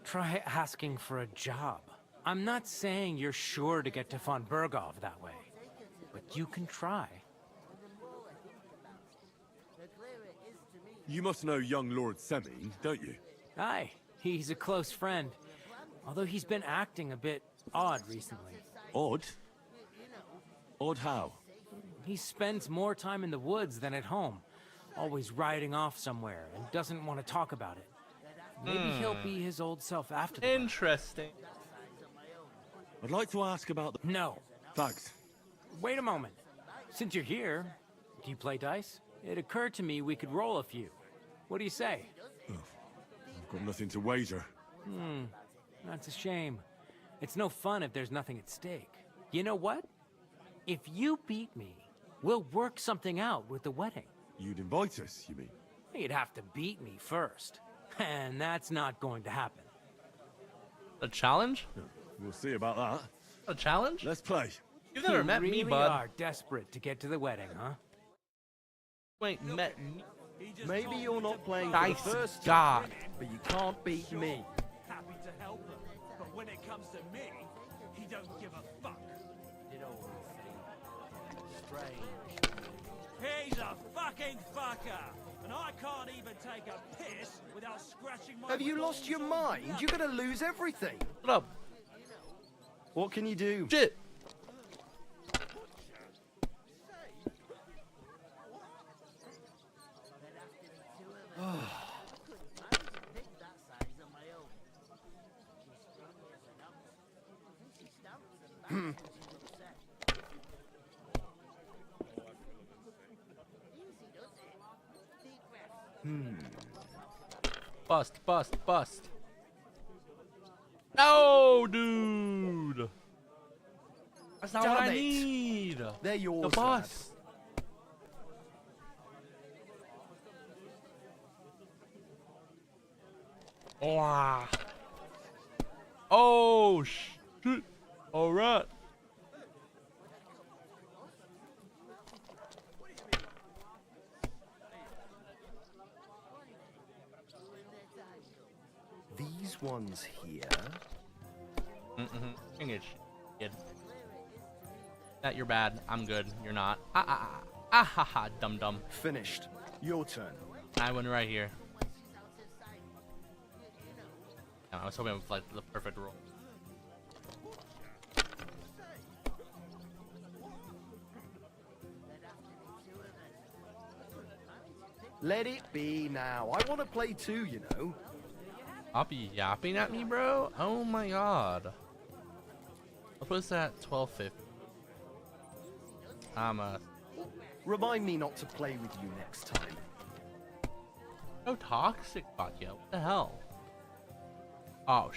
Try asking for a job. I'm not saying you're sure to get to von Berghoff that way, but you can try. You must know young Lord Semine, don't you? Aye, he's a close friend. Although he's been acting a bit odd recently. Odd? Odd how? He spends more time in the woods than at home. Always riding off somewhere and doesn't want to talk about it. Maybe he'll be his old self after the Interesting. I'd like to ask about the... No. Thanks. Wait a moment. Since you're here, do you play dice? It occurred to me we could roll a few. What do you say? Oh, I've got nothing to wager. That's a shame. It's no fun if there's nothing at stake. You know what? If you beat me, we'll work something out with the wedding. You'd invite us, you mean? You'd have to beat me first. And that's not going to happen. A challenge? We'll see about that. A challenge? Let's play. You've never met really me, bud. are desperate to get to the wedding, huh? Wait, met me? Maybe you're not playing for Nice the first God. time, but you can't beat me. Happy to help him, but when it comes to me, he don't give a fuck. It always seemed strange. He's a fucking fucker, and I can't even take a piss without scratching my... Have you lost your mind? You're gonna lose everything. What up? What can you do? Shit. Bust. No, dude. That's not what I need. They're yours. The bust. Wow. Oh, shit. All right. These ones here. English, kid. That you're bad. I'm good. You're not. Ha ha. Dum. Finished. Your turn. I went right here. I was hoping it was like the perfect roll. Let it be now. I want to play too, you know. I'll be yapping at me, bro. Oh my god. What was that? 1250. Remind me not to play with you next time. So toxic, Batya. What the hell? Oh,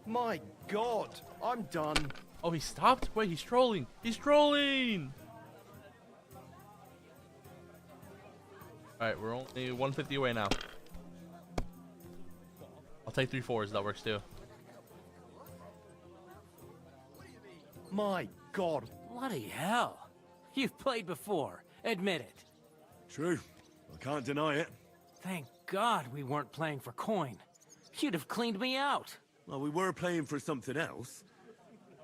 My god, I'm done. Oh, he stopped? Wait, he's trolling. He's trolling! Alright, we're only 150 away now. I'll take 3 4s. That works too. My god. Bloody hell. You've played before. Admit it. True. I can't deny it. Thank God we weren't playing for coin. You'd have cleaned me out. Well, we were playing for something else.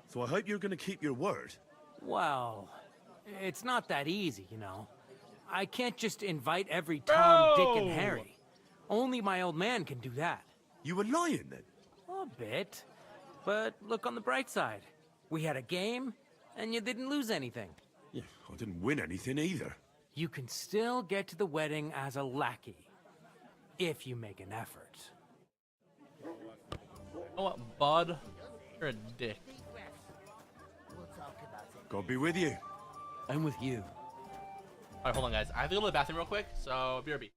So I hope you're going to keep your word. Well, it's not that easy, you know. I can't just invite every Tom, Dick, and Harry. Only my old man can do that. You were lying then? A bit. But look on the bright side. We had a game, and you didn't lose anything. Yeah, I didn't win anything either. You can still get to the wedding as a lackey. If you make an effort. You know what, bud? You're a dick. God be with you. I'm with you. Alright, hold on, guys. I have to go to the bathroom real quick, so BRB. BRB.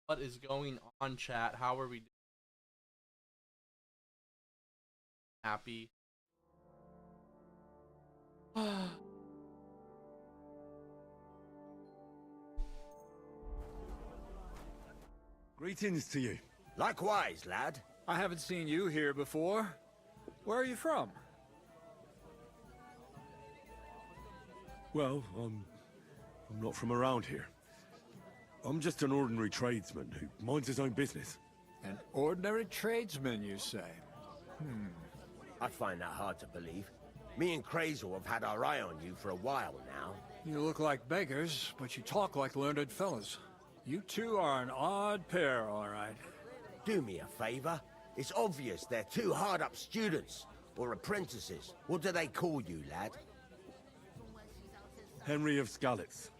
What is going on, chat? How are we doing? Happy? Greetings to you. Likewise, lad. I haven't seen you here before. Where are you from? Well, I'm not from around here. I'm just an ordinary tradesman who minds his own business. An ordinary tradesman, you say? I find that hard to believe. Me and Crazel have had our eye on you for a while now. You look like beggars, but you talk like learned fellas. You two are an odd pair, all right. Do me a favor. It's obvious they're two hard-up students, or apprentices. What do they call you, lad? Henry of Skalitz.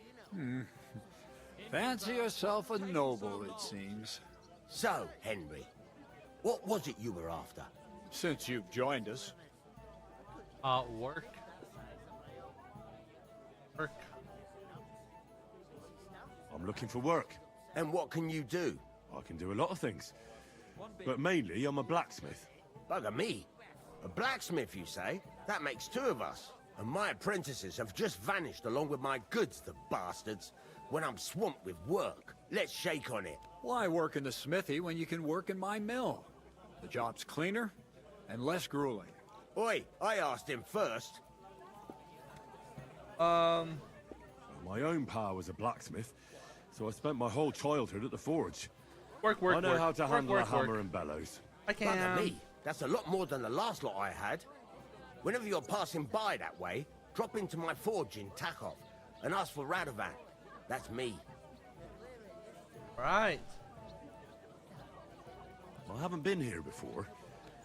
Fancy yourself a noble, it seems. So, Henry, what was it you were after? Since you've joined us. Work. Work. I'm looking for work. And what can you do? I can do a lot of things. But mainly, I'm a blacksmith. Bugger me. A blacksmith, you say? That makes two of us. And my apprentices have just vanished along with my goods, the bastards. When I'm swamped with work, let's shake on it. Why work in the smithy when you can work in my mill? The job's cleaner and less grueling. Oi, I asked him first. My own pa was a blacksmith, so I spent my whole childhood at the forge. Work, I know how to handle a hammer and bellows. I can. Bugger me. That's a lot more than the last lot I had. Whenever you're passing by that way, drop into my forge in Takov and ask for Radovan. That's me. Right. I haven't been here before.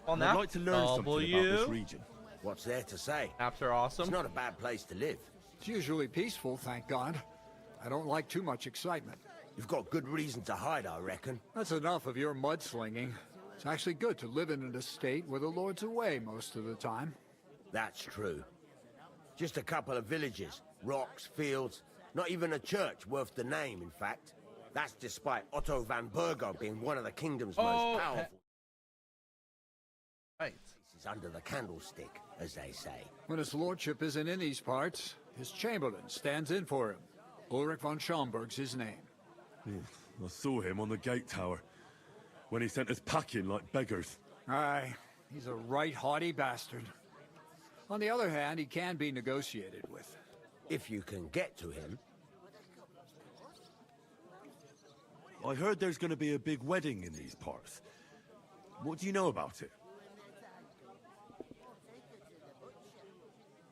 Well, I'd like to learn something about this region. What's there to say? Maps are awesome. It's not a bad place to live. It's usually peaceful, thank God. I don't like too much excitement. You've got good reason to hide, I reckon. That's enough of your mudslinging. It's actually good to live in an estate where the Lord's away most of the time. That's true. Just a couple of villages, rocks, fields, not even a church worth the name, in fact. That's despite Otto van Burgo being one of the kingdom's most powerful. Right. He's under the candlestick, as they say. When his lordship isn't in these parts, his chamberlain stands in for him. Ulrich von Schaumburg's his name. I saw him on the gate tower when he sent us packing like beggars. Aye, he's a right haughty bastard. On the other hand, he can be negotiated with. If you can get to him. I heard there's going to be a big wedding in these parts. What do you know about it?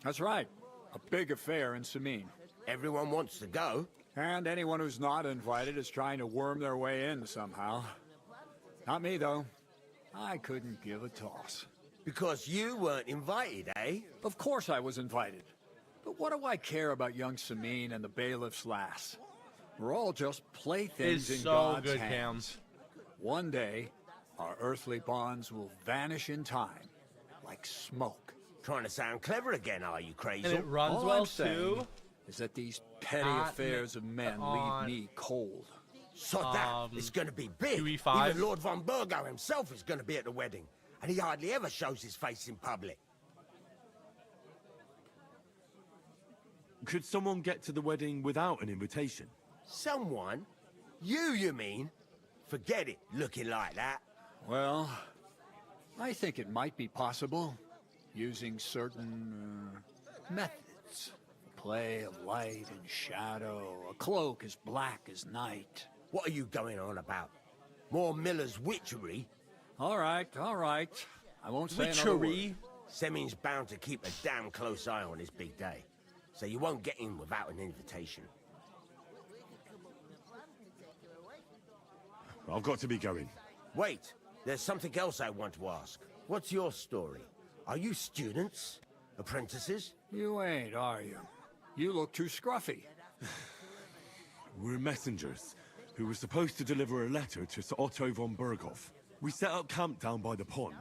That's right. A big affair in Sameen. Everyone wants to go. And anyone who's not invited is trying to worm their way in somehow. Not me, though. I couldn't give a toss. Because you weren't invited, eh? Of course I was invited. But what do I care about young Sameen and the bailiff's lass? We're all just playthings in God's hands. One day, our earthly bonds will vanish in time, like smoke. Trying to sound clever again, are you, crazy? And it runs All well I'm saying too. Is that these petty affairs of men leave me cold. Sod that. It's going to be big. QE5. Even Lord von Burgo himself is going to be at the wedding. And he hardly ever shows his face in public. Could someone get to the wedding without an invitation? Someone? You mean? Forget it, looking like that. Well, I think it might be possible, using certain methods. Play of light and shadow, a cloak as black as night. What are you going on about? More Miller's witchery? All right. I won't say another word. Witchery? Seming's bound to keep a damn close eye on his big day. So you won't get in without an invitation. I've got to be going. Wait, there's something else I want to ask. What's your story? Are you students? Apprentices? You ain't, are you? You look too scruffy. We're messengers who were supposed to deliver a letter to Sir Otto von Berghoff. We set up camp down by the pond,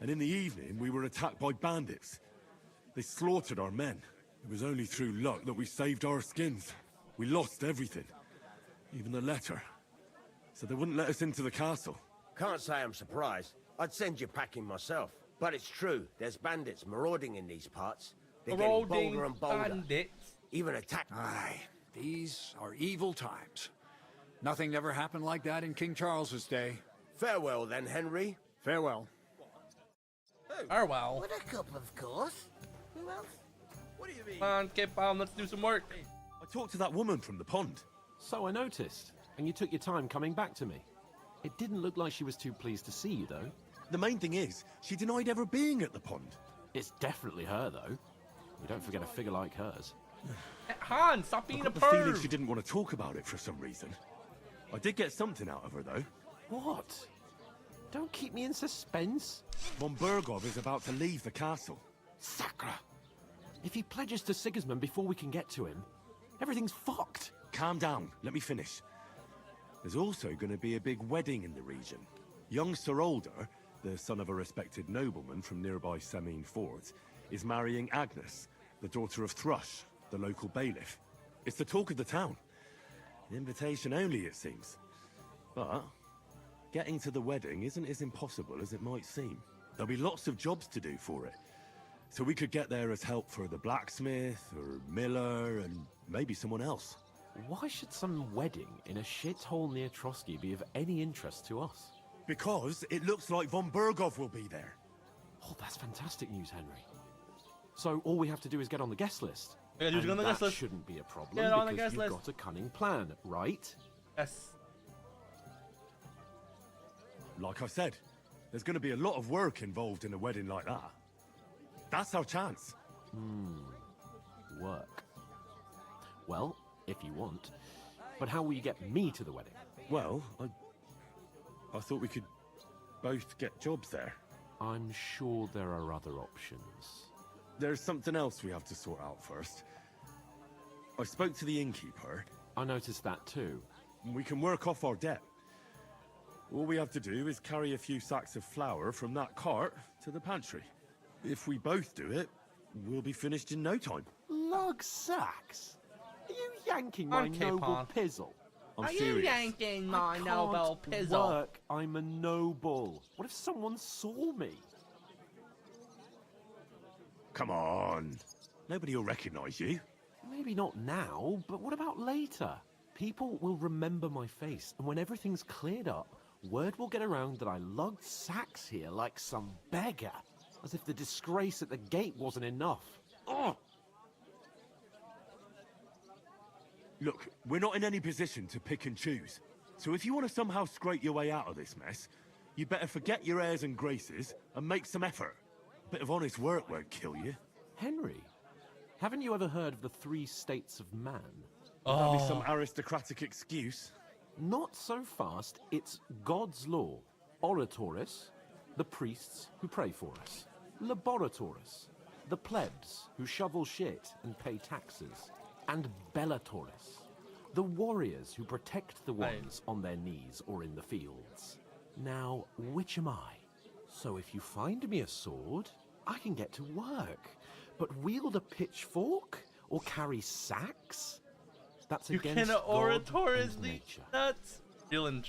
and in the evening we were attacked by bandits. They slaughtered our men. It was only through luck that we saved our skins. We lost everything. Even the letter. So they wouldn't let us into the castle. Can't say I'm surprised. I'd send you packing myself. But it's true, there's bandits marauding in these parts. They're getting bolder and bolder. Bandits. Even attack. Aye, these are evil times. Nothing ever happened like that in King Charles's day. Farewell then, Henry. Farewell. Farewell. What a cup, of course. Who else? What do you mean? Come on, keep on, let's do some work. I talked to that woman from the pond. So I noticed, and you took your time coming back to me. It didn't look like she was too pleased to see you, though. The main thing is, she denied ever being at the pond. It's definitely her, though. You don't forget a figure like hers. Han, stop being a I've got the feeling perv. she didn't want to talk about it for some reason. I did get something out of her, though. What? Don't keep me in suspense. Von Bergov is about to leave the castle. Sacra! If he pledges to Sigismund before we can get to him, everything's fucked. Calm down, let me finish. There's also going to be a big wedding in the region. Young Sir Older, the son of a respected nobleman from nearby Semine Fort, is marrying Agnes, the daughter of Thrush, the local bailiff. It's the talk of the town. Invitation only, it seems. But getting to the wedding isn't as impossible as it might seem. There'll be lots of jobs to do for it. So we could get there as help for the blacksmith, or miller, and maybe someone else. Why should some wedding in a shithole near Trotsky be of any interest to us? Because it looks like Von Bergov will be there. Oh, that's fantastic news, Henry. So all we have to do is get on the guest list. Yeah, and get on the that guest list. shouldn't be a problem Get on the because guest you've list. got a cunning plan, right? Yes. Like I said, there's going to be a lot of work involved in a wedding like that. That's our chance. Work. Well, if you want. But how will you get me to the wedding? Well, I thought we could both get jobs there. I'm sure there are other options. There's something else we have to sort out first. I spoke to the innkeeper. I noticed that too. We can work off our debt. All we have to do is carry a few sacks of flour from that cart to the pantry. If we both do it, we'll be finished in no time. Lug sacks? Are you yanking my Okay, noble Paul. pizzle? I'm Are serious. you yanking my I noble can't pizzle? work. I'm a noble. What if someone saw me? Come on. Nobody will recognize you. Maybe not now, but what about later? People will remember my face, and when everything's cleared up, word will get around that I lugged sacks here like some beggar. As if the disgrace at the gate wasn't enough. Ugh! Look, we're not in any position to pick and choose. So if you want to somehow scrape your way out of this mess, you better forget your airs and graces and make some effort. A bit of honest work won't kill you. Henry, haven't you ever heard of the 3 states of man? Would that be some aristocratic excuse? Not so fast. It's God's law. Oratoris, the priests who pray for us. Laboratoris, the plebs who shovel shit and pay taxes. And Bellatoris, the warriors who protect the ones on their knees or in the fields. Now, which am I? So if you find me a sword, I can get to work. But wield a pitchfork or carry sacks? That's You against cannot God oratoris and these nature. nuts. Dylan.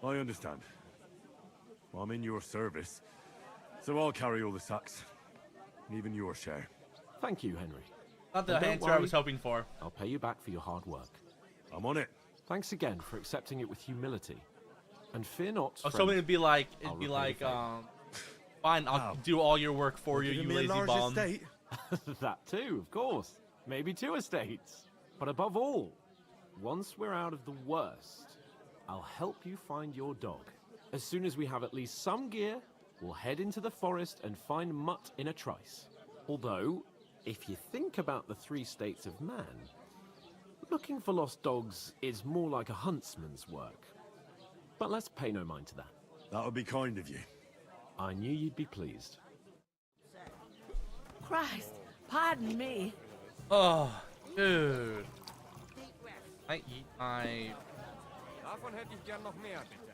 I understand. Well, I'm in your service, so I'll carry all the sacks. Even your share. Thank you, Henry. Not the And don't answer I was worry, hoping for. I'll pay you back for your hard work. I'm on it. Thanks again for accepting it with humility. And fear not, I was friend, hoping it'd be like, I'll it'd be repay like, the favour. fine, I'll do all your work for you, Giving you me a lazy large bum. estate. That too, of course. Maybe 2 estates. But above all, once we're out of the worst, I'll help you find your dog. As soon as we have at least some gear, we'll head into the forest and find Mutt in a trice. Although, if you think about the 3 states of man, looking for lost dogs is more like a huntsman's work. But let's pay no mind to that. That would be kind of you. I knew you'd be pleased. Christ, pardon me. Oh, dude. I eat my... Davon hätte ich gern noch mehr, bitte.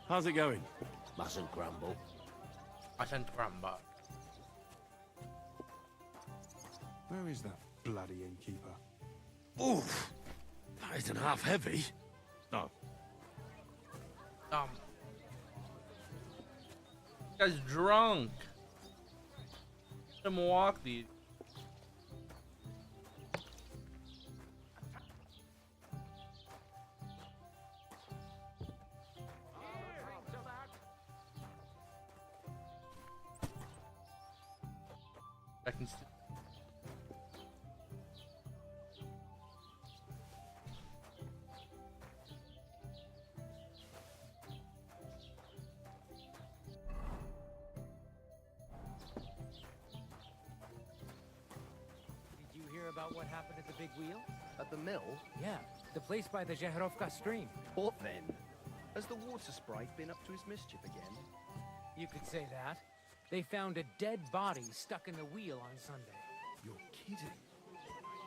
How's it going? Mustn't grumble. I sent grandpa. Where is that bloody innkeeper? Oof. That isn't half heavy. Oh. This guy's drunk. Let him walk these. I can see. Did you hear about what happened at the big wheel? At the mill? Yeah, the place by the Zheherovka stream. What then? Has the water sprite been up to his mischief again? You could say that. They found a dead body stuck in the wheel on Sunday. You're kidding.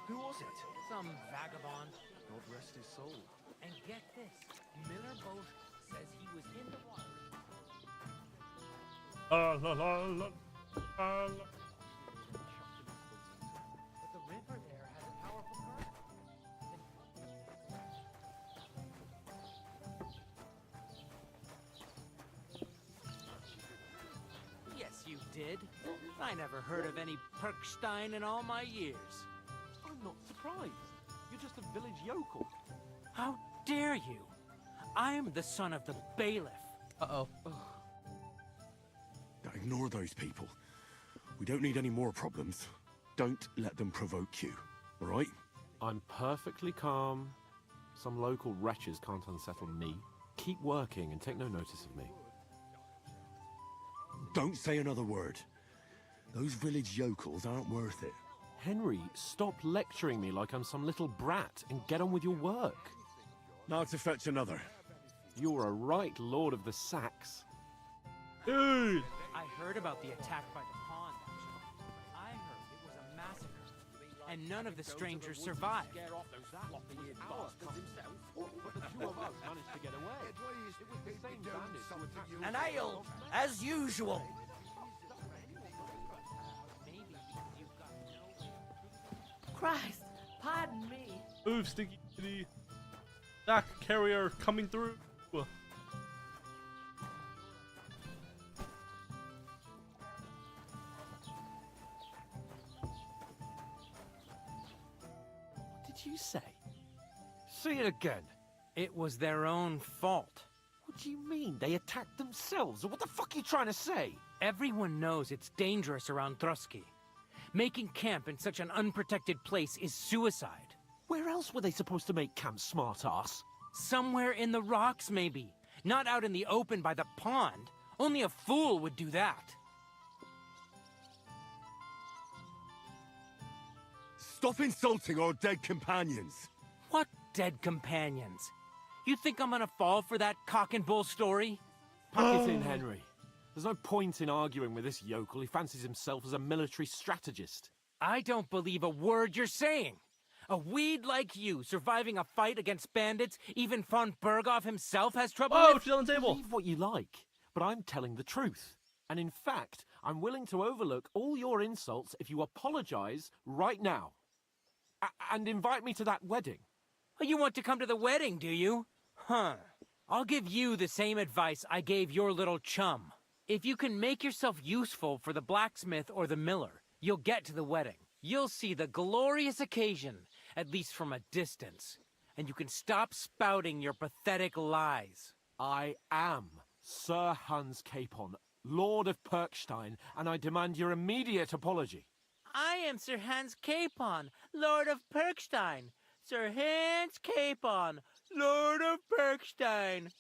Who was it? Some vagabond. God rest his soul. And get this, Miller Boat says he was in the water. La la la la. La. But the river there has a powerful current. Yes, you did. I never heard of any Perkstein in all my years. I'm not surprised. You're just a village yokel. How dare you? I'm the son of the bailiff. Uh-oh. Now ignore those people. We don't need any more problems. Don't let them provoke you, all right? I'm perfectly calm. Some local wretches can't unsettle me. Keep working and take no notice of me. Don't say another word. Those village yokels aren't worth it. Henry, stop lecturing me like I'm some little brat and get on with your work. Now to fetch another. You're a right lord of the sacks. Dude! I heard about the attack by the pond, actually. I heard it was a massacre, and none of the strangers survived. But the two of us managed to get away. It was the same bandits who attacked An ale, as usual. Christ, pardon me. Move, Stinky Kitty. Sack carrier coming through. What did you say? Say it again. It was their own fault. What do you mean? They attacked themselves? What the fuck are you trying to say? Everyone knows it's dangerous around Trotsky. Making camp in such an unprotected place is suicide. Where else were they supposed to make camp, smart-ass? Somewhere in the rocks, maybe. Not out in the open by the pond. Only a fool would do that. Stop insulting our dead companions. What dead companions? You think I'm gonna fall for that cock and bull story? Pack it in, Henry. There's no point in arguing with this yokel. He fancies himself as a military strategist. I don't believe a word you're saying. A weed like you, surviving a fight against bandits, even von Berghoff himself has trouble Oh, with? she's on the table. Believe what you like, but I'm telling the truth. And in fact, I'm willing to overlook all your insults if you apologize right now. And invite me to that wedding. Oh, you want to come to the wedding, do you? Huh. I'll give you the same advice I gave your little chum. If you can make yourself useful for the blacksmith or the miller, you'll get to the wedding. You'll see the glorious occasion, at least from a distance. And you can stop spouting your pathetic lies. I am Sir Hans Capon, Lord of Perkstein, and I demand your immediate apology. I am Sir Hans Capon, Lord of Perkstein. Sir Hans Capon, Lord of Perkstein.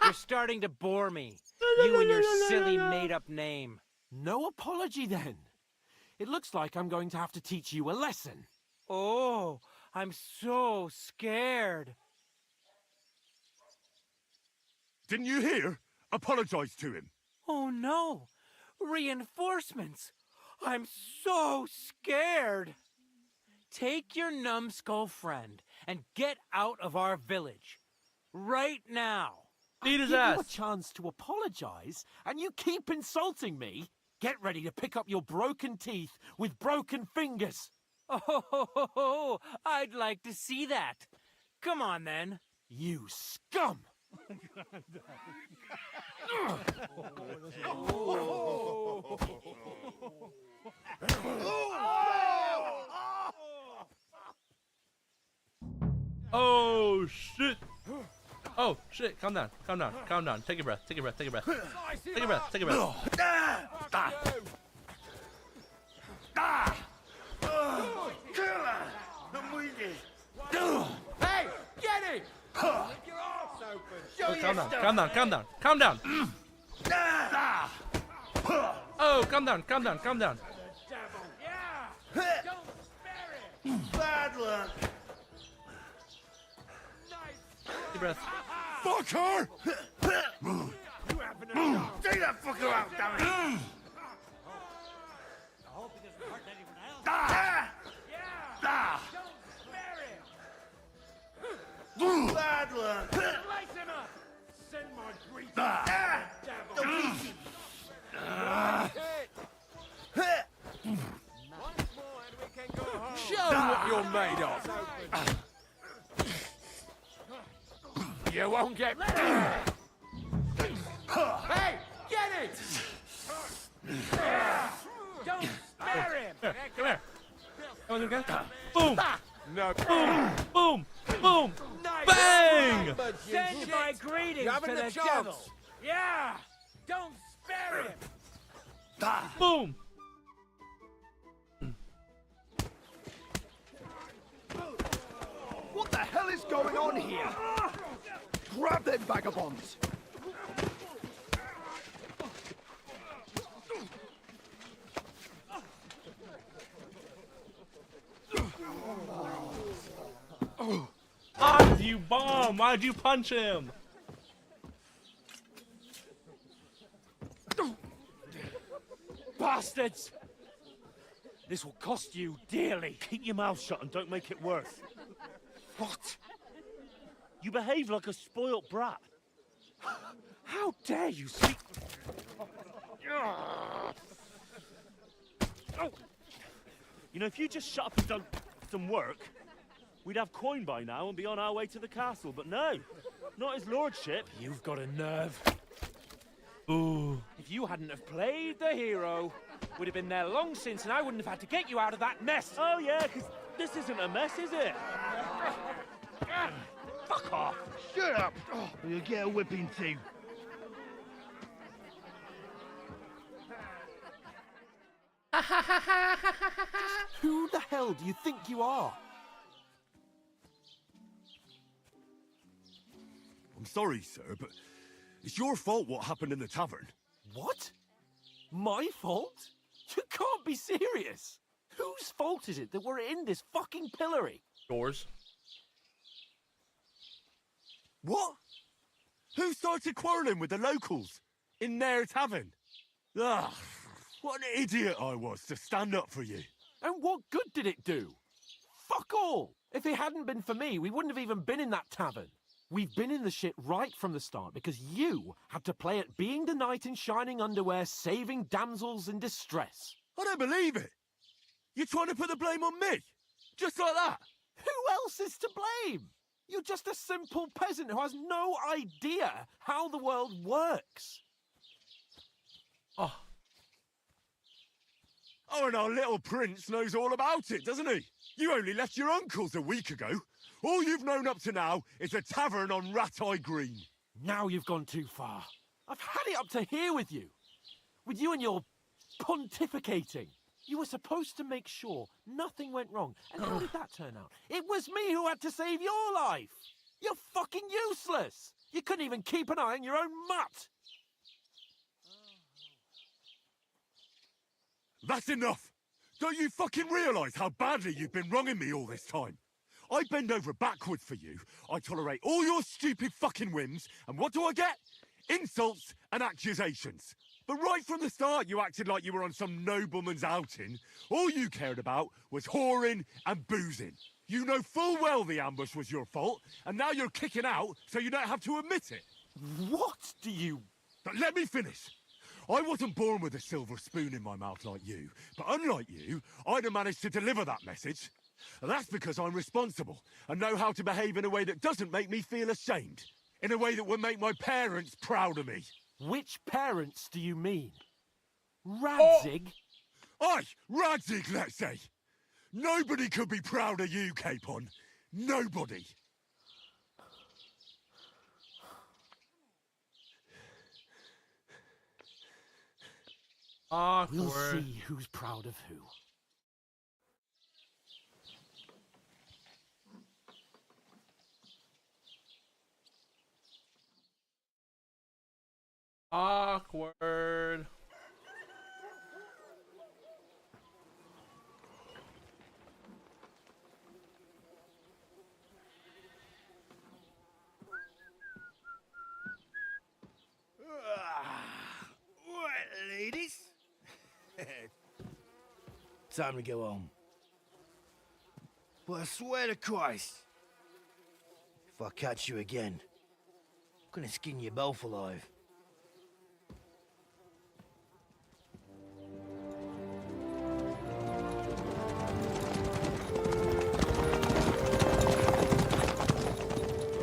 You're starting to bore me. You and your silly made-up name. No apology, then. It looks like I'm going to have to teach you a lesson. Oh, I'm so scared. Didn't you hear? Apologize to him. Oh, no. Reinforcements. I'm so scared. Take your numbskull friend and get out of our village. Right now. Beat his Give ass. you a chance to apologize, and you keep insulting me. Get ready to pick up your broken teeth with broken fingers. Oh, I'd like to see that. Come on, then. You scum! Oh shit! Oh shit! Calm down, calm down, calm down. Take a breath, take a breath, take a breath. Take a breath, take a breath. Killer! I'm with you. Hey, get it! Oh, calm down, calm down, calm down, calm down. Oh, calm down, calm down, calm down. Bad luck. Deep breath. Fuck her! Take that fucker out, damn it! Bad luck. Slice him up! Send my grease. Don't beat him. Once more and we can go home. Show what you're made of! You won't get... Hey, get it! Don't spare him! Come here. Come on, okay? Boom! No. Boom! Boom! Boom! Nice. Bang! Send my greetings You to haven't the a chance. devil. Yeah! Don't spare him! Boom! What the hell is going on here? Grab them vagabonds! Why'd you bomb? Why'd you punch him? Bastards! This will cost you dearly. Keep your mouth shut and don't make it worse. What? You behave like a spoilt brat. How dare you speak... Oh. You know, if you just shut up and done some work, we'd have coin by now and be on our way to the castle. But no, not his lordship. You've got a nerve. Ooh. If you hadn't have played the hero, we'd have been there long since and I wouldn't have had to get you out of that mess. Oh yeah, because this isn't a mess, is it? Fuck off. Shut up. Or you'll get a whipping too. Who the hell do you think you are? I'm sorry, sir, but it's your fault what happened in the tavern. What? My fault? You can't be serious. Whose fault is it that we're in this fucking pillory? Yours. What? Who started quarrelling with the locals in their tavern? Ah, what an idiot I was to stand up for you. And what good did it do? Fuck all! If it hadn't been for me, we wouldn't have even been in that tavern. We've been in the shit right from the start because you had to play at being the knight in shining underwear, saving damsels in distress. I don't believe it. You're trying to put the blame on me? Just like that? Who else is to blame? You're just a simple peasant who has no idea how the world works. Oh. Oh, and our little prince knows all about it, doesn't he? You only left your uncle's a week ago. All you've known up to now is a tavern on Rat-Eye Green. Now you've gone too far. I've had it up to here with you. With you and your pontificating. You were supposed to make sure nothing went wrong. And how did that turn out? It was me who had to save your life. You're fucking useless. You couldn't even keep an eye on your own mutt. That's enough. Don't you fucking realise how badly you've been wronging me all this time? I bend over backwards for you. I tolerate all your stupid fucking whims. And what do I get? Insults and accusations. But right from the start, you acted like you were on some nobleman's outing. All you cared about was whoring and boozing. You know full well the ambush was your fault, and now you're kicking out so you don't have to admit it. What do you... But let me finish. I wasn't born with a silver spoon in my mouth like you, but unlike you, I'd have managed to deliver that message. And that's because I'm responsible and know how to behave in a way that doesn't make me feel ashamed. In a way that would make my parents proud of me. Which parents do you mean? Radzig? Aye, Radzig, let's say. Nobody could be proud of you, Capon. Nobody. Awkward. We'll see who's proud of who. Awkward. Right, ladies. Time to go home. But I swear to Christ, if I catch you again, I'm gonna skin you both alive.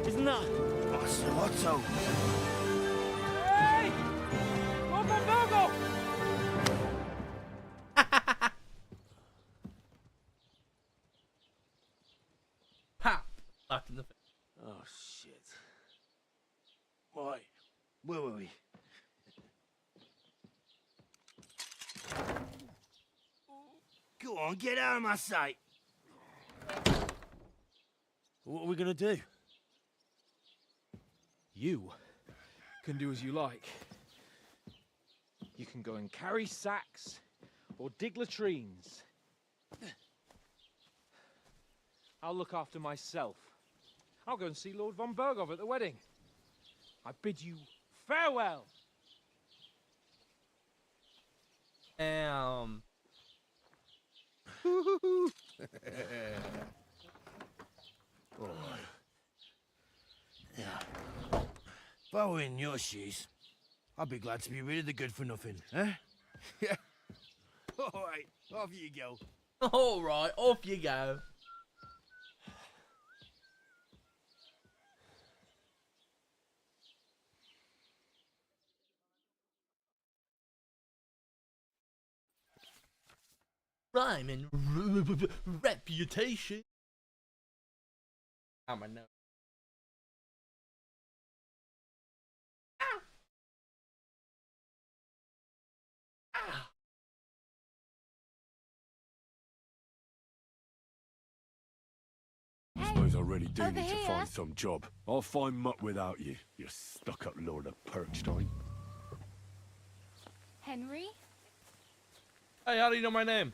Isn't that? What's Otto? Hey! Lord Von Berghoff! Ha! Left in the face. Oh, shit. Why? Where were we? Go on, get out of my sight. What are we gonna do? You can do as you like. You can go and carry sacks or dig latrines. I'll look after myself. I'll go and see Lord Von Berghoff at the wedding. I bid you farewell. Yeah. If I were in your shoes, I'd be glad to be rid of the good for nothing, eh? Yeah. All right, off you go. All right, off you go. Rhyme and reputation. Oh, my nose. I suppose I really do over need to here. find some job. I'll find muck without you, you stuck-up Lord of Perkstein. Henry? Hey, how do you know my name?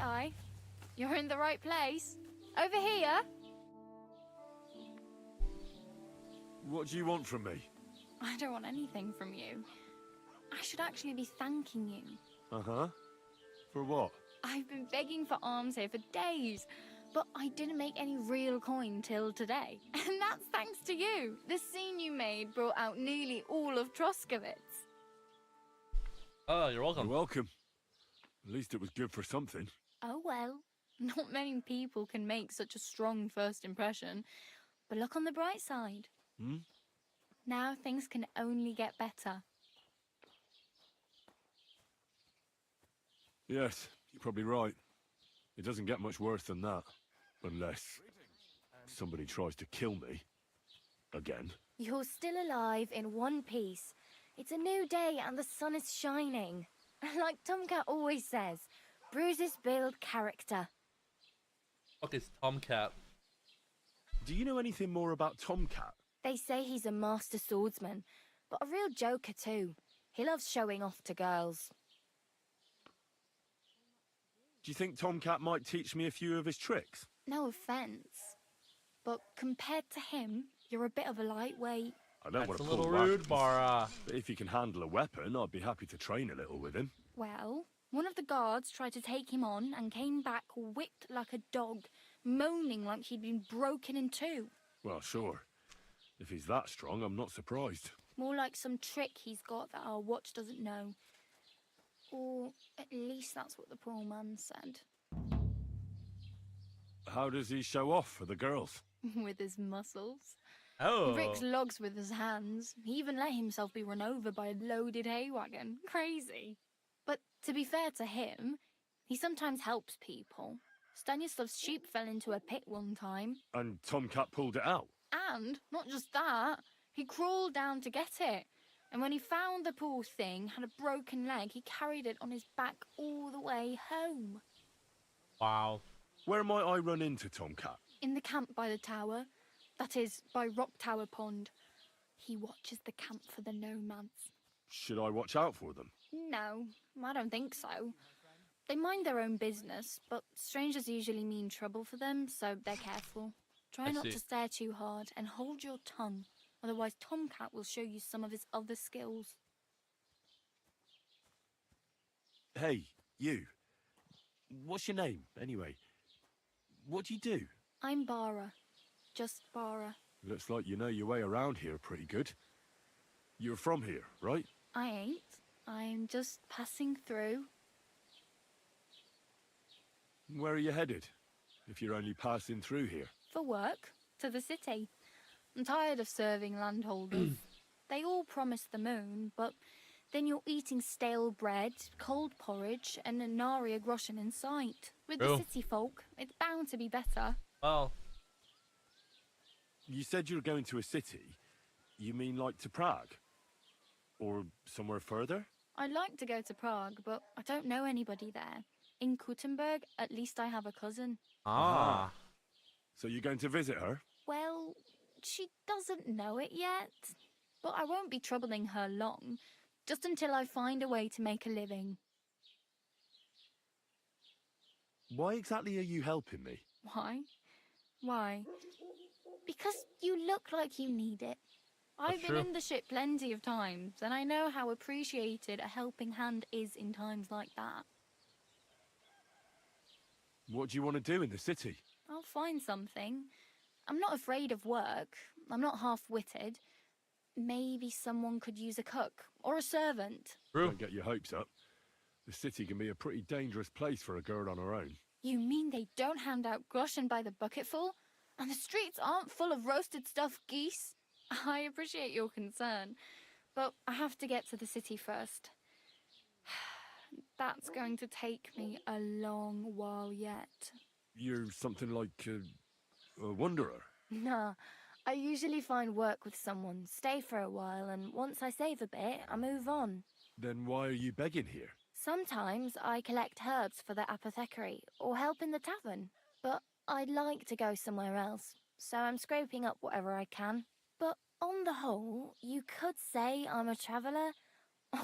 Aye. You're in the right place. Over here. What do you want from me? I don't want anything from you. I should actually be thanking you. Uh-huh. For what? I've been begging for alms here for days, but I didn't make any real coin till today. And that's thanks to you. The scene you made brought out nearly all of Troskowitz. Oh, you're welcome. You're welcome. At least it was good for something. Oh well, not many people can make such a strong first impression. But look on the bright side. Hmm? Now things can only get better. Yes, you're probably right. It doesn't get much worse than that. Unless somebody tries to kill me. Again. You're still alive in one piece. It's a new day and the sun is shining. Like Tomcat always says, bruises build character. Fuck is Tomcat? Do you know anything more about Tomcat? They say he's a master swordsman, but a real joker too. He loves showing off to girls. Do you think Tomcat might teach me a few of his tricks? No offence, but compared to him, you're a bit of a lightweight. I don't want That's to a pull little rude, rackets, Bara. but if he can handle a weapon, I'd be happy to train a little with him. Well, one of the guards tried to take him on and came back whipped like a dog, moaning like he'd been broken in two. Well, sure. If he's that strong, I'm not surprised. More like some trick he's got that our watch doesn't know. Or at least that's what the poor man said. How does he show off for the girls? With his muscles. Oh. He rigs logs with his hands. He even let himself be run over by a loaded hay wagon. Crazy. But to be fair to him, he sometimes helps people. Stanislav's sheep fell into a pit one time. And Tomcat pulled it out? And, not just that, he crawled down to get it. And when he found the poor thing had a broken leg, he carried it on his back all the way home. Wow. Where might I run into Tomcat? In the camp by the tower. That is, by Rock Tower Pond. He watches the camp for the nomads. Should I watch out for them? No, I don't think so. They mind their own business, but strangers usually mean trouble for them, so they're careful. Try not to stare too hard and hold your tongue. Otherwise, Tomcat will show you some of his other skills. Hey, you. What's your name, anyway? What do you do? I'm Bara. Just Bara. Looks like you know your way around here pretty good. You're from here, right? I ain't. I'm just passing through. Where are you headed, if you're only passing through here? For work. To the city. I'm tired of serving landholders. They all promise the moon, but then you're eating stale bread, cold porridge, and a nary groschen in sight. With the city folk, it's bound to be better. Well, you said you're going to a city. You mean like to Prague? Or somewhere further? I'd like to go to Prague, but I don't know anybody there. In Kuttenberg, at least I have a cousin. Ah. So you're going to visit her? Well, she doesn't know it yet. But I won't be troubling her long, just until I find a way to make a living. Why exactly are you helping me? Why? Why? Because you look like you need it. I've been in the ship plenty of times, and I know how appreciated a helping hand is in times like that. What do you want to do in the city? I'll find something. I'm not afraid of work. I'm not half-witted. Maybe someone could use a cook or a servant. Don't get your hopes up. The city can be a pretty dangerous place for a girl on her own. You mean they don't hand out groschen by the bucketful? And the streets aren't full of roasted stuffed geese? I appreciate your concern, but I have to get to the city first. That's going to take me a long while yet. You're something like a wanderer? Nah, I usually find work with someone, stay for a while, and once I save a bit, I move on. Then why are you begging here? Sometimes I collect herbs for the apothecary, or help in the tavern. But I'd like to go somewhere else, so I'm scraping up whatever I can. But on the whole, you could say I'm a traveller,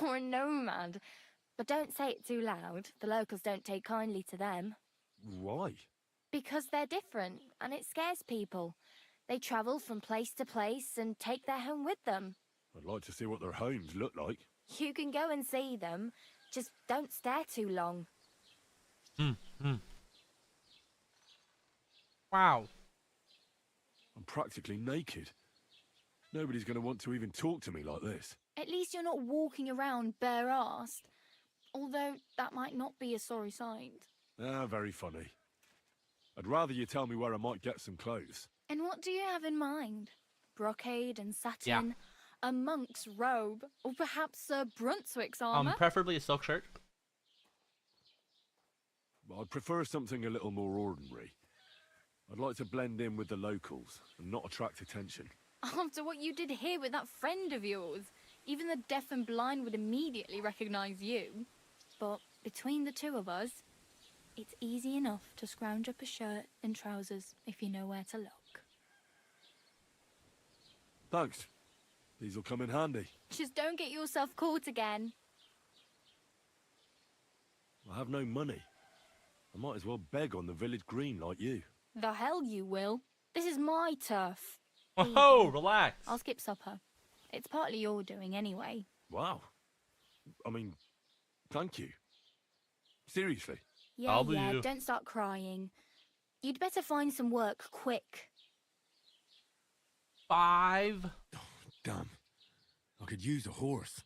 or a nomad. But don't say it too loud, the locals don't take kindly to them. Why? Because they're different, and it scares people. They travel from place to place and take their home with them. I'd like to see what their homes look like. You can go and see them, just don't stare too long. Wow. I'm practically naked. Nobody's going to want to even talk to me like this. At least you're not walking around bare-assed. Although that might not be a sorry sight. Ah, very funny. I'd rather you tell me where I might get some clothes. And what do you have in mind? Brocade and satin? A monk's robe? Or perhaps Sir Brunswick's armour? Preferably a silk shirt. I'd prefer something a little more ordinary. I'd like to blend in with the locals and not attract attention. After what you did here with that friend of yours, even the deaf and blind would immediately recognise you. But between the two of us, it's easy enough to scrounge up a shirt and trousers if you know where to look. Thanks. These'll come in handy. Just don't get yourself caught again. I have no money. I might as well beg on the village green like you. The hell you will. This is my turf. Oh, relax. I'll skip supper. It's partly your doing anyway. Wow. I mean, thank you. Seriously. Yeah, don't start crying. You'd better find some work quick. 5. Damn. I could use a horse.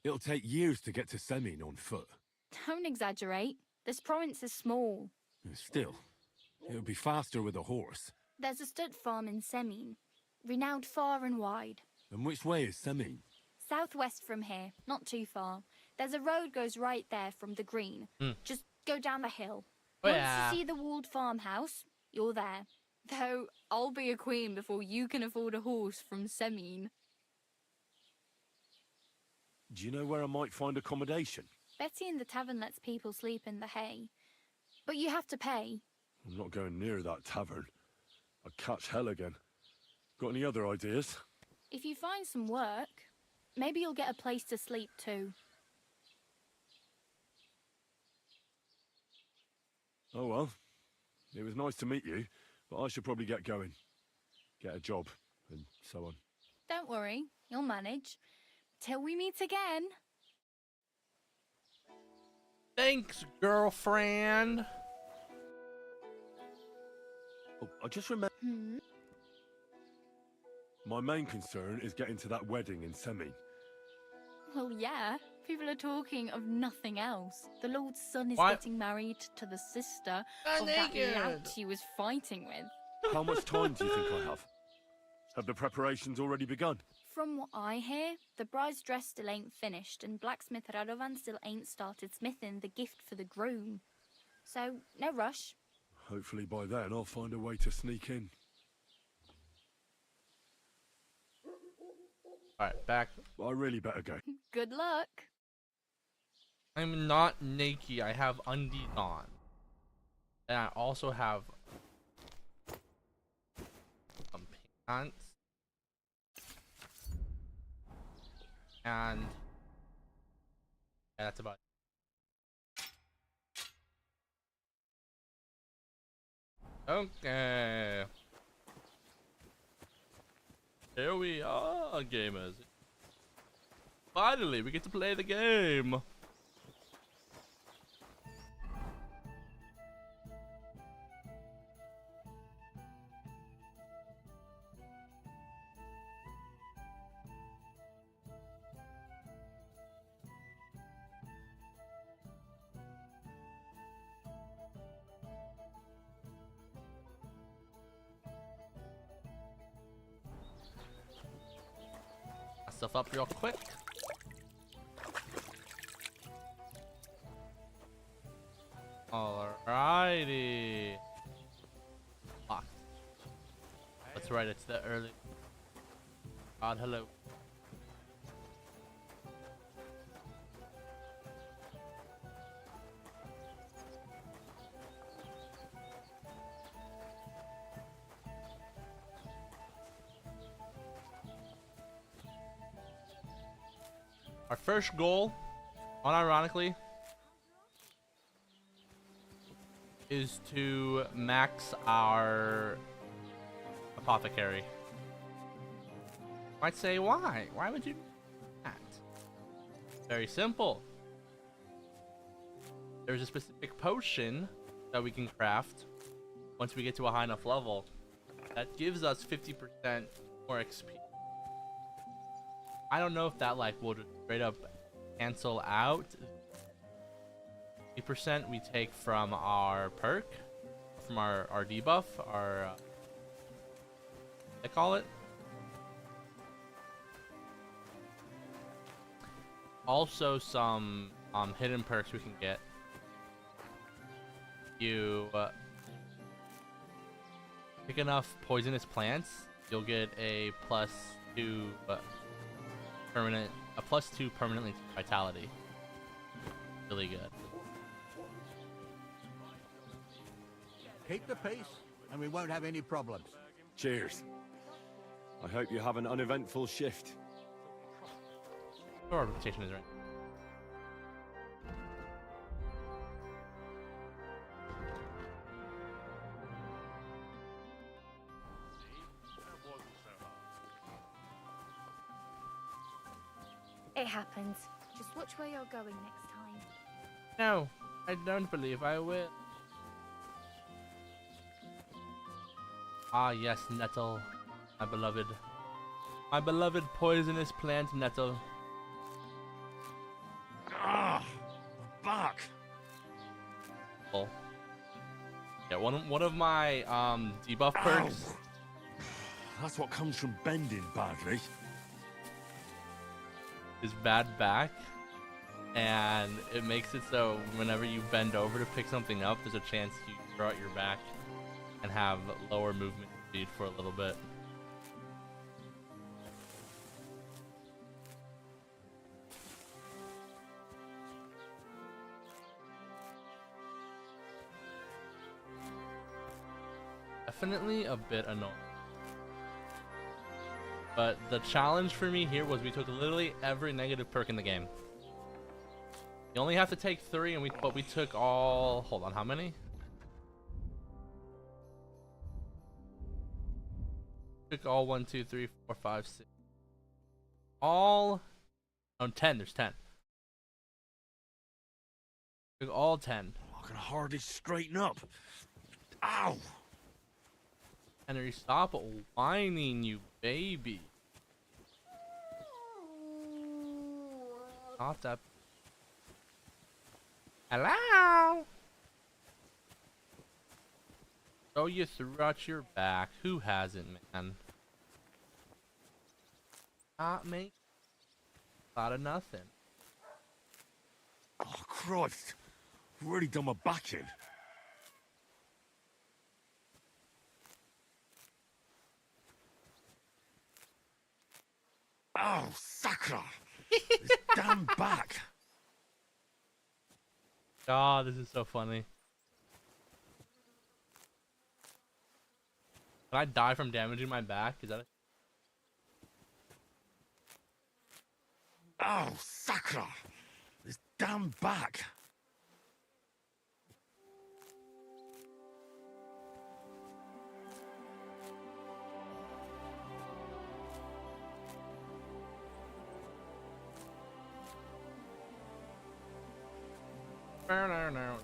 It'll take years to get to Semin on foot. Don't exaggerate. This province is small. Still, it'll be faster with a horse. There's a stud farm in Semin, renowned far and wide. And which way is Semin? Southwest from here, not too far. There's a road goes right there from the green. Just go down the hill. Oh, Once yeah. you see the walled farmhouse, you're there. Though I'll be a queen before you can afford a horse from Semin. Do you know where I might find accommodation? Betty in the tavern lets people sleep in the hay. But you have to pay. I'm not going near that tavern. I'd catch hell again. Got any other ideas? If you find some work, maybe you'll get a place to sleep too. Oh well. It was nice to meet you, but I should probably get going. Get a job, and so on. Don't worry, you'll manage. Till we meet again. Thanks, girlfriend. Oh, I just remember. My main concern is getting to that wedding in Semin. Well, yeah. People are talking of nothing else. The Lord's son is What? getting married to the sister I'm of that naked. lout he was fighting with. How much time do you think I have? Have the preparations already begun? From what I hear, the bride's dress still ain't finished, and blacksmith Radovan still ain't started smithing the gift for the groom. So, no rush. Hopefully by then I'll find a way to sneak in. Alright, back. But I really better go. Good luck. I'm not naked. I have undies on. And I also have some pants. And yeah, that's about it. Okay. Here we are, gamers. Finally, we get to play the game. Stuff up real quick. Alrighty. Locked. That's right, it's the early. God, hello. Our first goal, unironically, is to max our apothecary. Might say, why? Why would you do that? Very simple. There's a specific potion that we can craft once we get to a high enough level that gives us 50% more XP. I don't know if that like will just straight up cancel out 50% we take from our perk, from our debuff, our they call it. Also some hidden perks we can get. You pick enough poisonous plants, you'll get a +2 permanent, a +2 permanently to vitality. Really good. Keep the peace, and we won't have any problems. Cheers. I hope you have an uneventful shift. Your reputation is right. It happens. Just watch where you're going next time. No, I don't believe I will. Ah yes, Nettle, my beloved. My beloved poisonous plant nettle. Ah, back. Oh. Yeah, one of my debuff perks. Ow. That's what comes from bending badly. Is bad back, and it makes it so whenever you bend over to pick something up, there's a chance you throw out your back and have lower movement speed for a little bit. Definitely a bit annoying. But the challenge for me here was we took literally every negative perk in the game. You only have to take 3, and but we took all. Hold on, how many? Took all 1, 2, 3, 4, 5, 6. All. Oh, 10. There's 10. Took all 10. I can hardly straighten up. Ow! Henry, stop whining, you baby. Stop that. Hello? So you threw out your back. Who hasn't, man? Not me. Out of nothing. Oh, Christ. I've already done my back in. Oh, Sakra! This damn back! Oh, this is so funny. Can I die from damaging my back? Is that it? Oh, Sakra! This damn back! No.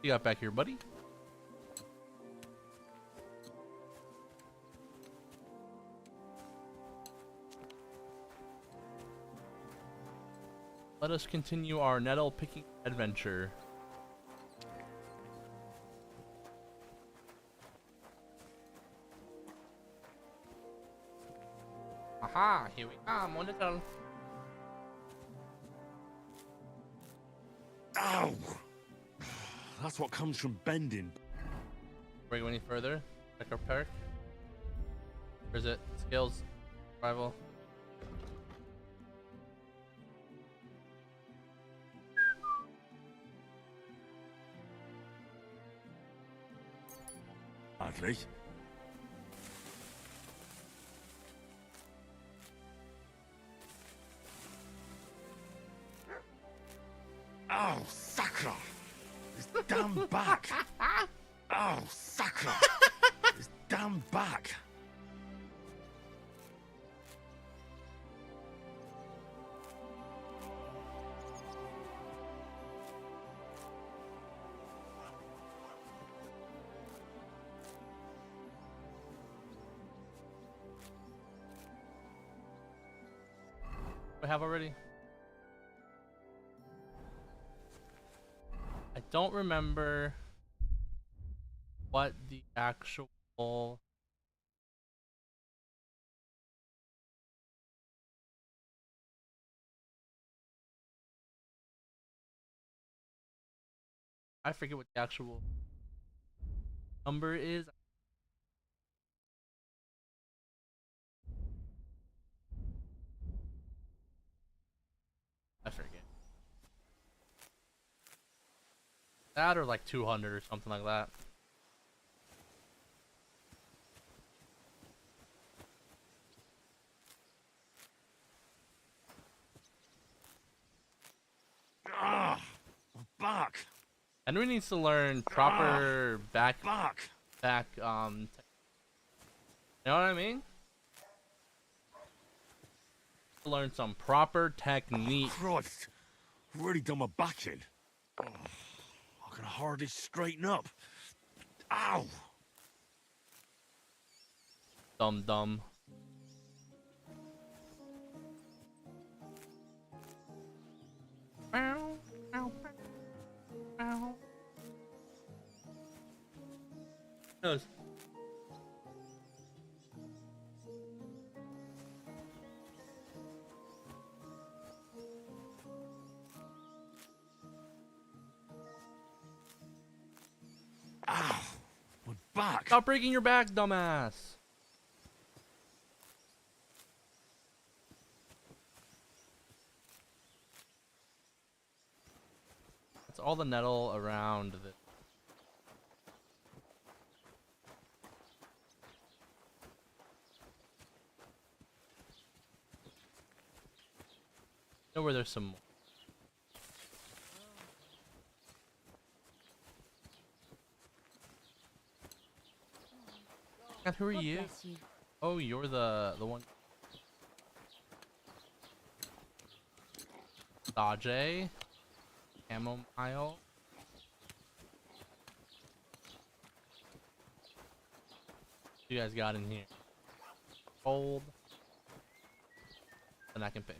You got back here, buddy? Let us continue our nettle picking adventure. Aha, here we come on nettle. Ow! That's what comes from bending. Before we go any further, check our perk. Where is it? Skills, survival. Badly. Oh, Sakra! This damn back! Oh, Sakra! This damn back! We have already. I don't remember what the actual I forget what the actual number is. I forget. That or like 200 or something like that. Ah, back. Henry needs to learn proper back. You know what I mean? Learn some proper technique. Christ, I've already done my back in. Oh, I can hardly straighten up. Ow! Dumb. Nose. Ow! My back. Stop breaking your back, dumbass. That's all the nettle around the. Know where there's some more. God, who are God you? bless you. Oh, you're the one. Dodge. Chamomile. You guys got in here. Gold. And I can pick.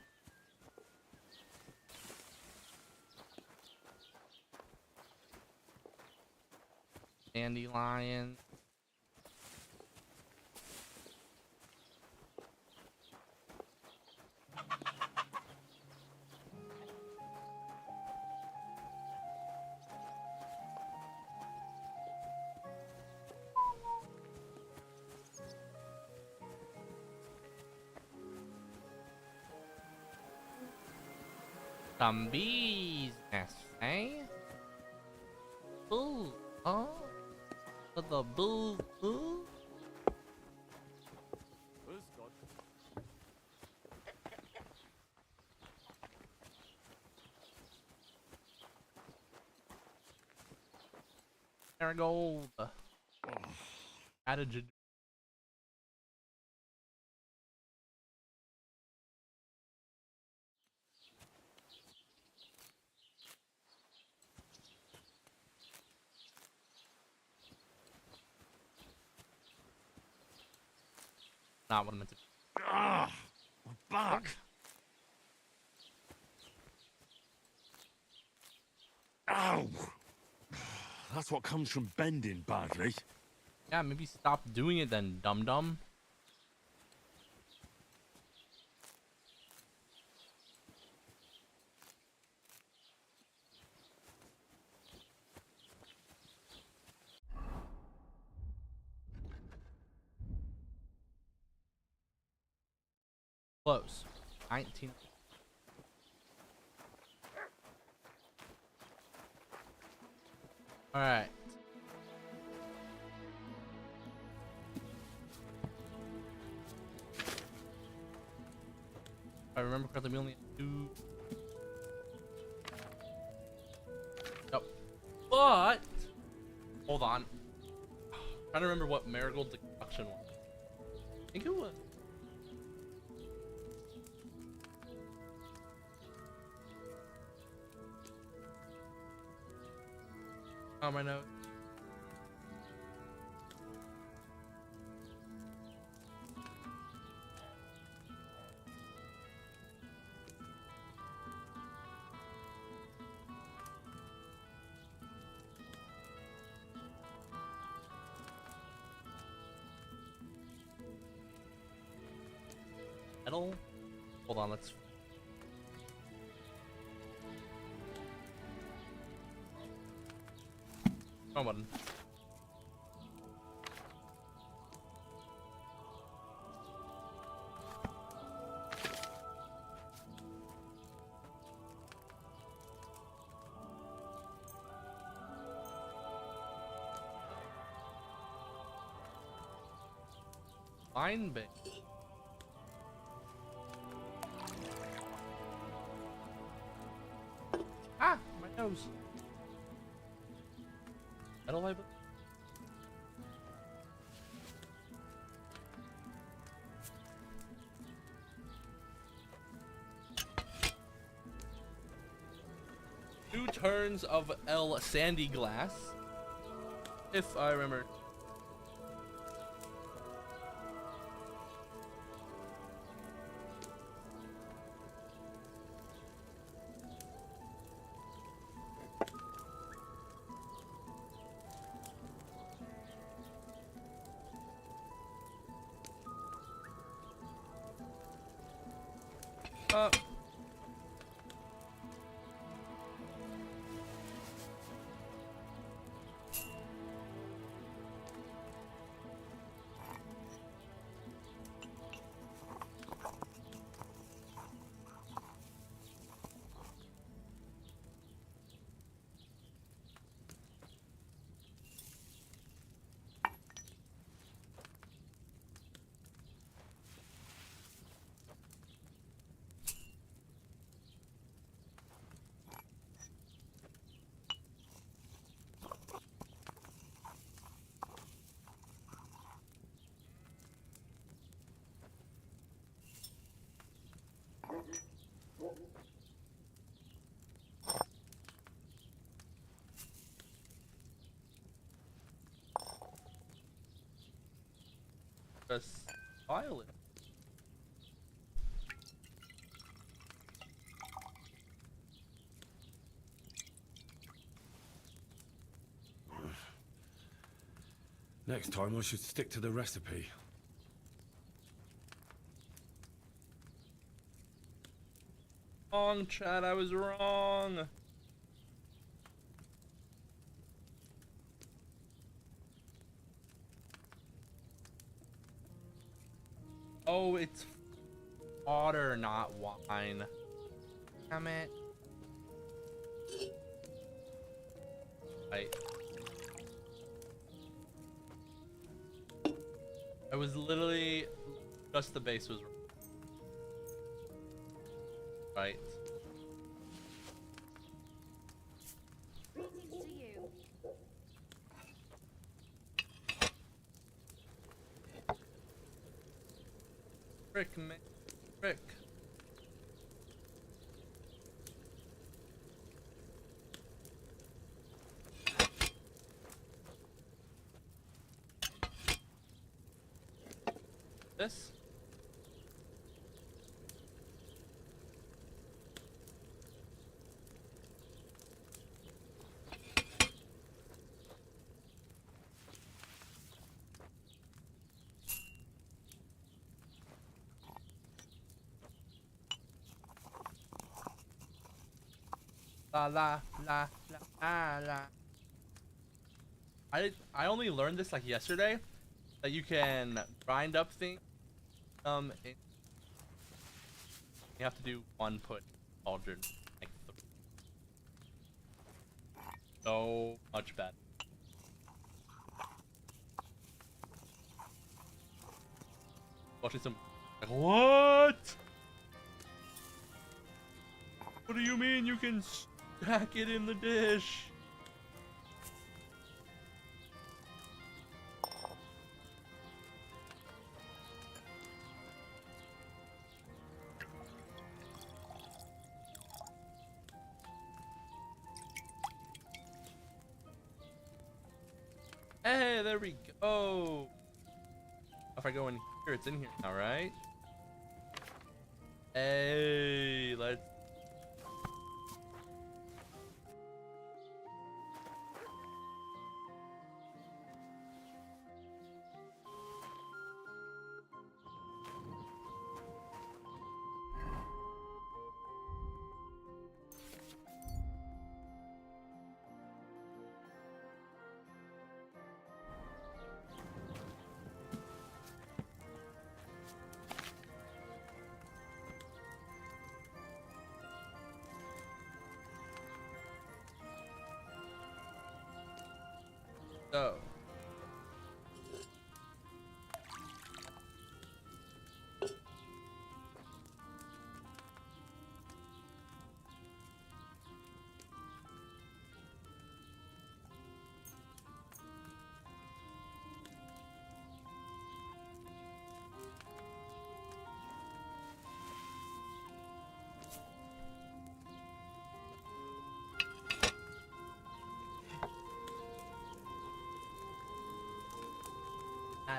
Dandelion. Some bees nest, eh? Ooh, oh, for the boo boo. Marigold. Added. Not what I meant to. Ah, my back. Ow! That's what comes from bending badly. Yeah, maybe stop doing it then, dum dum. Close. 19. All right. If I remember correctly, we only have 2. Nope. But hold on. Trying to remember what Marigold decoction was. I think it was. Oh, my note. Metal? Hold on, let's. Wrong button. Wine bait. Ah, my nose. Metal light. 2 turns of El Sandy Glass, if I remember. Just file it. Next time I should stick to the recipe. Wrong, Chad, I was wrong. Oh, it's water, not wine. Damn it. Right. I was literally just the base was right. Greetings to you. Frick, man. Frick. This? La la la la la. I only learned this like yesterday, that you can grind up things. You have to do 1 put cauldron, like 3. So much better. Watching some. Like, what? What do you mean you can stack it in the dish? Hey, there we go. If I go in here, it's in here now, right? Hey, let's. So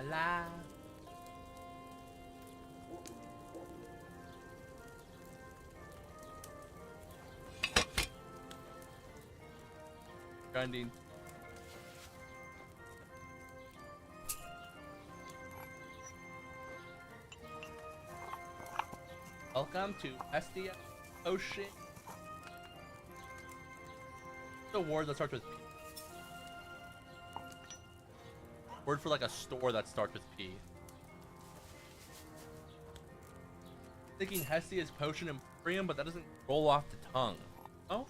la la. Grinding. Welcome to SDF Ocean. The word that starts with P. Word for like a store that starts with P. Thinking Hestia is potion and Priam, but that doesn't roll off the tongue. Oh?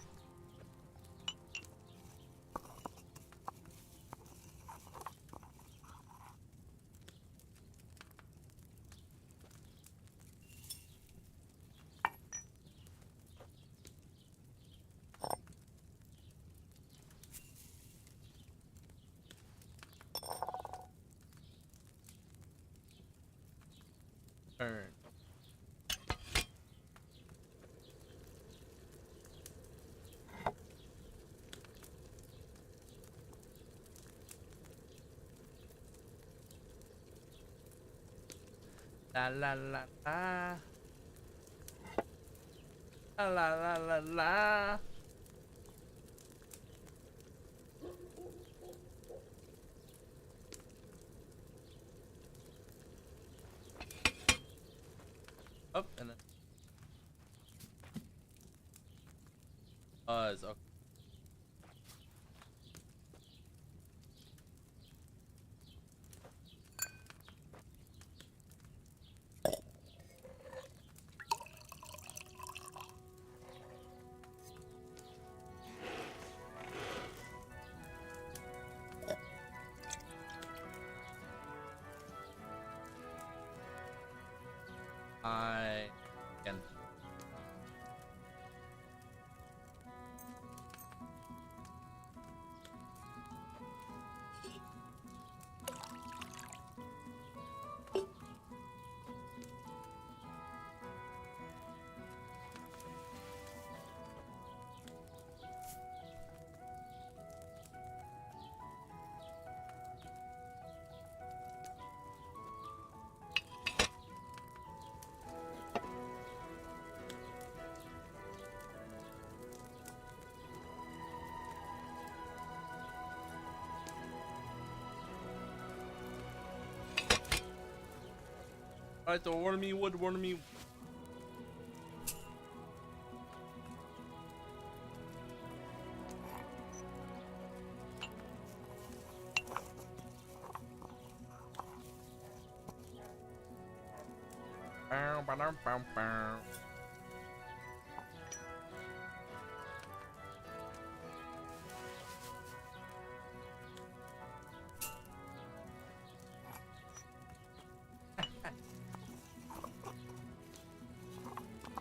Turn. La la la la. La la la la. Up and then okay. I can. Alright, the wormy wood, wormy. Bow, bow, bow, bow.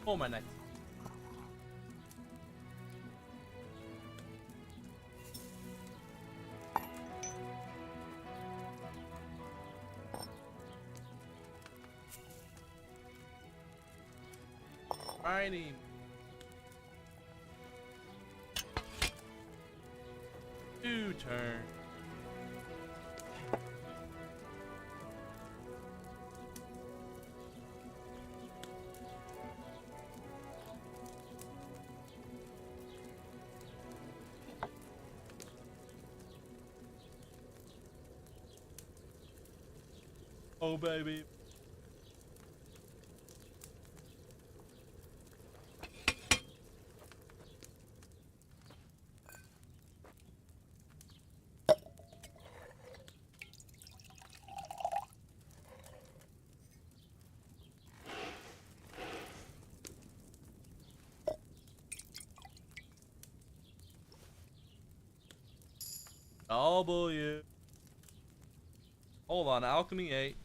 Oh my neck. Fighting. Two turn. Oh baby. W. Hold on, alchemy 8.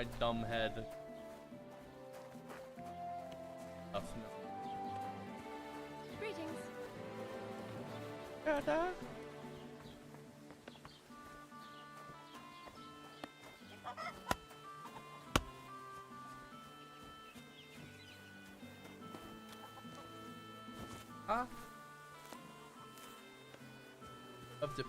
My dumb head. Greetings. Huh? Of the.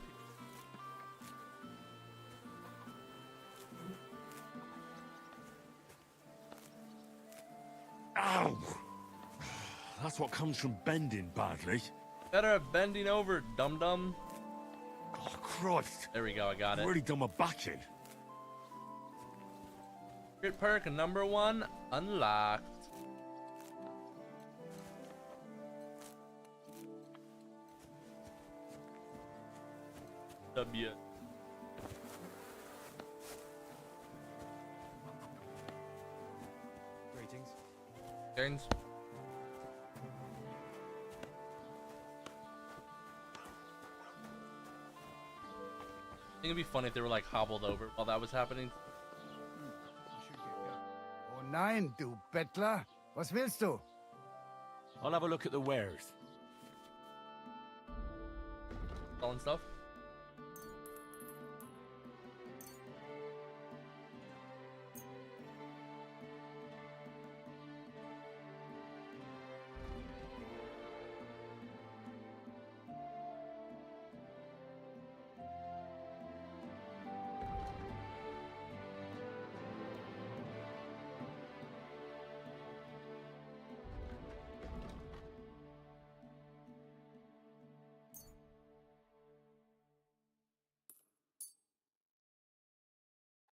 Ow! That's what comes from bending badly. Better have bending over, dum dum. Oh, Christ. There we go, I got it. Really done my back in. Secret perk number 1 unlocked. W. Greetings. Gains. I think it'd be funny if they were like hobbled over while that was happening. Oh nein, du Bettler. Was willst du? I'll have a look at the wares. Selling stuff.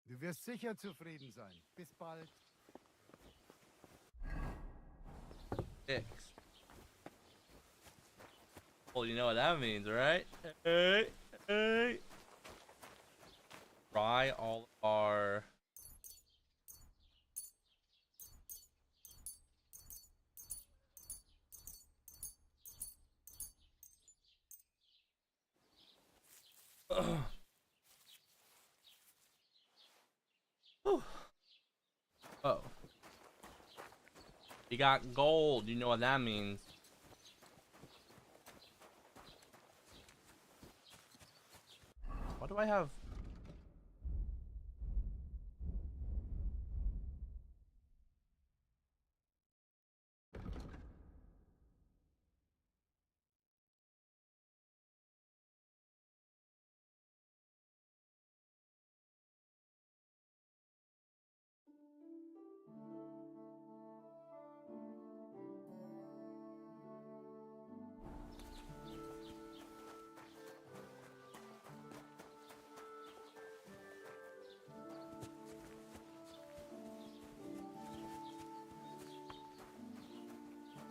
Du wirst sicher zufrieden sein. Bis bald. X. Well, you know what that means, right? Hey, hey. Try all our. Oh. You got gold. You know what that means. What do I have?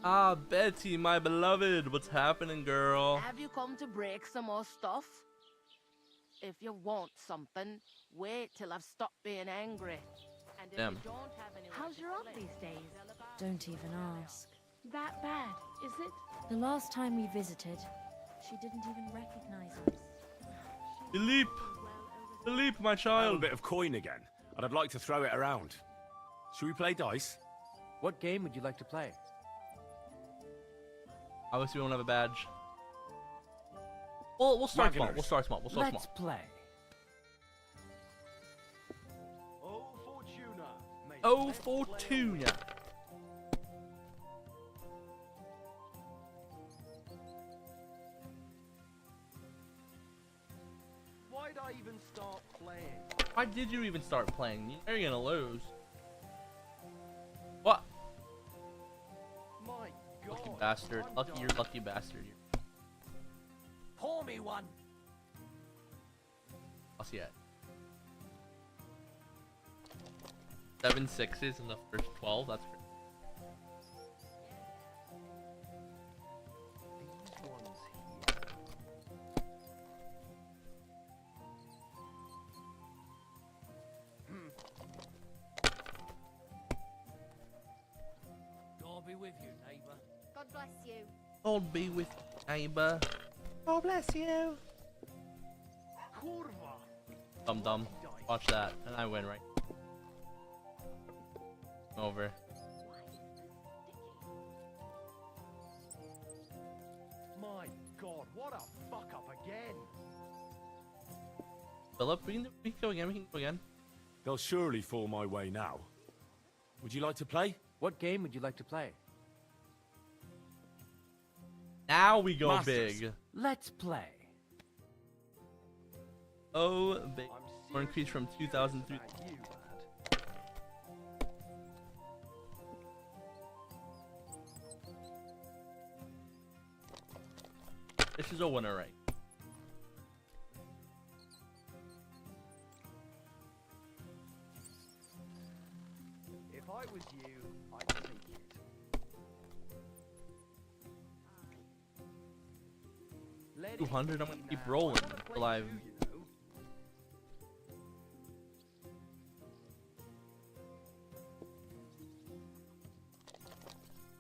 Ah, Betty, my beloved. What's happening, girl? Have you come to break some more stuff? If you want something, wait till I've stopped being angry. And if Damn. you don't have any How's your aunt these days? Don't even ask. That bad, is it? The last time we visited, she didn't even recognize us. Philippe! Philippe, my I have a child! bit of coin again, and I'd like to throw it around. Should we play dice? What game would you like to play? Obviously, we don't have a badge. Well, we'll start small. Wagoners. We'll start small. We'll start Let's small. play. Oh, Fortuna. May Oh, the best Fortuna. player win. Why'd I even start playing? Why did you even start playing? You're gonna lose. What? My God. Lucky bastard. I'm Lucky, done. you're lucky bastard. Pour me one. I'll see it. 7 6s in the first 12. That's great. These ones God be with you, neighbour. God bless you. God be with you, neighbor. God bless you. Kurva. Dum dum. Watch that, and I win, right? over. My God, what a fuck up again! Philip, we can go again. We can go again. They'll surely fall my way now. Would you like to play? What game would you like to play? Now we go Masters. big. Let's play. Oh, big. Or increase from 2,003. This is a winner, right? If I was you, I'd take it. Let it 200. I'm gonna be keep now. rolling I wanna until play I've. too, you know.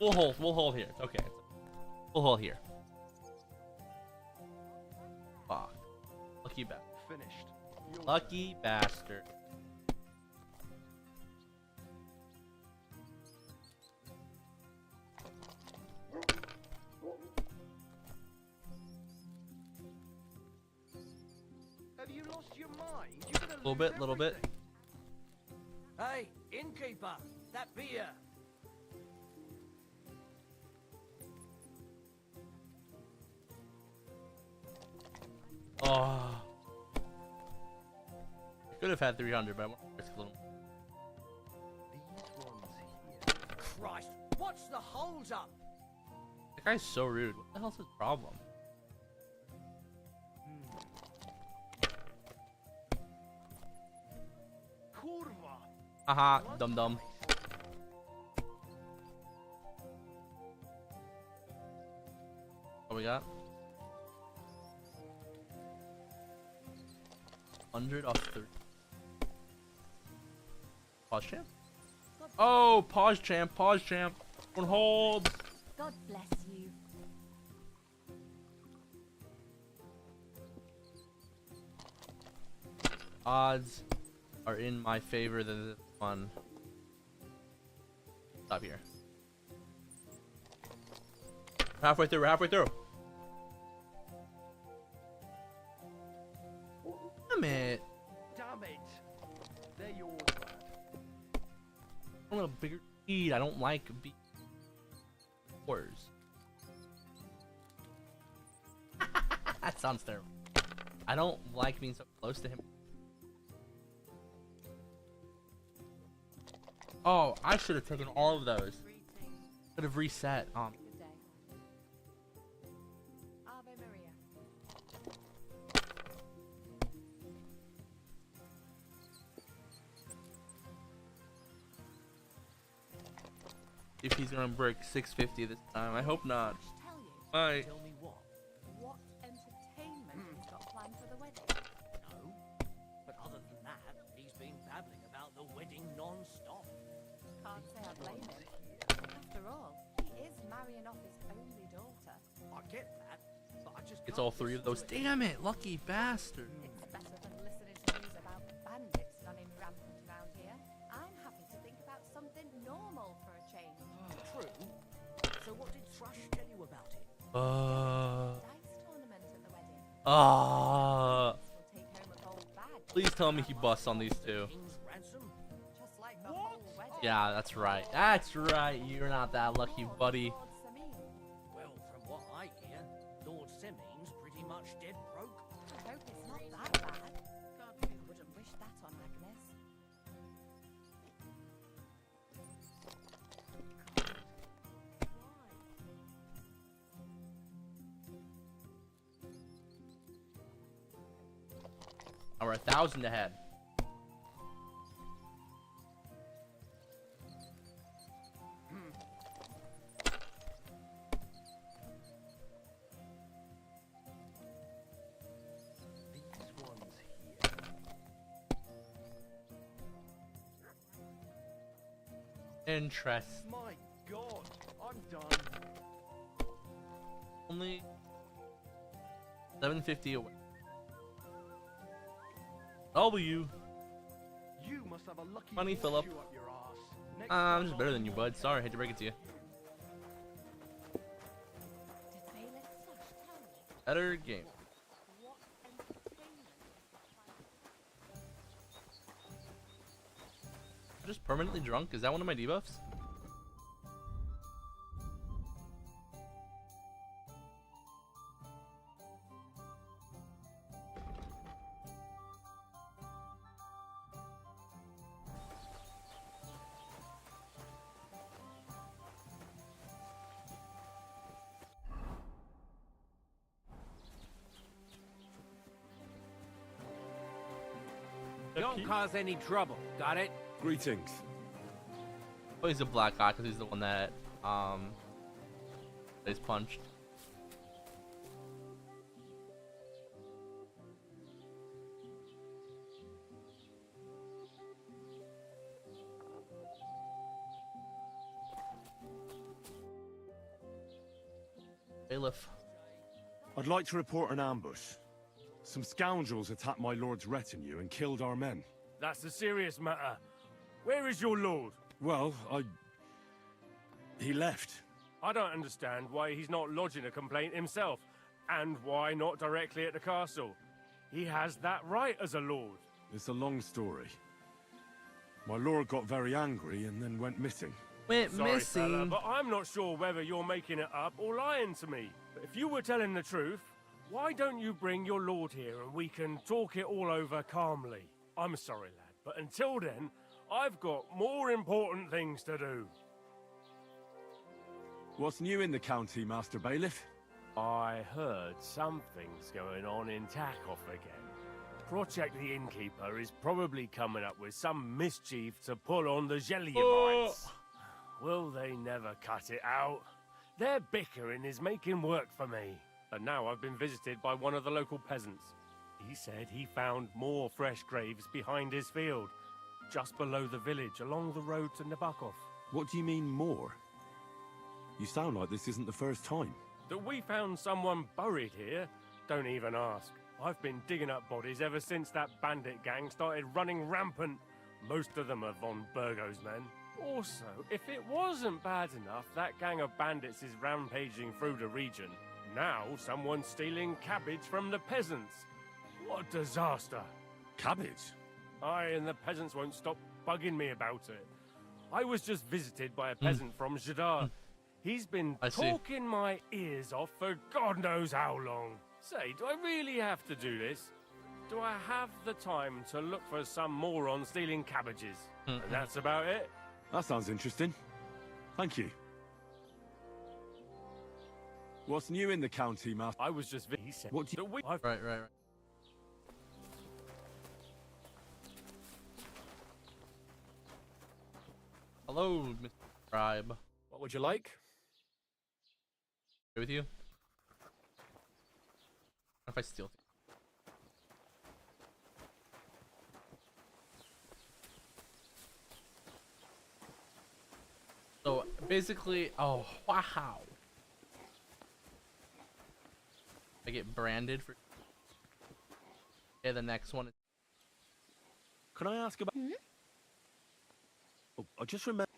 We'll hold. We'll hold here. It's okay. We'll hold here. Fuck. Lucky bastard. Finished. You're Lucky bastard. Have you lost your mind? Little bit. Little bit. Hey, innkeeper, that beer. Oh. Could have had 300, but I want to risk a little. These ones here. Christ, what's the holes up? That guy's so rude. What the hell's his problem? Kurva. Haha, dum dum. What we got? 100 off 3. Pause champ? Oh, pause champ, pause champ. On hold. God bless you. Odds are in my favor than this one. Stop here. Halfway through, we're halfway through. Damn it. Damn it. They're yours, lad. I want a bigger speed. I don't like big wars. That sounds terrible. I don't like being so close to him. Oh, I should have taken all of those. Could have reset. Good day. Ave Maria. If he's gonna break 650 this time, I hope not. Alright. Tell me what? What entertainment he's got planned for the wedding? No. But other than that, he's been babbling about the wedding non-stop. Can't say I blame him. After all, he is marrying off his only daughter. I get that, but I just It's all three of those. Damn it, lucky bastard. It's better than listening to news about bandits running rampant around here. I'm happy to think about something normal for a change. True. So what did Thrush tell you about it? Dice tournament at the wedding. Ah. Will take home a gold badge. Please tell me he busts on these two. King's ransom? Just like the whole wedding. Yeah, that's right. That's right. You're not that lucky, buddy. Lord Samin. Well, from what I hear, Lord Semin's pretty much dead broke. I hope it's not that bad. God, who wouldn't wish that on Agnes? We're 1,000 ahead. These ones here. Interest. My God, I'm done. Only 750 away. W. You must have a lucky Funny, horseshoe Philip. up your arse. I'm just better than you, bud. Sorry, I hate to break it to you. Better game. I'm just permanently drunk? Is that one of my debuffs? Don't cause any trouble. Got it? Greetings. Oh, he's a black guy because he's the one that is punched. Bailiff. I'd like to report an ambush. Some scoundrels attacked my lord's retinue and killed our men. That's a serious matter. Where is your lord? Well, he left. I don't understand why he's not lodging a complaint himself, and why not directly at the castle. He has that right as a lord. It's a long story. My lord got very angry and then went missing. Sorry, fella, but I'm not sure whether you're making it up or lying to me. But if you were telling the truth, why don't you bring your lord here and we can talk it all over calmly? I'm sorry, lad, but until then, I've got more important things to do. What's new in the county, Master Bailiff? I heard something's going on in Takoff again. Project the Innkeeper is probably coming up with some mischief to pull on the Jelliabites. Will they never cut it out? Their bickering is making work for me. And now I've been visited by one of the local peasants. He said he found more fresh graves behind his field, just below the village, along the road to Nabokov. What do you mean, more? You sound like this isn't the first time. That we found someone buried here? Don't even ask. I've been digging up bodies ever since that bandit gang started running rampant. Most of them are von Burgo's men. Also, if it wasn't bad enough that gang of bandits is rampaging through the region, now someone's stealing cabbage from the peasants. What a disaster. Cabbage? Aye, and the peasants won't stop bugging me about it. I was just visited by a peasant from Jadar. He's been talking my ears off for God knows how long. Say, do I really have to do this? Do I have the time to look for some moron stealing cabbages? And that's about it? That sounds interesting. Thank you. What's new in the county, Master? I was just... He said... What do you... Right. Hello, Mr. Scribe. What would you like? With you? What if I steal things? So basically, oh wow! I get branded for. Okay, the next one. Can I ask about? Oh, I just remember.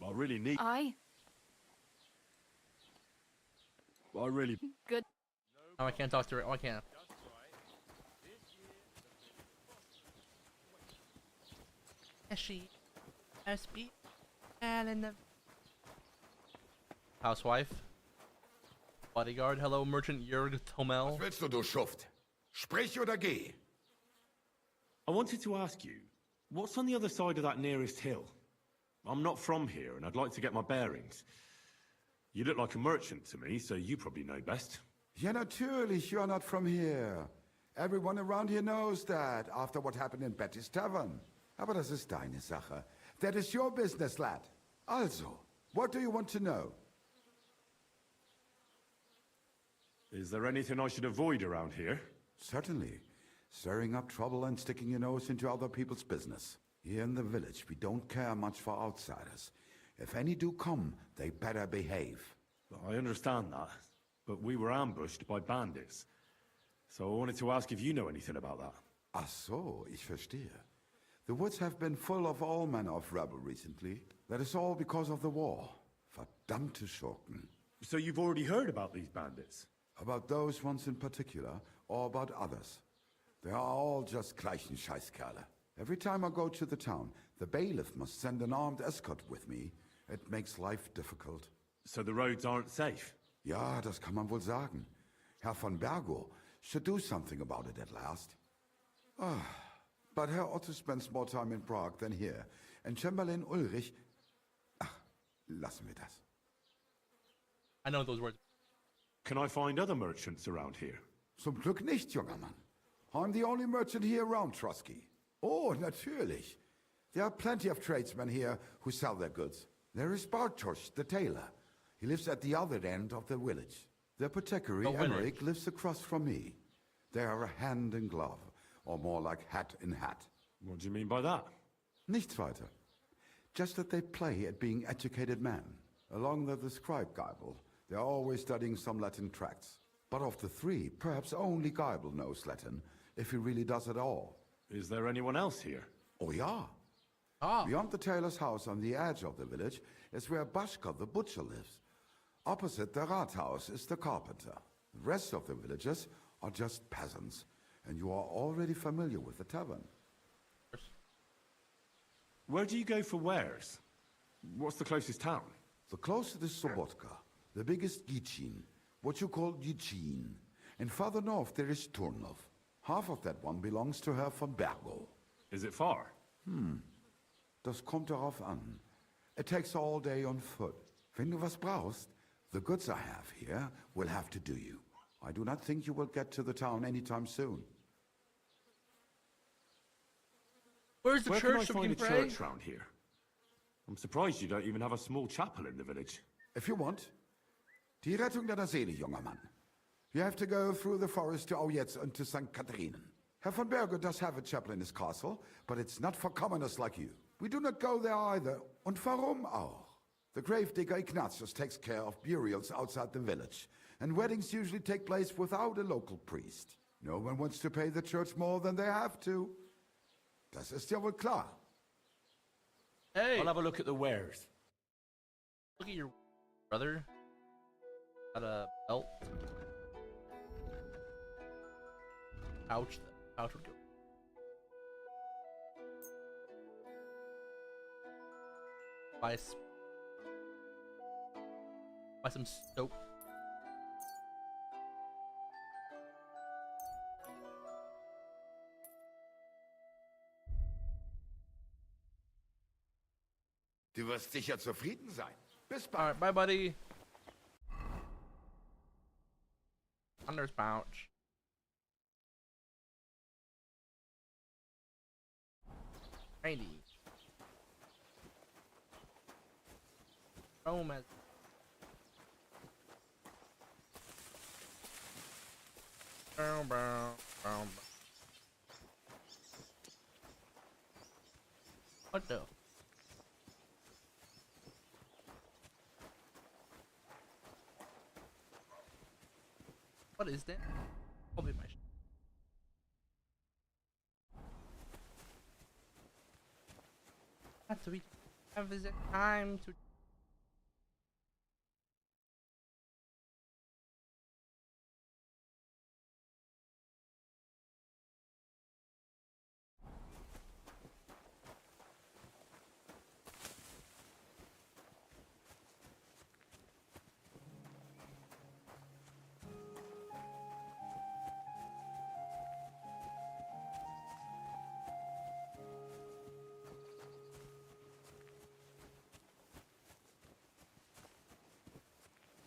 I really need. I really. Good. Oh, I can't talk to her. Oh, I can't. She must be in the housewife. Bodyguard. Hello, Merchant Jörg Tomel. Was willst du Schuft? Sprich oder geh. I wanted to ask you, what's on the other side of that nearest hill? I'm not from here, and I'd like to get my bearings. You look like a merchant to me, so you probably know best. Ja, natürlich, you're not from here. Everyone around here knows that, after what happened in Betty's Tavern. Aber das ist deine Sache. That is your business, lad. Also, what do you want to know? Is there anything I should avoid around here? Certainly. Stirring up trouble and sticking your nose into other people's business. Here in the village, we don't care much for outsiders. If any do come, they better behave. I understand that, but we were ambushed by bandits. So I wanted to ask if you know anything about that. Ach so, ich verstehe. The woods have been full of all manner of rebel recently. That is all because of the war. Verdammte Schurken. So you've already heard about these bandits? About those ones in particular, or about others. They are all just gleichen Scheißkerle. Every time I go to the town, the bailiff must send an armed escort with me. It makes life difficult. So the roads aren't safe? Ja, das kann man wohl sagen. Herr von Bergo should do something about it at last. But Herr Otto spends more time in Prague than here. And Chamberlain Ulrich... Ach, lassen wir das. I know those words. Can I find other merchants around here? Zum Glück nicht, junger Mann. I'm the only merchant here around, Trotsky. Oh, natürlich. There are plenty of tradesmen here who sell their goods. There is Bartosz, the tailor. He lives at the other end of the village. The apothecary, Emmerich, lives across from me. They are a hand in glove, or more like hat in hat. What do you mean by that? Nichts weiter. Just that they play at being educated men. Along the scribe Geibel, they are always studying some Latin tracts. But of the three, perhaps only Geibel knows Latin, if he really does at all. Is there anyone else here? Oh, yeah. Beyond the tailor's house on the edge of the village is where Bashka the butcher lives. Opposite the Rathaus is the carpenter. The rest of the villagers are just peasants, and you are already familiar with the tavern. Where do you go for wares? What's the closest town? The closest is Sobotka, the biggest Gichin, what you call Gichin. And farther north there is Turnov. Half of that one belongs to Herr von Bergo. Is it far? Das kommt darauf an. It takes all day on foot. Wenn du was brauchst, the goods I have here will have to do you. I do not think you will get to the town anytime soon. Where's the Where church can I find a pray? church round here? I'm surprised you don't even have a small chapel in the village. If you want. Die Rettung deiner Seele, junger Mann. You have to go through the forest to Aujetz and to St. Katharinen. Herr von Berger does have a chapel in his castle, but it's not for commoners like you. We do not go there either. Und warum auch? The gravedigger Ignatius takes care of burials outside the village, and weddings usually take place without a local priest. No one wants to pay the church more than they have to. Das ist ja wohl klar. Hey! I'll have a look at the wares. Look at your brother. Got a belt. Pouch. The pouch would go. Buy some soap. Du wirst sicher zufrieden sein. Bis bald. Alright, bye, buddy. Hunter's pouch. Righty. Romance. What the? What is that? Probably my. Have to be. Have the time to.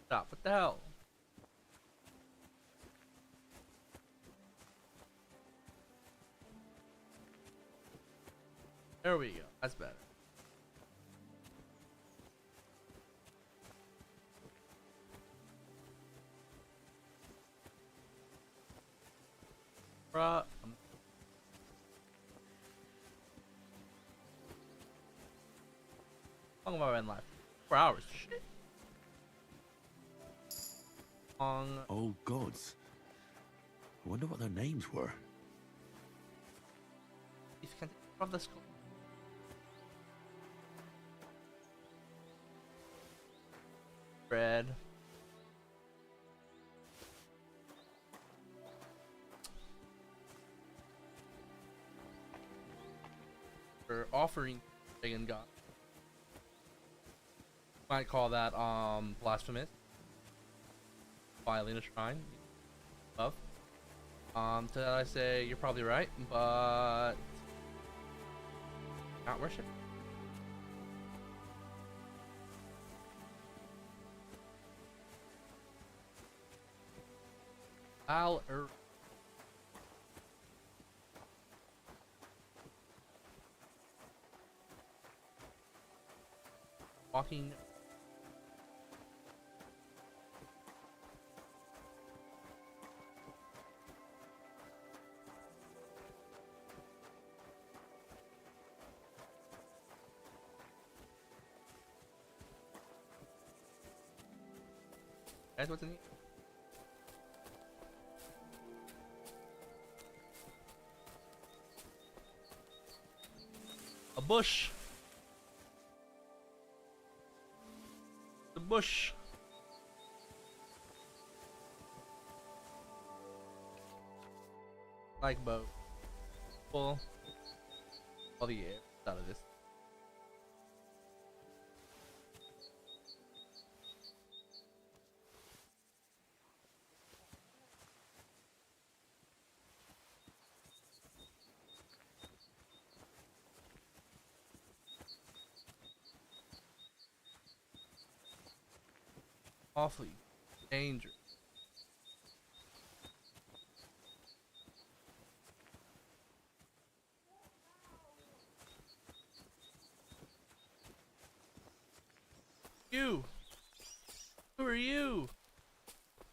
Stop! What the hell? There we go. That's better. Bruh. How long have I been live? 4 hours. Shit. Oh gods. I wonder what their names were. of the school. Bread. For offering pagan god. Might call that blasphemous. Violating a shrine. Above. To that I say you're probably right, but not worship. Walking. Guys, what's in here? A bush. The bush. Like boat. Pull all the air out of this. Awfully dangerous. You! Who are you?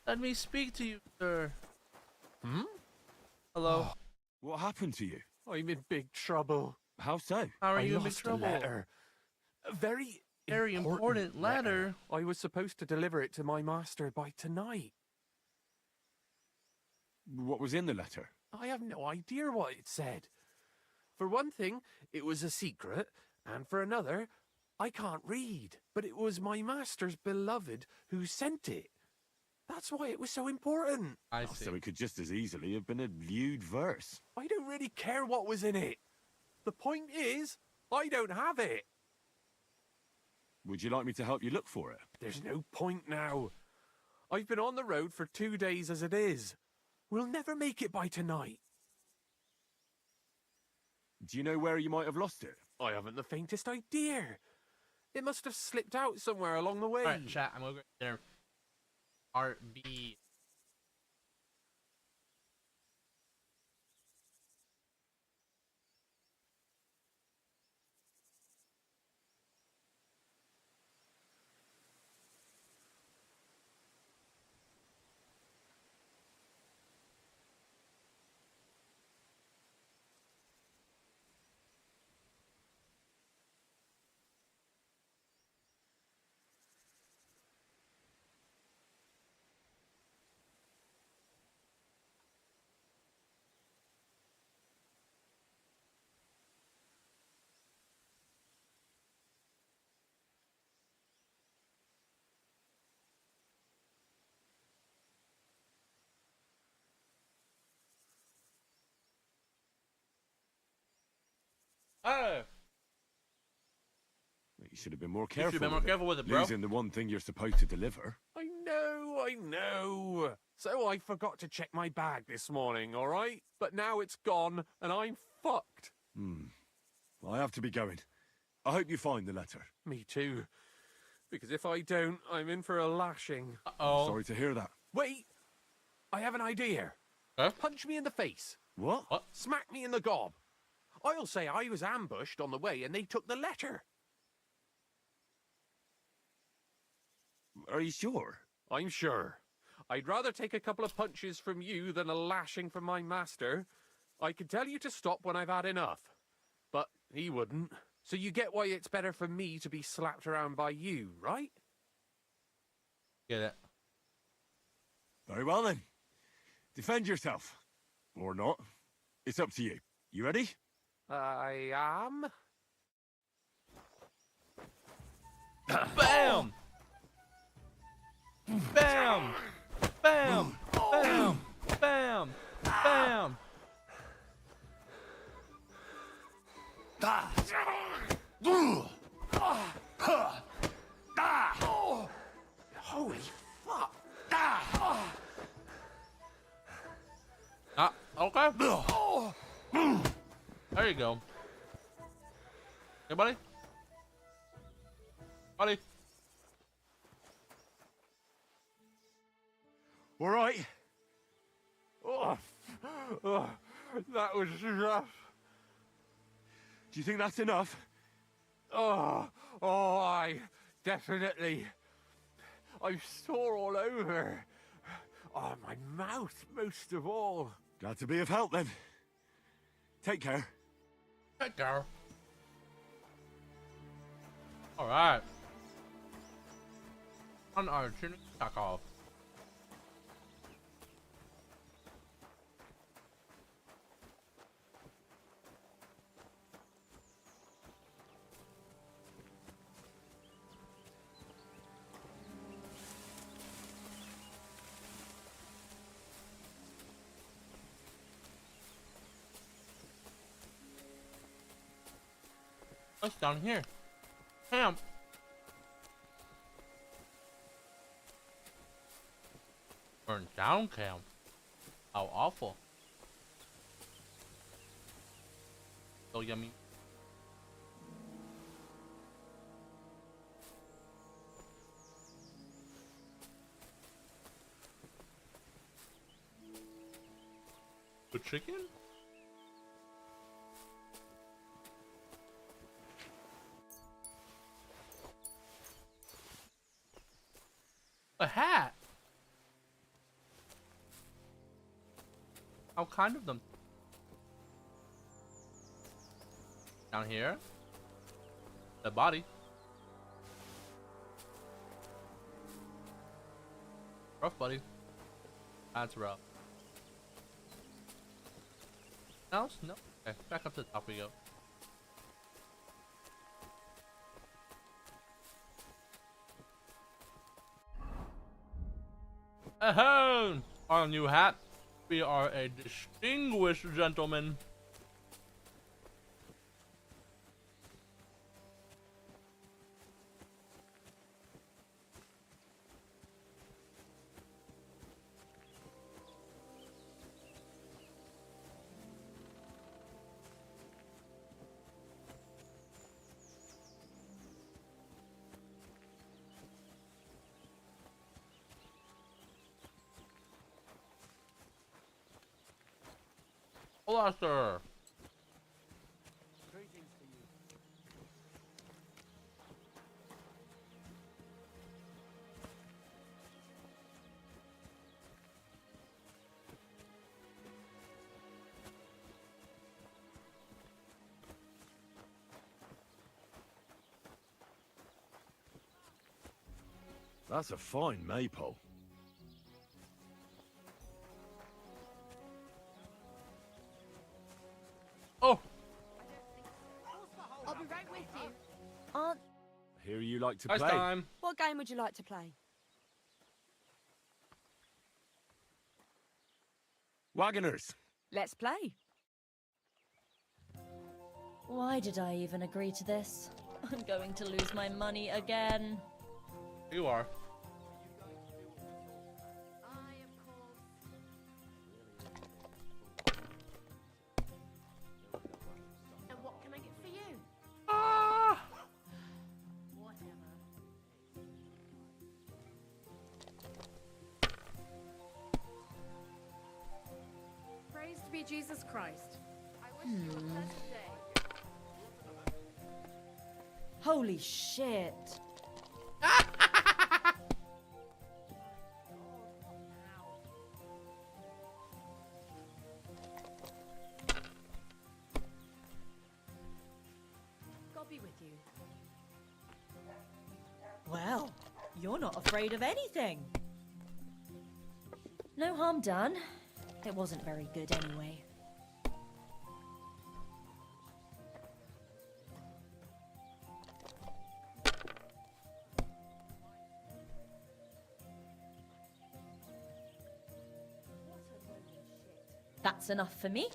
Let me speak to you, sir. Hmm? Hello. Oh, what happened to you? I'm in big trouble. How so? How are I you in big lost a trouble? letter. A very important letter. I was supposed to deliver it to my master by tonight. What was in the letter? I have no idea what it said. For one thing, it was a secret, and for another, I can't read. But it was my master's beloved who sent it. That's why it was so important. I see. So it could just as easily have been a lewd verse. I don't really care what was in it. The point is, I don't have it. Would you like me to help you look for it? There's no point now. I've been on the road for 2 days as it is. We'll never make it by tonight. Do you know where you might have lost it? I haven't the faintest idea. It must have slipped out somewhere along the way. Alright, chat, I'm over there. RB. Oh! You should have been more You careful. should have been more careful with it, bro. Losing the one thing you're supposed to deliver. I know. So I forgot to check my bag this morning, all right? But now it's gone, and I'm fucked. I have to be going. I hope you find the letter. Me too. Because if I don't, I'm in for a lashing. Uh-oh. Sorry to hear that. Wait! I have an idea. Huh? Punch me in the face. What? Smack me in the gob. I'll say I was ambushed on the way and they took the letter. Are you sure? I'm sure. I'd rather take a couple of punches from you than a lashing from my master. I could tell you to stop when I've had enough. But he wouldn't. So you get why it's better for me to be slapped around by you, right? Get it. Very well then. Defend yourself. Or not. It's up to you. You ready? I am. Bam! Bam! Bam! Bam! Bam! Bam! Holy fuck! Okay. There you go. Hey, buddy. Buddy. All right. Oh, that was rough. Do you think that's enough? I definitely. I'm sore all over. Oh, my mouth most of all. Glad to be of help then. Take care. Take care. All right. On our tunic tack off. What's down here? Camp. Burn down camp. How awful. So yummy. The chicken? A hat. How kind of them. Down here. The body. Rough, buddy. That's rough. Else? No. Okay, back up to the top we go. Ahem! Our new hat. We are a distinguished gentleman. Hola, sir. That's a fine maypole. Oh! I'll be right with you. Aunt, Hear you like to Nice play. time. What game would you like to play? Wagoners. Let's play. Why did I even agree to this? I'm going to lose my money again. You are. And what can I get for you? Ah! Praise be Jesus Christ. Holy shit. God be with you. Well, you're not afraid of anything. No harm done. It wasn't very good anyway. That's enough for me.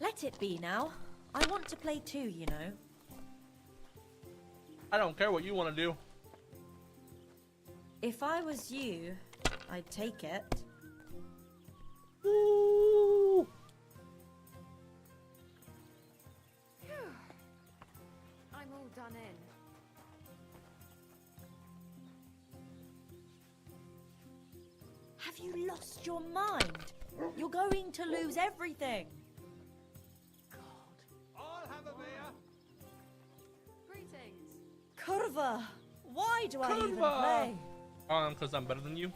Let it be now. I want to play too, you know. I don't care what you want to do. If I was you, I'd take it. Ooh. I'm all done in. Have you lost your mind? You're going to lose everything. I'll have a beer. Greetings. Curva! Why do I even Curva! play? Because I'm better than you.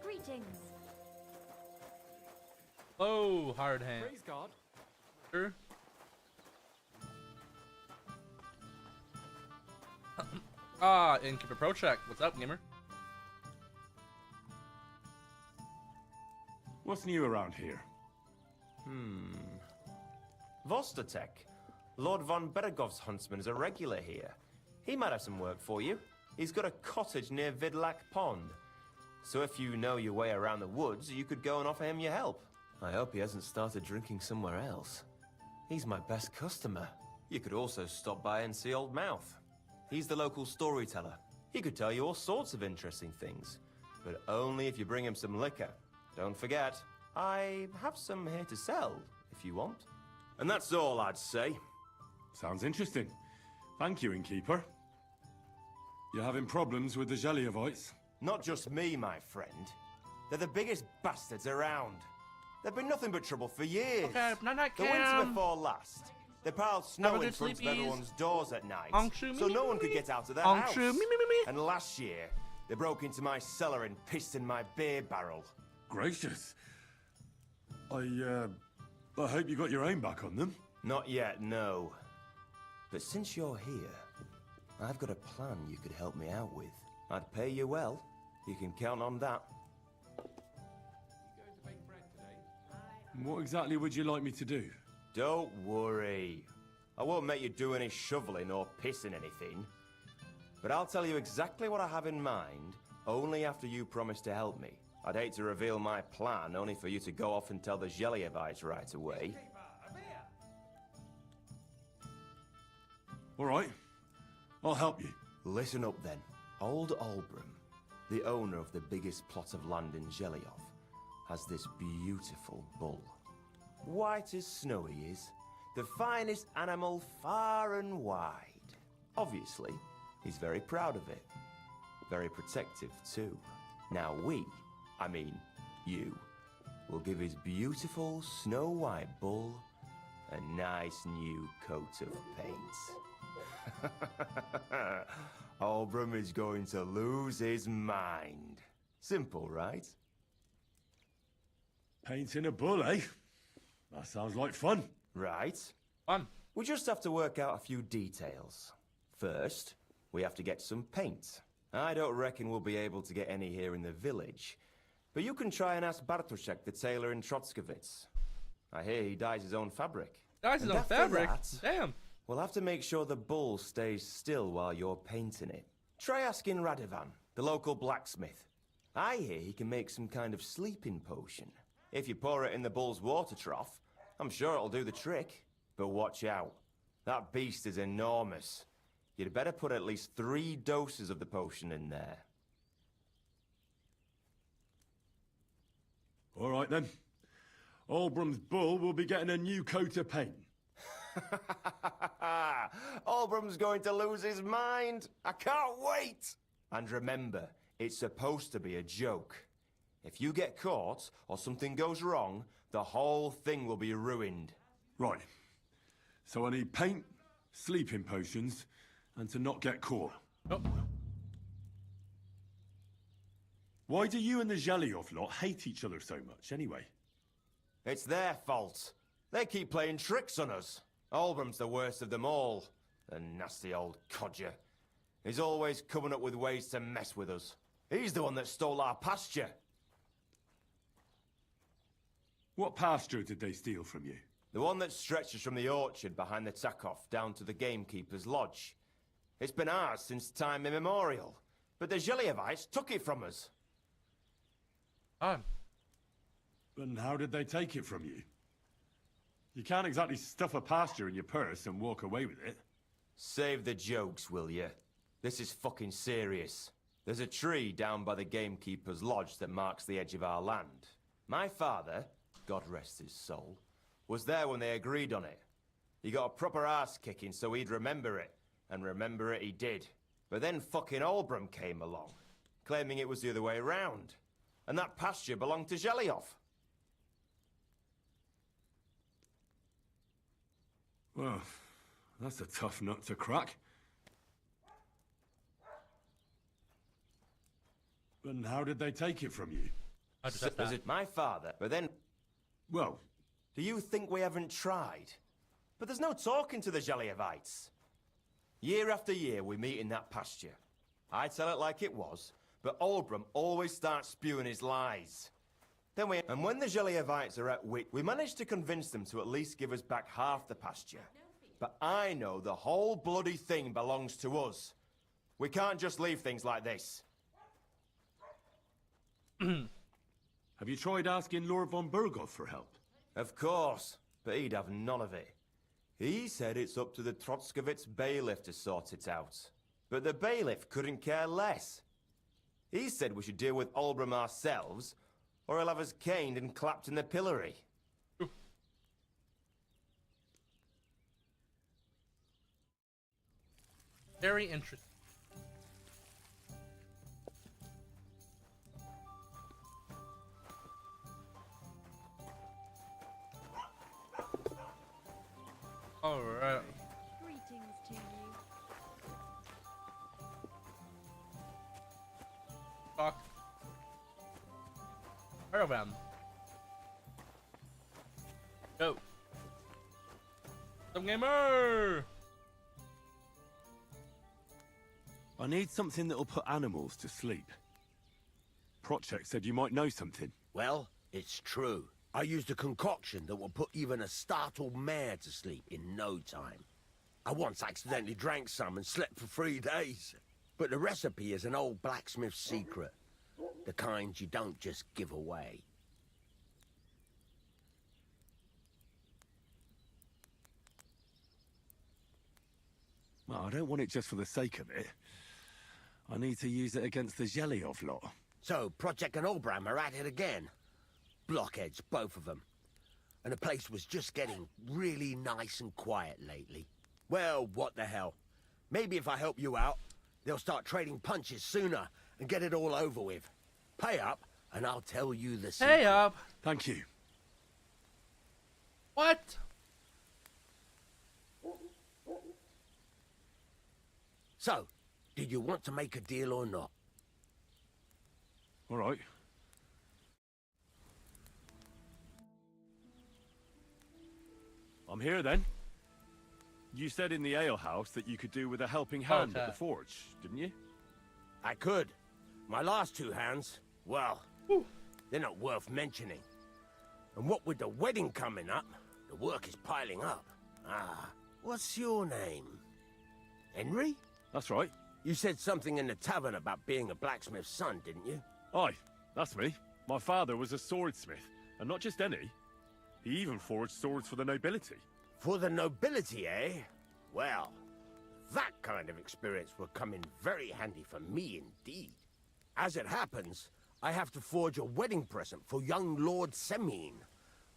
Greetings. Oh, hard hand. Praise God. Sure. Innkeeper Pro Check. What's up, gamer? What's new around here? Vostatek. Lord von Beregov's huntsman is a regular here. He might have some work for you. He's got a cottage near Vidlak Pond. So if you know your way around the woods, you could go and offer him your help. I hope he hasn't started drinking somewhere else. He's my best customer. You could also stop by and see Old Mouth. He's the local storyteller. He could tell you all sorts of interesting things. But only if you bring him some liquor. Don't forget, I have some here to sell, if you want. And that's all I'd say. Sounds interesting. Thank you, innkeeper. You're having problems with the Zheliovites? Not just me, my friend. They're the biggest bastards around. They've been nothing but trouble for years. Okay, night-night, The winter Cam. before last, they piled Have a snow in good front of sleepies. everyone's doors at night, Angshu, so me, no me, one could me. get out of their Angshu, house. me, me, me, me. And last year, they broke into my cellar and pissed in my beer barrel. Gracious. I hope you got your aim back on them. Not yet, no. But since you're here, I've got a plan you could help me out with. I'd pay you well. You can count on that. What exactly would you like me to do? Don't worry. I won't make you do any shoveling or pissing anything. But I'll tell you exactly what I have in mind, only after you promise to help me. I'd hate to reveal my plan, only for you to go off and tell the Zheliovites right away. All right. I'll help you. Listen up then. Old Olbram, the owner of the biggest plot of land in Zheliov, has this beautiful bull. White as snow he is, the finest animal far and wide. Obviously, he's very proud of it. Very protective too. Now you, will give his beautiful snow-white bull a nice new coat of paint. Olbram is going to lose his mind. Simple, right? Painting a bull, eh? That sounds like fun. Right. Fun. We just have to work out a few details. First, we have to get some paint. I don't reckon we'll be able to get any here in the village. But you can try and ask Bartoszek, the tailor in Trotskovitz. I hear he dyes his own fabric. Dyes his And own after fabric? that, Damn. We'll have to make sure the bull stays still while you're painting it. Try asking Radovan, the local blacksmith. I hear he can make some kind of sleeping potion. If you pour it in the bull's water trough, I'm sure it'll do the trick. But watch out. That beast is enormous. You'd better put at least 3 doses of the potion in there. All right, then. Olbram's bull will be getting a new coat of paint. Olbram's going to lose his mind. I can't wait. And remember, it's supposed to be a joke. If you get caught or something goes wrong, the whole thing will be ruined. Right. So I need paint, sleeping potions, and to not get caught. Oh. Why do you and the Zheliov lot hate each other so much, anyway? It's their fault. They keep playing tricks on us. Olbram's the worst of them all. The nasty old codger. He's always coming up with ways to mess with us. He's the one that stole our pasture. What pasture did they steal from you? The one that stretches from the orchard behind the Takov down to the gamekeeper's lodge. It's been ours since time immemorial, but the Zhelievites took it from us. And how did they take it from you? You can't exactly stuff a pasture in your purse and walk away with it. Save the jokes, will you? This is fucking serious. There's a tree down by the gamekeeper's lodge that marks the edge of our land. My father, God rest his soul, was there when they agreed on it. He got a proper ass kicking so he'd remember it, and remember it he did. But then fucking Olbram came along, claiming it was the other way around, and that pasture belonged to Zheliov. Well, that's a tough nut to crack. And how did they take it from you? Was it my father? But then... Well... Do you think we haven't tried? But there's no talking to the Zhelievites. Year after year we meet in that pasture. I tell it like it was, but Olbram always starts spewing his lies. And when the Zhelievites are at wit, we manage to convince them to at least give us back half the pasture. But I know the whole bloody thing belongs to us. We can't just leave things like this. Have you tried asking Lord von Burgov for help? Of course, but he'd have none of it. He said it's up to the Trotskovitz bailiff to sort it out. But the bailiff couldn't care less. He said we should deal with Olbram ourselves, or he'll have us caned and clapped in the pillory. Very interesting. Alright. Greetings to you. Fuck. Caravan. Go. Some gamer! I need something that'll put animals to sleep. Project said you might know something. Well, it's true. I used a concoction that will put even a startled mare to sleep in no time. I once accidentally drank some and slept for 3 days. But the recipe is an old blacksmith's secret. The kind you don't just give away. Well, I don't want it just for the sake of it. I need to use it against the Zheliov lot. So, Project and Olbram are at it again. Blockheads, both of them. And the place was just getting really nice and quiet lately. Well, what the hell. Maybe if I help you out, they'll start trading punches sooner and get it all over with. Pay up, and I'll tell you the secret. Pay up! Thank you. What? So, did you want to make a deal or not? All right. I'm here then. You said in the alehouse that you could do with a helping hand at the forge, didn't you? I could. My last 2 hands, well, they're not worth mentioning. And what with the wedding coming up, the work is piling up. Ah, what's your name? Henry? That's right. You said something in the tavern about being a blacksmith's son, didn't you? Aye, that's me. My father was a swordsmith, and not just any. He even forged swords for the nobility. For the nobility, eh? Well, that kind of experience will come in very handy for me indeed. As it happens, I have to forge a wedding present for young Lord Semine.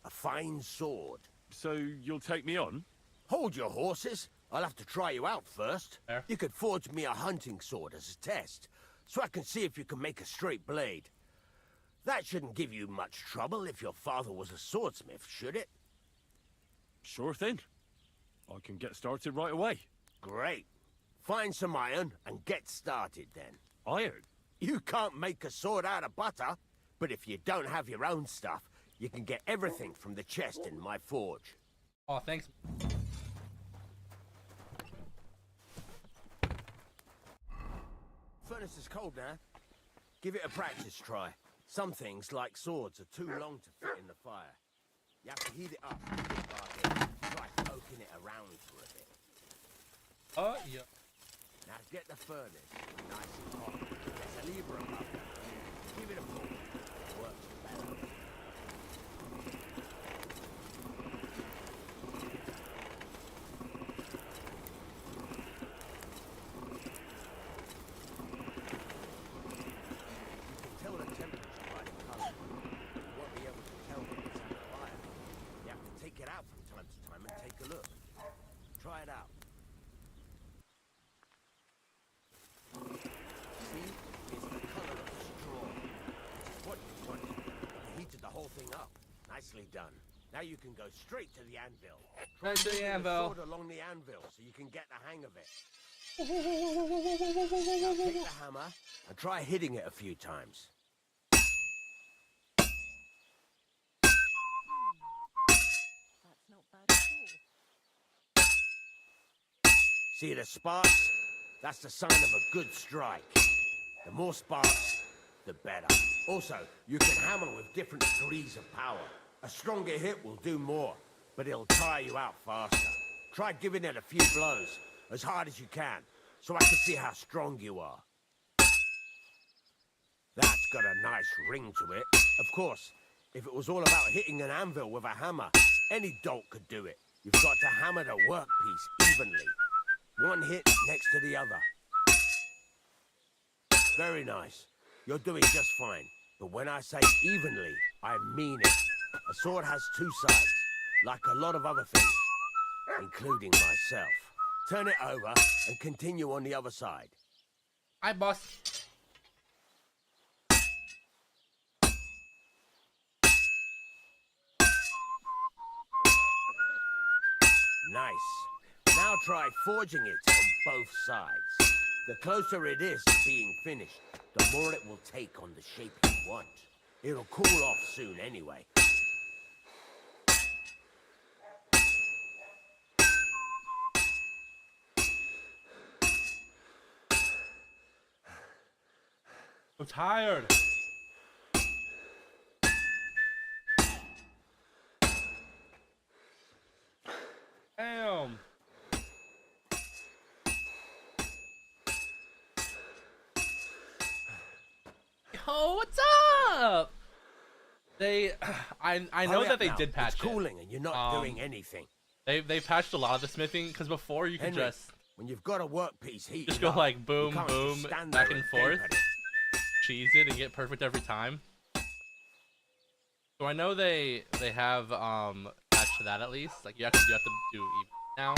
A fine sword. So you'll take me on? Hold your horses. I'll have to try you out first. You could forge me a hunting sword as a test, so I can see if you can make a straight blade. That shouldn't give you much trouble if your father was a swordsmith, should it? Sure thing. I can get started right away. Great. Find some iron and get started then. Iron? You can't make a sword out of butter, but if you don't have your own stuff, you can get everything from the chest in my forge. Oh, thanks. Furnace is cold now. Give it a practice try. Some things, like swords, are too long to fit in the fire. You have to heat it up. Try poking it around for a bit. Oh, yeah. Now get the furnace nice and hot. There's a lever above that. Give it a pull. It works better. You can tell the temperature by the color. You won't be able to tell when it's on fire. You have to take it out from time to time and take a look. Try it out. See? It's the color of straw. It's what you want. You heated the whole thing up. Nicely done. Now you can go straight to the anvil. Right to the moving anvil. sword along the anvil so you can get the hang of it. Now take the hammer and try hitting it a few times. That's not bad at all. See the sparks? That's the sign of a good strike. The more sparks, the better. Also, you can hammer with different degrees of power. A stronger hit will do more, but it'll tire you out faster. Try giving it a few blows, as hard as you can, so I can see how strong you are. That's got a nice ring to it. Of course, if it was all about hitting an anvil with a hammer, any dolt could do it. You've got to hammer the workpiece evenly. One hit next to the other. Very nice. You're doing just fine. But when I say evenly, I mean it. A sword has two sides, like a lot of other things, including myself. Turn it over and continue on the other side. Hi, boss. Nice. Now try forging it on both sides. The closer it is to being finished, the more it will take on the shape you want. It'll cool off soon anyway. I'm tired. Damn. Yo, what's up? I know Hurry that up they now. did patch It's cooling and you're not doing anything. They patched a lot of the smithing because before you could Henry, just when you've got a workpiece heating just go up, like you boom can't boom just stand back there and gape forth, at it. cheese it and get perfect every time. So I know they have patched to that at least. Like you actually do have to do even now.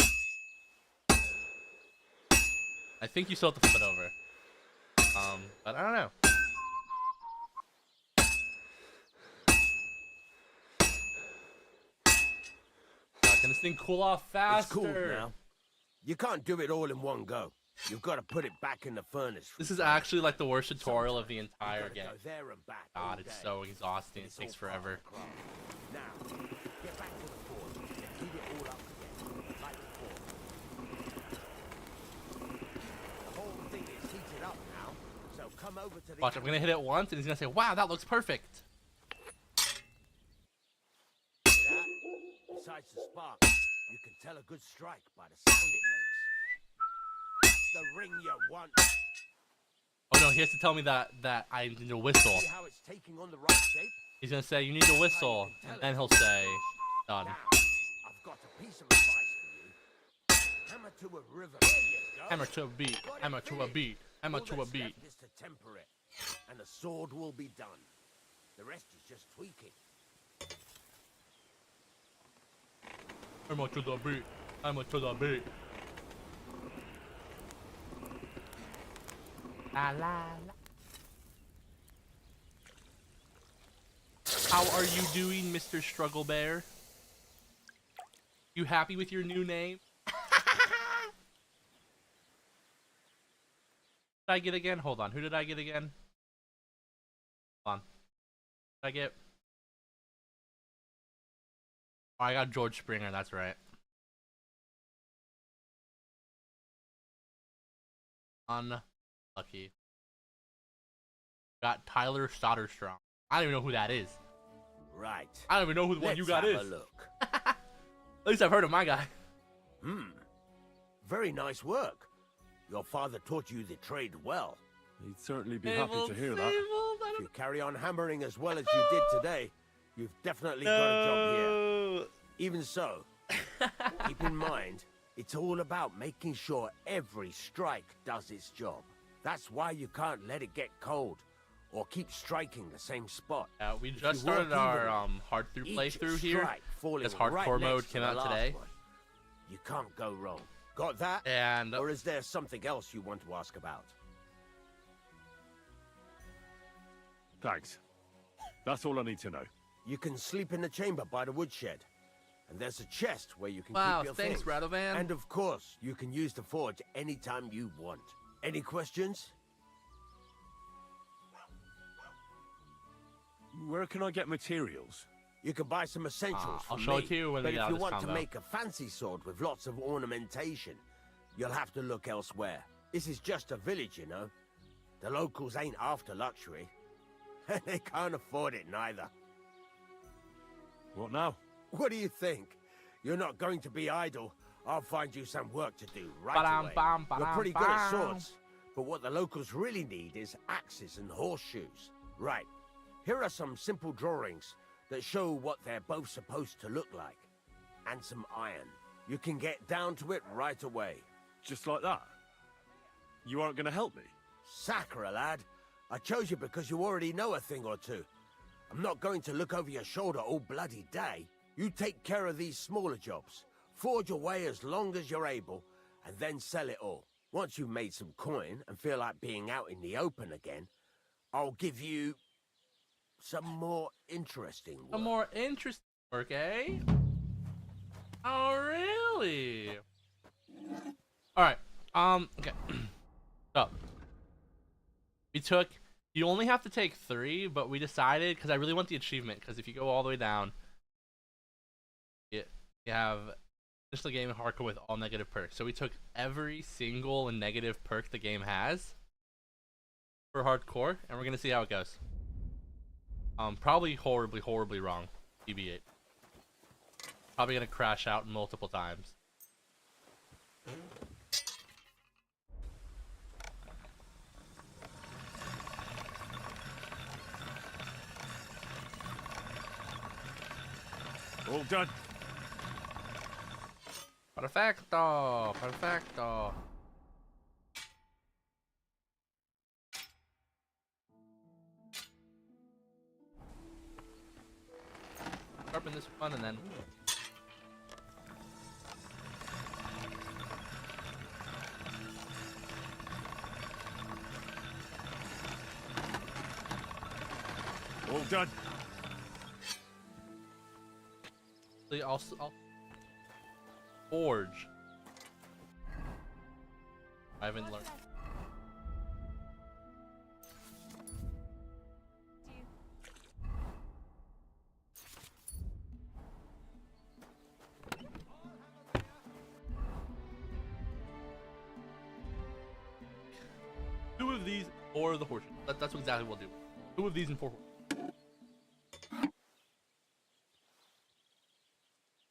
I think you still have to flip it over. But I don't know. Can this thing cool off faster? It's cool now. You can't do it all in one go. You've got to put it back in the furnace. This is actually like the worst tutorial of the entire game. Go there and back God, it's so exhausting. It takes forever. Now, get back to the forge and heat it all up again, like before. The whole thing is heated up now, so come over to the... Watch, I'm gonna hit it once and he's gonna say, wow, that looks perfect. Besides the spark, you can tell a good strike by the sound it makes. That's the ring you want. Oh no, he has to tell me that I need to whistle. See how it's taking on the right shape? He's gonna say, you need to whistle, and then he'll say, done. Now, I've got a piece of advice for you. Hammer to a rhythm. There you go. Hammer to a beat, hammer to a beat, hammer to a beat. All that's left is to temper it, and the sword will be done. The rest is just tweaking. Hammer to the beat, hammer to the beat. La la la. How are you doing, Mr. Struggle Bear? You happy with your new name? Did I get again? Hold on. Who did I get again? Hold on. Did I get? Oh, I got George Springer. That's right. Unlucky. Got Tyler Stotterstrong. I don't even know who that is. Right. I don't even know who the one you got Let's have is. a look. At least I've heard of my guy. Very nice work. Your father taught you the trade well. He'd certainly be happy to hear that. If you carry on hammering as well as you did today, you've definitely got a job here. Even so, keep in mind, it's all about making sure every strike does its job. That's why you can't let it get cold, or keep striking the same spot. We just started our hard through playthrough here. This hardcore mode came out today. You can't go wrong. Got that? And or is there something else you want to ask about? Thanks. That's all I need to know. You can sleep in the chamber by the woodshed. And there's a chest where you can wow, keep your thanks, things. Radovan. And of course, you can use the forge anytime you want. Any questions? Where can I get materials? You can buy some essentials I'll from show me. it to you when but we get if out you of this want to combo. make a fancy sword with lots of ornamentation, you'll have to look elsewhere. This is just a village, you know. The locals ain't after luxury. They can't afford it neither. What now? What do you think? You're not going to be idle. I'll find you some work to do right away. You're pretty good at swords, but what the locals really need is axes and horseshoes. Right. Here are some simple drawings that show what they're both supposed to look like. And some iron. You can get down to it right away. Just like that? You aren't going to help me? Sakura, lad. I chose you because you already know a thing or two. I'm not going to look over your shoulder all bloody day. You take care of these smaller jobs. Forge away as long as you're able, and then sell it all. Once you've made some coin and feel like being out in the open again, I'll give you some more interesting work. Some more interesting work, eh? Oh, really? Alright, okay. So, you only have to take 3, but we decided, because I really want the achievement, because if you go all the way down, you have finish the game hardcore with all negative perks. So we took every single negative perk the game has for hardcore, and we're going to see how it goes. Probably horribly wrong, BB8. Probably going to crash out multiple times. All done. Perfecto, perfecto. Sharpen this one and then. All done. I'll forge. I haven't learned. Two of these or the horse. That's exactly what we'll do. 2 of these and 4 horses.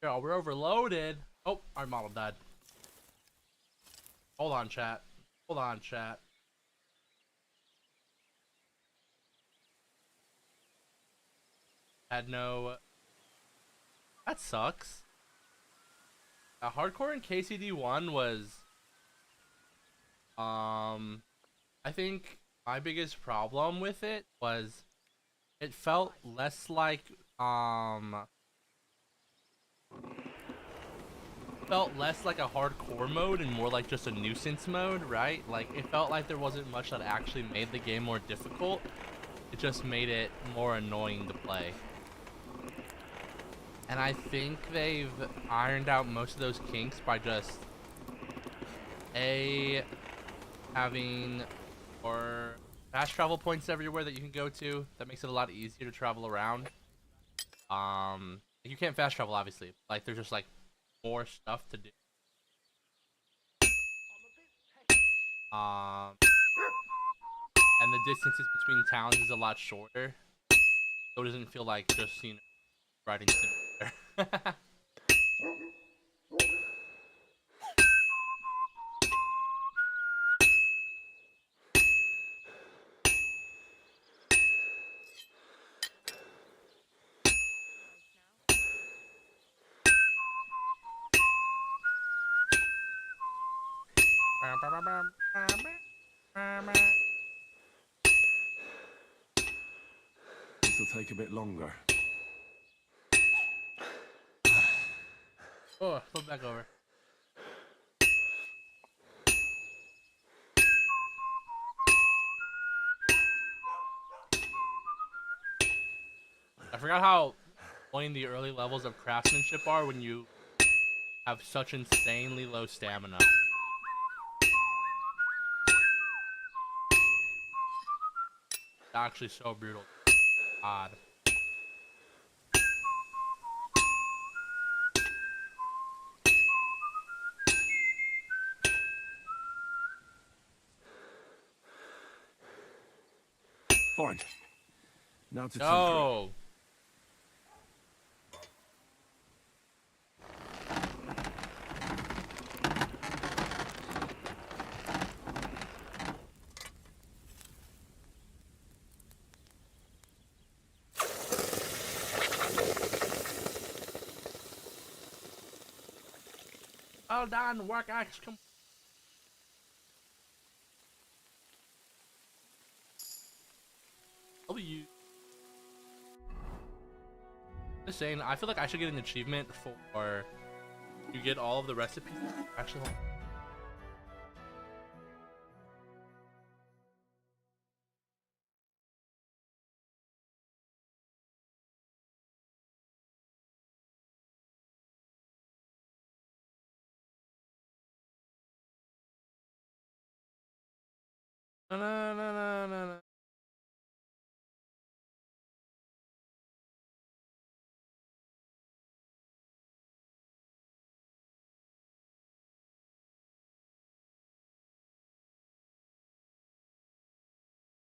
Yeah, we're overloaded. Oh, our model died. Hold on, chat. Hold on, chat. Had no... That sucks. Hardcore in KCD1 was... I think my biggest problem with it was... It felt less like, felt less like a hardcore mode and more like just a nuisance mode, right? Like, it felt like there wasn't much that actually made the game more difficult. It just made it more annoying to play. And I think they've ironed out most of those kinks by just having more fast travel points everywhere that you can go to. That makes it a lot easier to travel around. You can't fast travel, obviously. Like, there's just like more stuff to do. And the distances between towns is a lot shorter, so it doesn't feel like just, you know, riding simulator. This'll take a bit longer. Oh, flip back over. I forgot how annoying the early levels of craftsmanship are when you have such insanely low stamina. It's actually so brutal. Odd. Fine. Now to No. Well done, work axe. Come. W. Just saying, I feel like I should get an achievement for you get all of the recipes. Actually, hold on. No, no, no, no, no, no.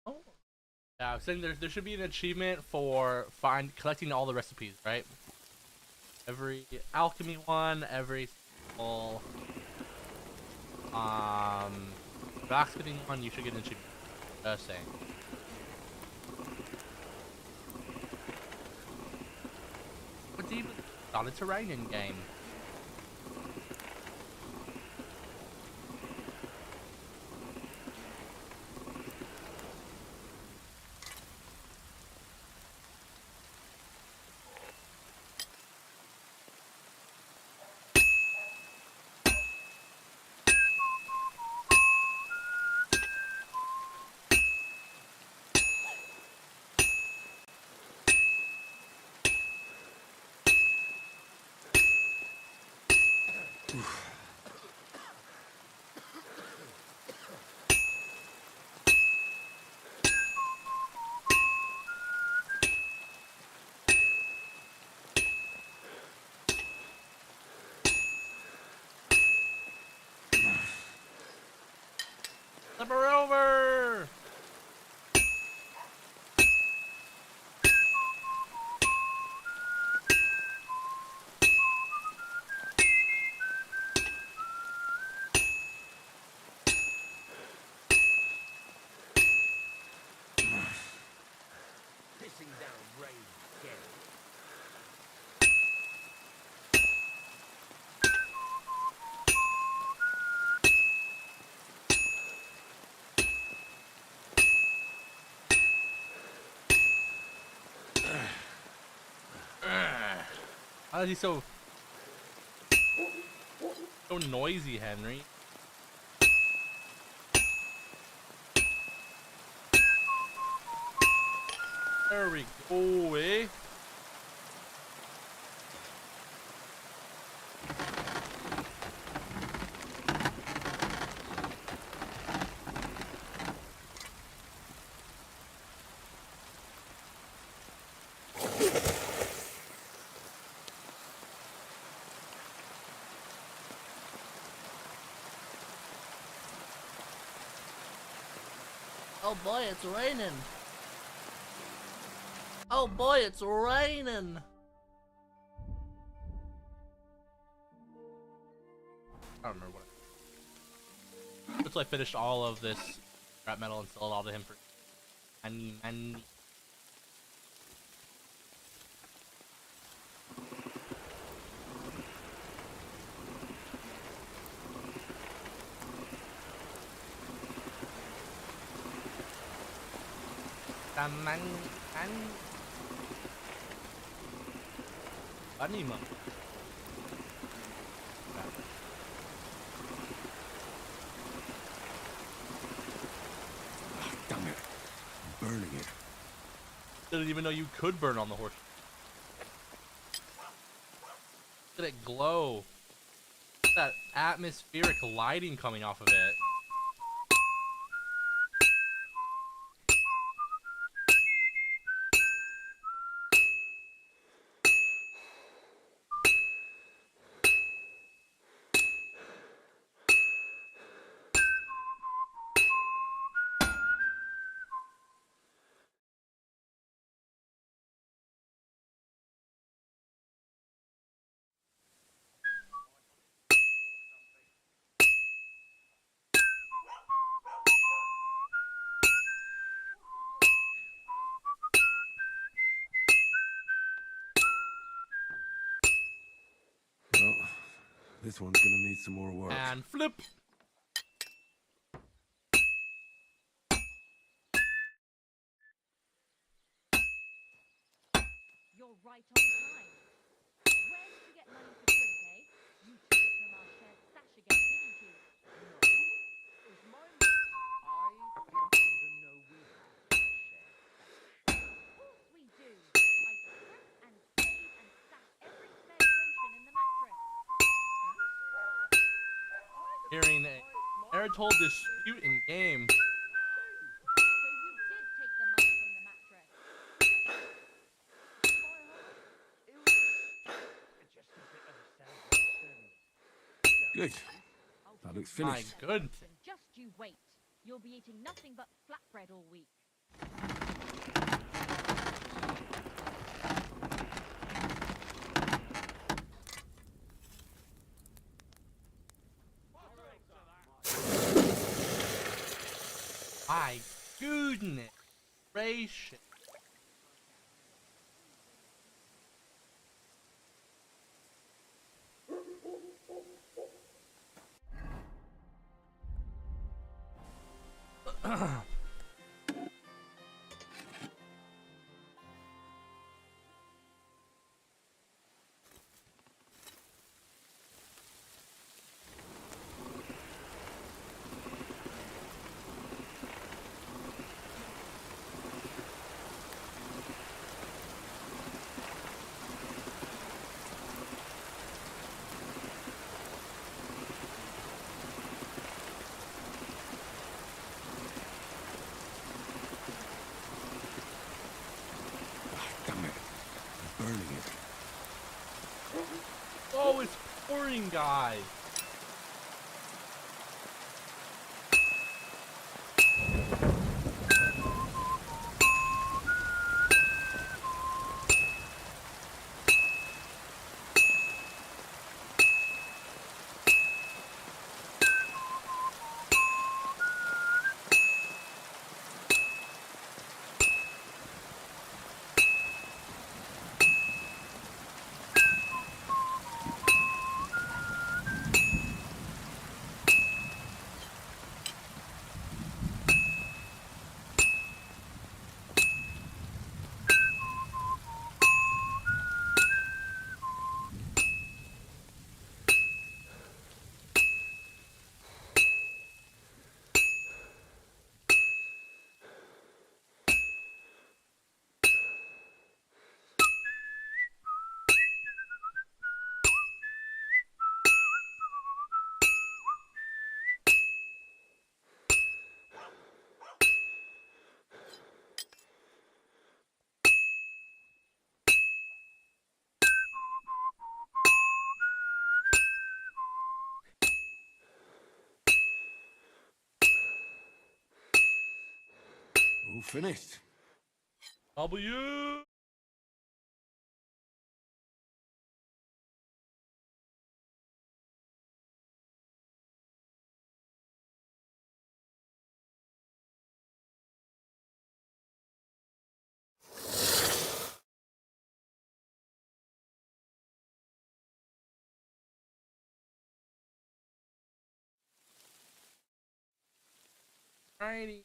Oh. Yeah, I was saying there should be an achievement for collecting all the recipes, right? Every alchemy one, every single blacksmithing one, you should get an achievement. Just saying. What do you thought it's a raining game? Flip her over! Pissing down rain again. How is he so noisy, Henry? There we go, eh? Oh boy, it's raining. Oh boy, it's raining. I don't remember what. Until I finished all of this scrap metal and sold all to him for money. Money. Damn it. I'm burning it. Didn't even know you could burn on the horse. Look at it glow. Look at that atmospheric lighting coming off of it. Well, this one's gonna need some more work. And flip. You're right on time. Where did you get money for drink, eh? You took it from our shared stash again, didn't you? No, it was my money. I didn't even know we had a shared stash. Of course we do. I scrap and save and stash every spare groschen in the mattress. Hearing a marital dispute in game. So you did take the money from the mattress. It was just a bit of a celebration. Good. That looks finished. My good. Just you wait. You'll be eating nothing but flatbread all week. My goodness gracious. Damn it. I'm burning it. Oh, it's pouring, guys. All finished. W. Alrighty.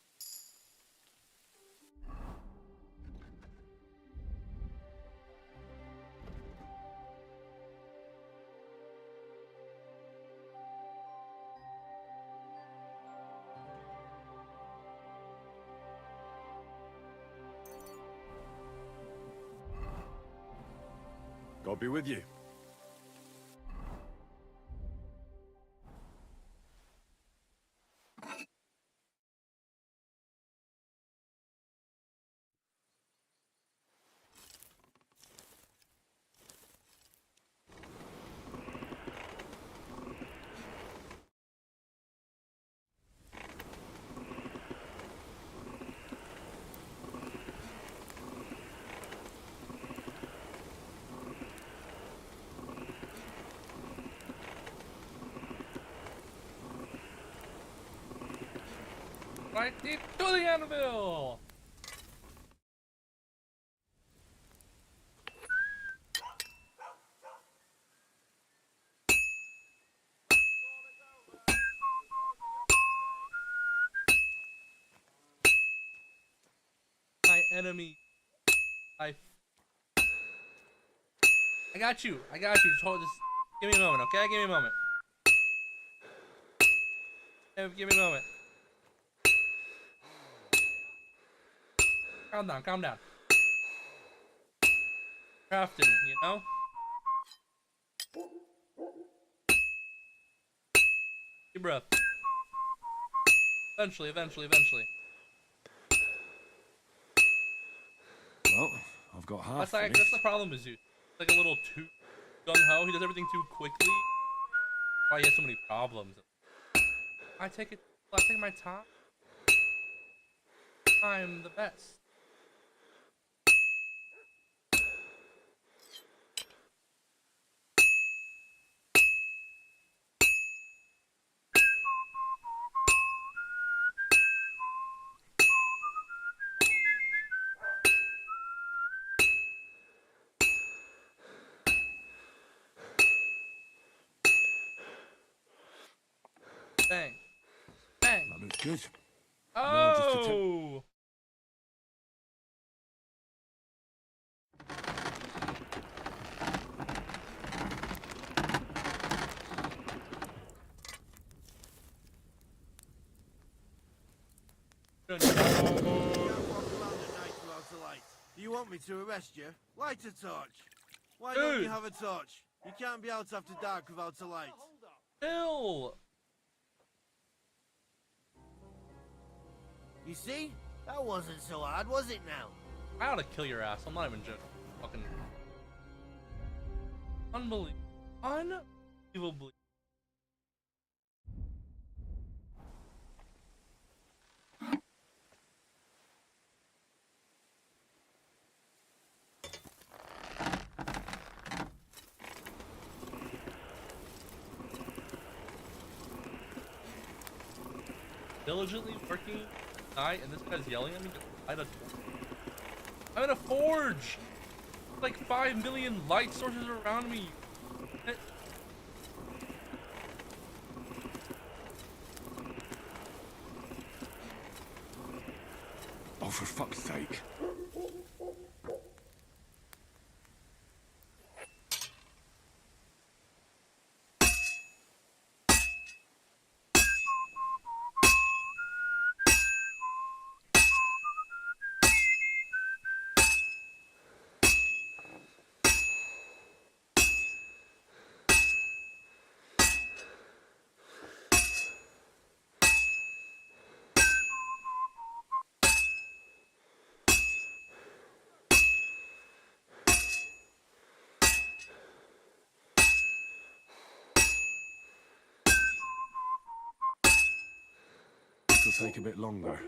God be with you. Right into the anvil! My enemy. I got you. I got you. Just hold. Just give me a moment, okay? Give me a moment. Give me a moment. Calm down. Calm down. Crafting, you know. Deep breath. Eventually. Well, I've got half. That's the problem with Zeus. He's like a little too gung ho. He does everything too quickly. Why he has so many problems. I take my time. I'm the best. Bang. Bang. That looks good. Oh! Do you want me to arrest you? Light a torch. Why don't you have a torch? You can't be out after dark without a light. Ew! You see? That wasn't so hard, was it now? I ought to kill your ass. I'm not even joking. Fucking unbelievably. Diligently working night, and this guy's yelling at me to light a torch. I'm in a forge! Like 5 million light sources around me. Oh, for fuck's sake. This'll take a bit longer.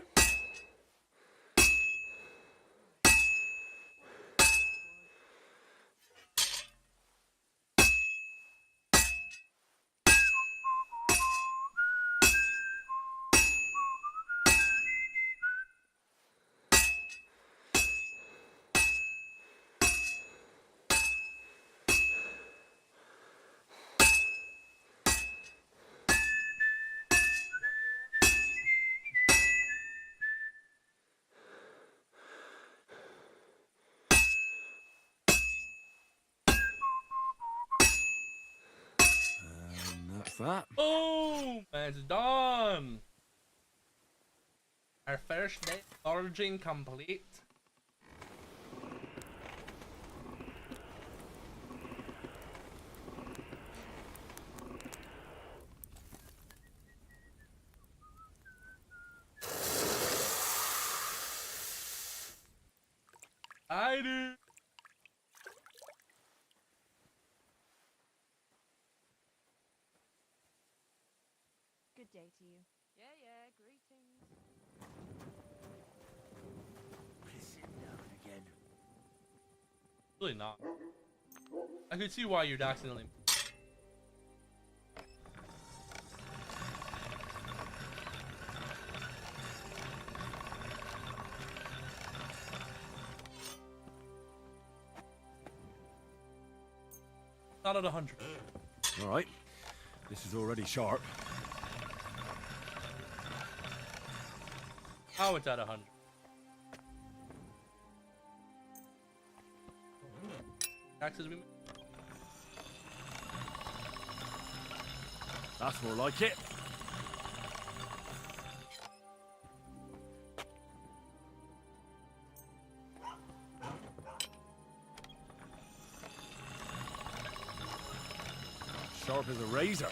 that. Boom! And it's done! Our first day foraging complete. I do. Good day to you. Yeah, greetings. Pissing down again. Really not. I could see why you'd accidentally. Not at 100. All right. This is already sharp. How it's at 100. Taxes we make. That's more like it. Sharp as a razor.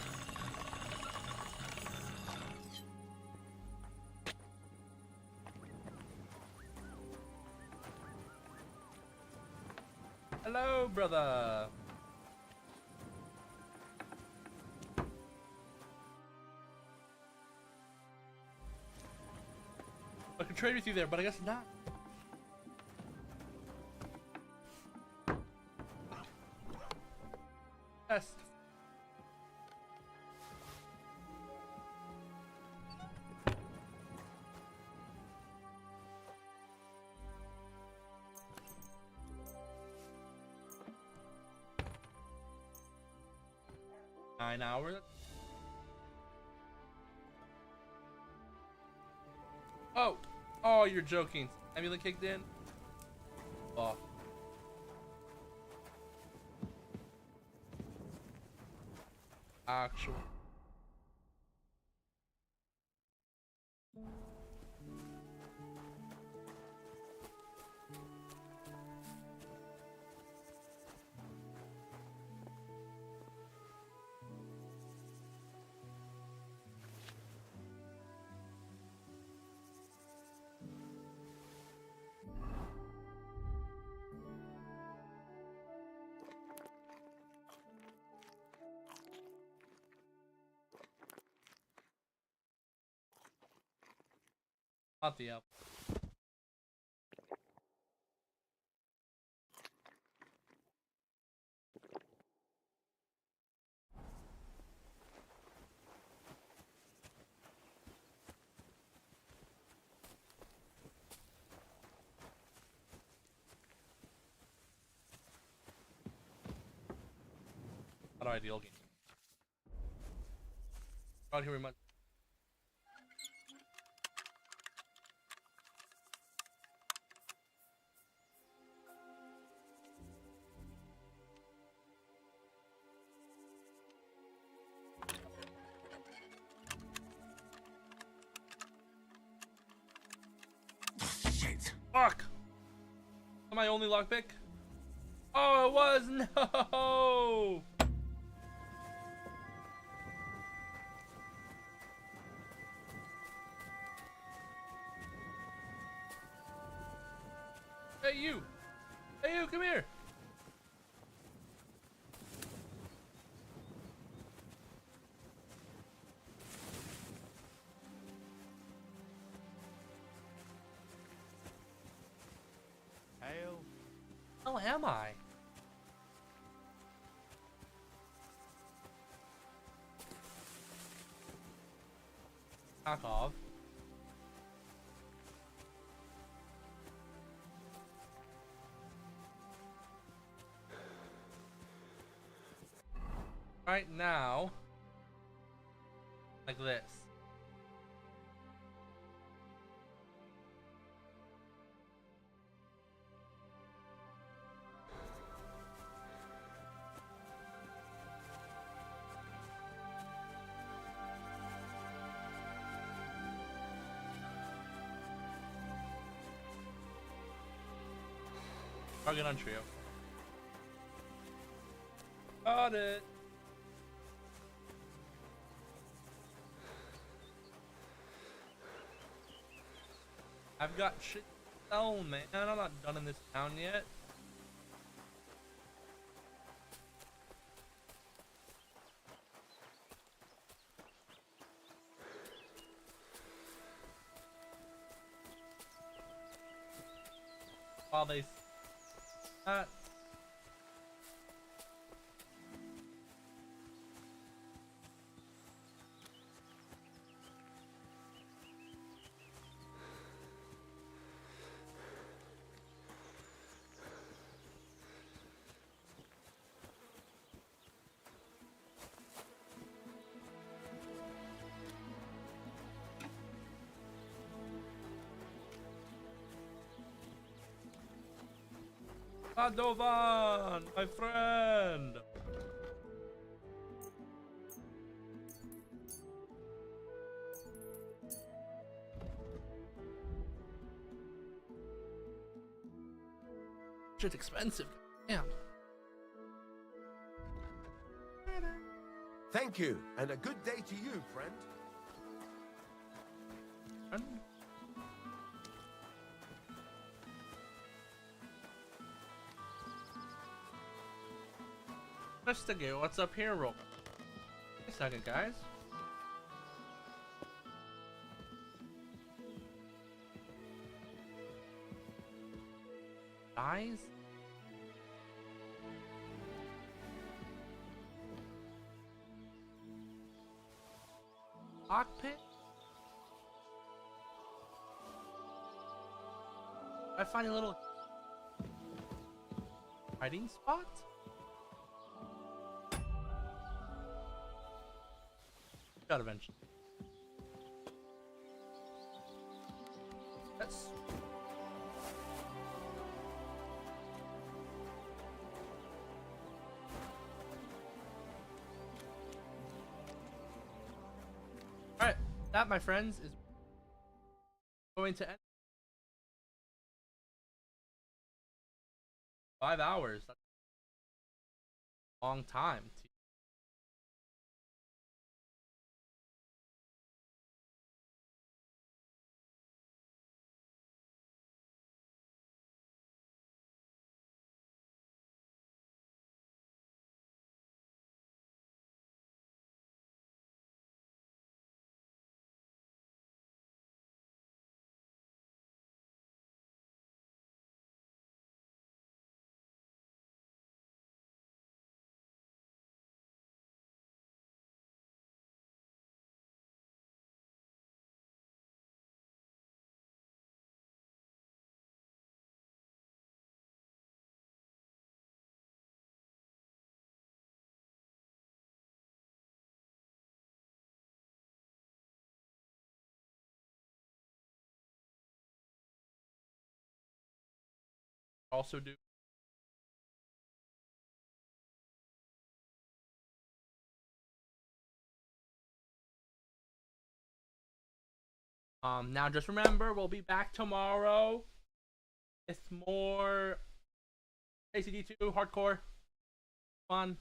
Hello, brother. I could trade with you there, but I guess not. Test. Nine hours. Oh, oh, you're joking. Amulet kicked in. Oh. Actual. Not the apple. Not ideal game. Not here we much. Shit. Fuck! My only lockpick? Oh, it was! No! Hey, you! Hey, you, come here! Hail. How am I? Knock off. Right now, like this. Target on trio. Got it. I've got shit to sell, man. I'm not done in this town yet. While they that. Padovan, my friend. Shit's expensive. Damn. Thank you, and a good day to you, friend. Investigate what's up here, real quick. Wait a second, guys. Dies? Cockpit? I find a little hiding spot? Got eventually. That's alright. That, my friends, is going to end 5 hours. That's a long time. Also do now just remember, we'll be back tomorrow with more ACD2 hardcore fun.